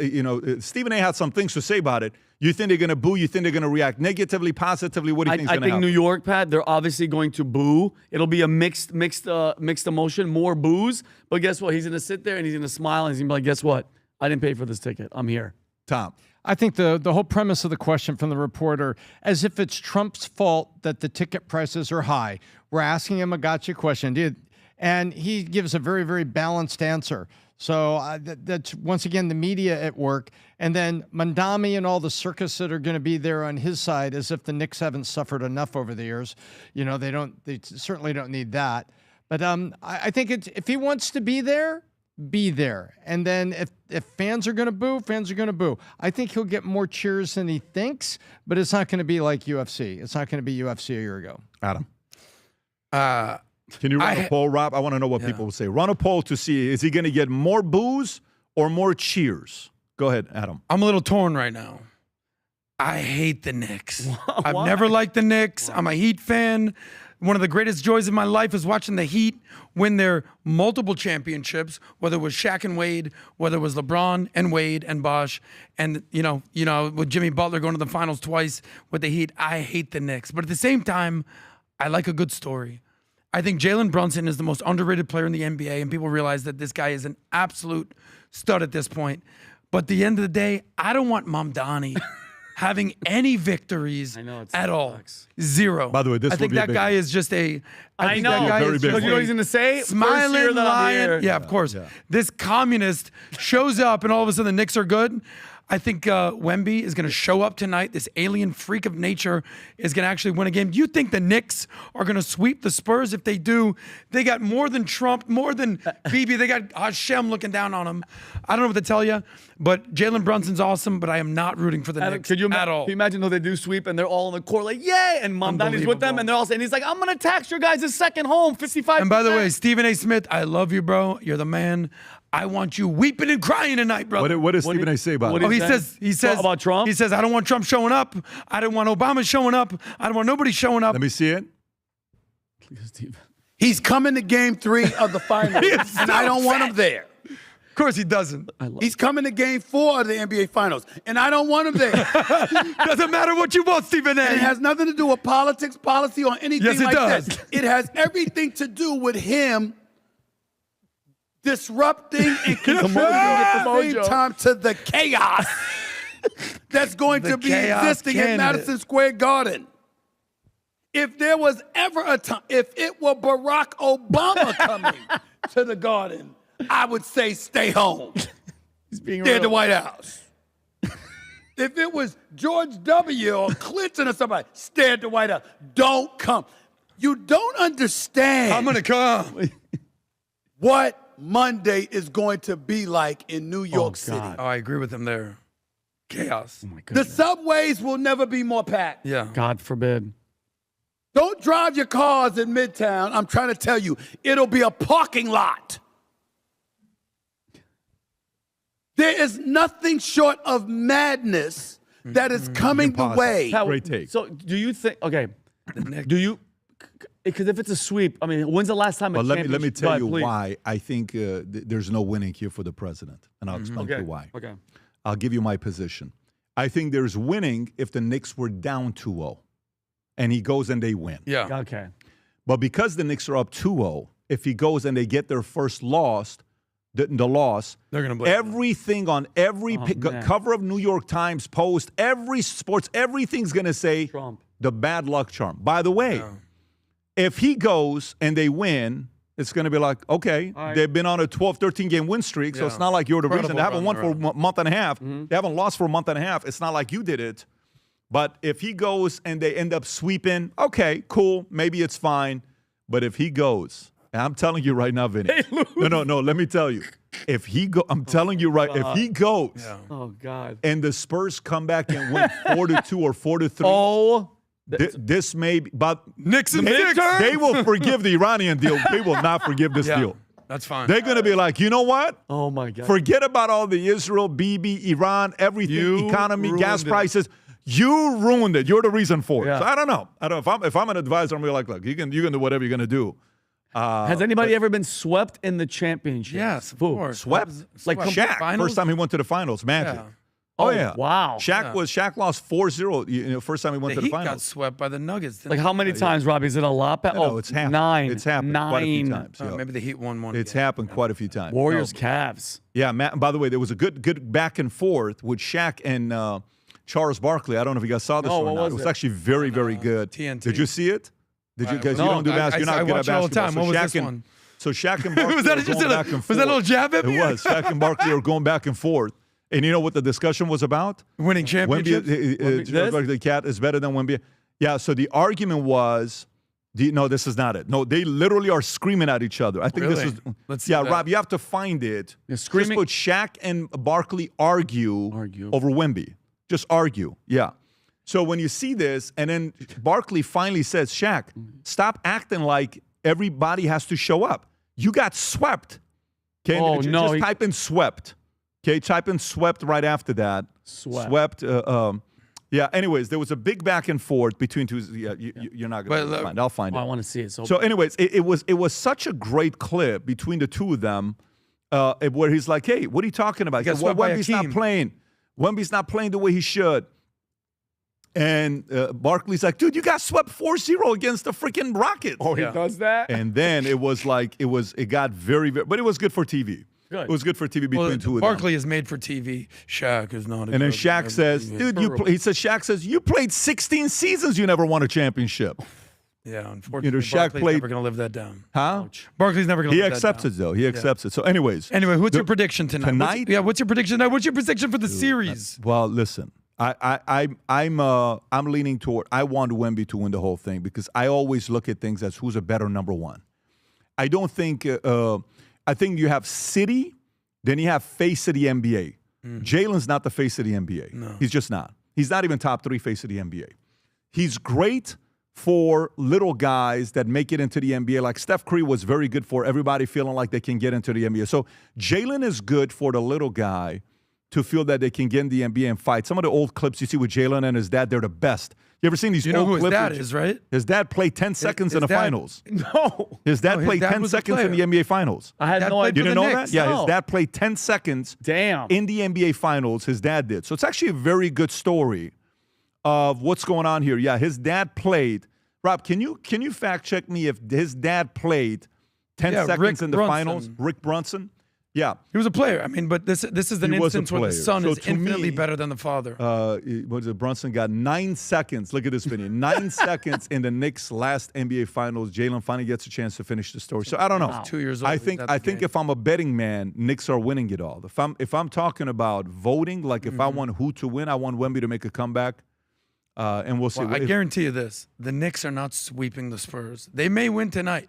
Stephen A. had some things to say about it. You think they're going to boo? You think they're going to react negatively, positively? What do you think is going to happen? I think New York, Pat, they're obviously going to boo. It'll be a mixed emotion, more boos. But guess what? He's going to sit there and he's going to smile and he's going to be like, guess what? I didn't pay for this ticket. I'm here. Tom. I think the whole premise of the question from the reporter, as if it's Trump's fault that the ticket prices are high. We're asking him a gotcha question, and he gives a very, very balanced answer. So that's, once again, the media at work. And then Mandami and all the circus that are going to be there on his side, as if the Knicks haven't suffered enough over the years. They certainly don't need that. But I think if he wants to be there, be there. And then if fans are going to boo, fans are going to boo. I think he'll get more cheers than he thinks, but it's not going to be like UFC. It's not going to be UFC a year ago. Adam. Can you run a poll, Rob? I want to know what people will say. Run a poll to see, is he going to get more boos or more cheers? Go ahead, Adam. I'm a little torn right now. I hate the Knicks. I've never liked the Knicks. I'm a Heat fan. One of the greatest joys of my life is watching the Heat win their multiple championships, whether it was Shaq and Wade, whether it was LeBron and Wade and Bosh, and with Jimmy Butler going to the finals twice with the Heat. I hate the Knicks, but at the same time, I like a good story. I think Jalen Brunson is the most underrated player in the NBA, and people realize that this guy is an absolute stud at this point. But at the end of the day, I don't want Mamdani having any victories at all. Zero. By the way, I think that guy is just a. I know. That guy very is big. Look, you know what he's going to say? Smiling, lying. Yeah, of course. Yeah. This communist shows up, and all of a sudden the Knicks are good. I think Wemby is going to show up tonight. This alien freak of nature is going to actually win a game. Do you think the Knicks are going to sweep the Spurs? If they do, they got more than Trump, more than BB. They got Hashem looking down on them. I don't know what to tell you, but Jalen Brunson's awesome, but I am not rooting for the Knicks at all. Can you imagine though they do sweep and they're all on the court like, yay, and Mamdani's with them and they're all saying, he's like, I'm going to tax your guys' second home, 55%. And by the way, Stephen A. Smith, I love you, bro. You're the man. I want you weeping and crying tonight, brother. What does Stephen A. say about it? He says about Trump. He says, I don't want Trump showing up. I don't want Obama showing up. I don't want nobody showing up. Let me see it. He's coming to Game 3 of the finals, and I don't want him there. Of course he doesn't. He's coming to Game 4 of the NBA Finals, and I don't want him there. Doesn't matter what you want, Stephen A. And it has nothing to do with politics, policy, or anything Yes, it like does. that. It has everything to do with him disrupting and contributing at the same time to the chaos that's going to be existing at Madison Square Garden. If there was ever a time, if it were Barack Obama coming to the Garden, I would say stay home. He's being Stay real. at the White House. If it was George W. or Clinton or somebody, stay at the White House. Don't come. You don't understand. I'm going to come. What Monday is going to be like in New York City. Oh, I agree with him there. Chaos. Oh my The subways will never be more packed. Yeah. God forbid. Don't drive your cars in Midtown. I'm trying to tell you, it'll be a parking lot. There is nothing short of madness that is coming the way. Great take. So do you think, okay, do you, because if it's a sweep, I mean, when's the last time Well, let me tell you why I think there's no winning here for the president, and I'll explain to you why. Okay. I'll give you my position. I think there's winning if the Knicks were down 2-0. and he goes and they win. Yeah. Okay. But because the Knicks are up 2-0, if he goes and they get their first loss, the loss, they're going to blame everything on every cover of New York Times, Post, every sports, everything's going to say Trump. The bad luck charm. By the way, if he goes and they win, it's going to be like, okay, they've been on a 12, 13-game win streak, so it's not like you're the reason. They haven't won for a month and a half. They haven't lost for a month and a half. It's not like you did it. But if he goes and they end up sweeping, okay, cool, maybe it's fine. But if he goes, and I'm telling you right now, Vinny. No, let me tell you. If he go, I'm telling you right, if he goes, oh God, and the Spurs come back and win 4-2 or 4-3, this may be, but Knicks and they will forgive the Iranian deal. They will not forgive this deal. That's fine. They're going to be like, you know what? Oh my God. Forget about all the Israel, BB, Iran, everything, economy, gas prices. You ruined it. You're the reason for it. Yeah. So I don't know. If I'm an advisor, I'm gonna be like, look, you can do whatever you're gonna do. Has anybody ever been swept in the championship? Yes, of course. Swept? Like Shaq. finals? First time he went to the finals. Magic. Yeah. Oh yeah. Wow. Shaq lost 4-0. First time he went to the Heat finals. got swept by the Nuggets. Like how many times, Robbie? Is it a lot? No, it's happened. 9. It's happened quite a few times. Maybe the Heat won one. It's happened quite a few times. Warriors, Cavs. Yeah, Matt. By the way, there was a good back and forth with Shaq and Charles Barkley. I don't know if you guys saw this or not. It was actually very, very good. TNT. Did you see it? Did you guys? No, You don't do basketball. You're not I good watch at it all the basketball. time. What was this one? So Shaq and Barkley Was that were just going back and forth. was that a little jab at me? It was. Shaq and Barkley are going back and forth. And you know what the discussion was about? Winning championships. The cat is better than Wemby. Yeah. So the argument was, no, this is not it. No, they literally are screaming at each other. I think this is. Let's see yeah, that. Rob, you have to find it. Screaming. Just put Shaq and Barkley argue over Wemby. Just argue. Yeah. So when you see this, and then Barkley finally says, Shaq, stop acting like everybody has to show up. You got swept. Okay. Just type in swept. Okay, type in swept right after that. Swept. Yeah, anyways, there was a big back and forth between two. Yeah, you're not going to find it. I'll find it. I want to see it. So anyways, it was such a great clip between the two of them where he's like, hey, what are you talking about? He said, Wemby's not playing. Wemby's not playing the way he should. And Barkley's like, dude, you got swept 4-0 against the freaking Rockets. Oh, he does that? And then it was like, it got very, very, but it was good for TV. Good. It was good for TV between two of them. Barkley is made for TV. Shaq is not. And then Shaq says, dude, Shaq says, you played 16 seasons, you never won a championship. Yeah, unfortunately, Shaq Barkley's played, never going to live that down. Huh? Barkley's never going to live that down. He accepts it, though. He accepts it. So anyways. Anyway, what's your prediction tonight? Tonight? What's your prediction tonight? What's your prediction for the series? Well, listen. I'm leaning toward, I want Wemby to win the whole thing because I always look at things as who's a better number one. I don't think, I think you have city, then you have face of the NBA. Jalen's not the face of the NBA. No. He's just not. He's not even top 3 face of the NBA. He's great for little guys that make it into the NBA. Like Steph Curry was very good for everybody feeling like they can get into the NBA. So Jalen is good for the little guy to feel that they can get in the NBA and fight. Some of the old clips you see with Jalen and his dad, they're the best. You ever seen these old clips? You know who his dad is, right? His dad played 10 seconds in the finals. No. His dad played 10 seconds in the NBA finals. I had no idea. You didn't know that? Yeah, No. his dad played 10 seconds in the NBA finals. His dad did. So it's actually a very good story of what's going on here. Yeah, his dad played. Rob, can you fact check me if his dad played 10 seconds in the finals? Rick Brunson? Yeah. He was a player. I mean, but this is an instance where the son is infinitely better than the father. What is it? Brunson got 9 seconds. Look at this video. 9 seconds in the Knicks' last NBA Finals. Jalen finally gets a chance to finish the story. So I don't know. Wow. 2 years old. I think if I'm a betting man, Knicks are winning it all. If I'm talking about voting, like if I want who to win, I want Wemby to make a comeback. And we'll see. Well, I guarantee you this: the Knicks are not sweeping the Spurs. They may win tonight.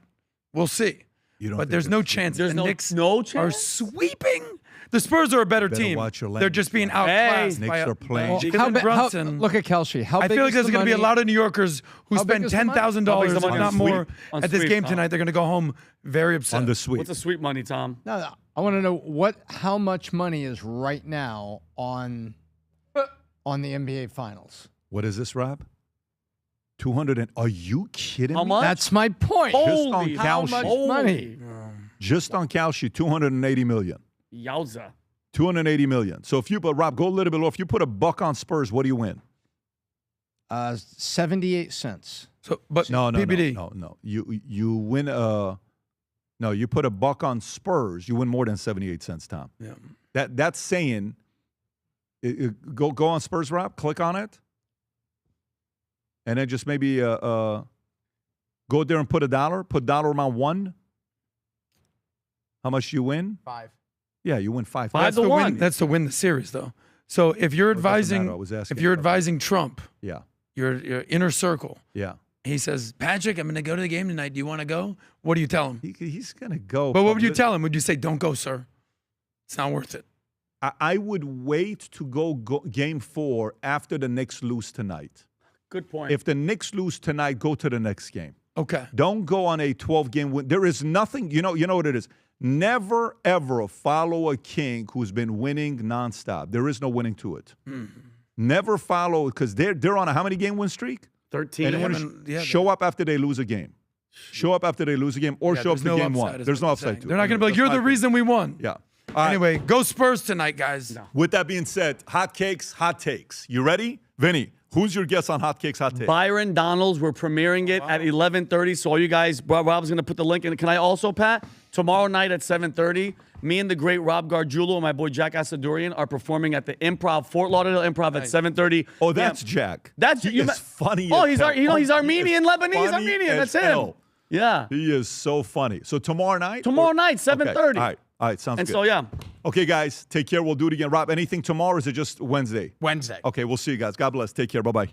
We'll see. But there's no chance. There's the Knicks no chance? are sweeping. The Spurs are a better team. Watch your They're just being outclassed by Knicks are playing. Jalen Brunson. Look at Kelsey. I feel like there's going to be a lot of New Yorkers who spend $10,000, if not more, at this game tonight. They're going to go home very upset. On the sweep. What's the sweep money, Tom? No, I want to know how much money is right now on the NBA Finals. What is this, Rob? 200 are you kidding How me? much? That's my point. Just on How Kalshi. much money? Just on Kalshi, 280 million. Yowza. 280 million. So if you, but Rob, go a little bit low. If you put $1 on Spurs, what do you win? 78 cents. So, but No. PBD. No. You win no, you put $1 on Spurs, you win more than 78 cents, Tom. Yeah. That's saying go on Spurs, Rob, click on it. And then just maybe go there and put $1. Put dollar amount 1. How much you win? 5. Yeah, you win 5. That's the win. That's to win the series, though. So if you're advising, Trump, yeah, your inner circle, yeah, he says, Patrick, I'm going to go to the game tonight. Do you want to go? What do you tell him? He's going to go. But what would you tell him? Would you say, don't go, sir? It's not worth it. I would wait to go game 4 after the Knicks lose tonight. Good point. If the Knicks lose tonight, go to the next game. Okay. Don't go on a 12-game win. There is nothing, you know what it is. Never, ever follow a king who's been winning nonstop. There is no winning to it. Mm-hmm. Never follow, because they're on a how many game win streak? 13. And show up after they lose a game. Show up after they lose a game, or show up to game 1. There's no upside to it. They're not going to be like, you're the reason we won. Yeah. Anyway, go Spurs tonight, guys. No. With that being said, hot cakes, hot takes. You ready? Vinny, who's your guess on hot cakes, hot takes? Byron Donalds. We're premiering it at 11:30. So all you guys, Rob's going to put the link in. Can I also, Pat? Tomorrow night at 7:30, me and the great Rob Gargiulo and my boy Jack Asadorian are performing at the Improv, Fort Lauderdale Improv at 7:30. Oh, that's Jack. That's he is funny. Oh, he's he's Armenian, Lebanese, Armenian. That's him. Hell. Yeah. He is so funny. So tomorrow night? Tomorrow night, 7:30. Okay. All right, sounds good. And so, yeah. Okay, guys, take care. We'll do it again. Rob, anything tomorrow, or is it just Wednesday? Wednesday. Okay, we'll see you guys. God bless. Take care. Bye-bye.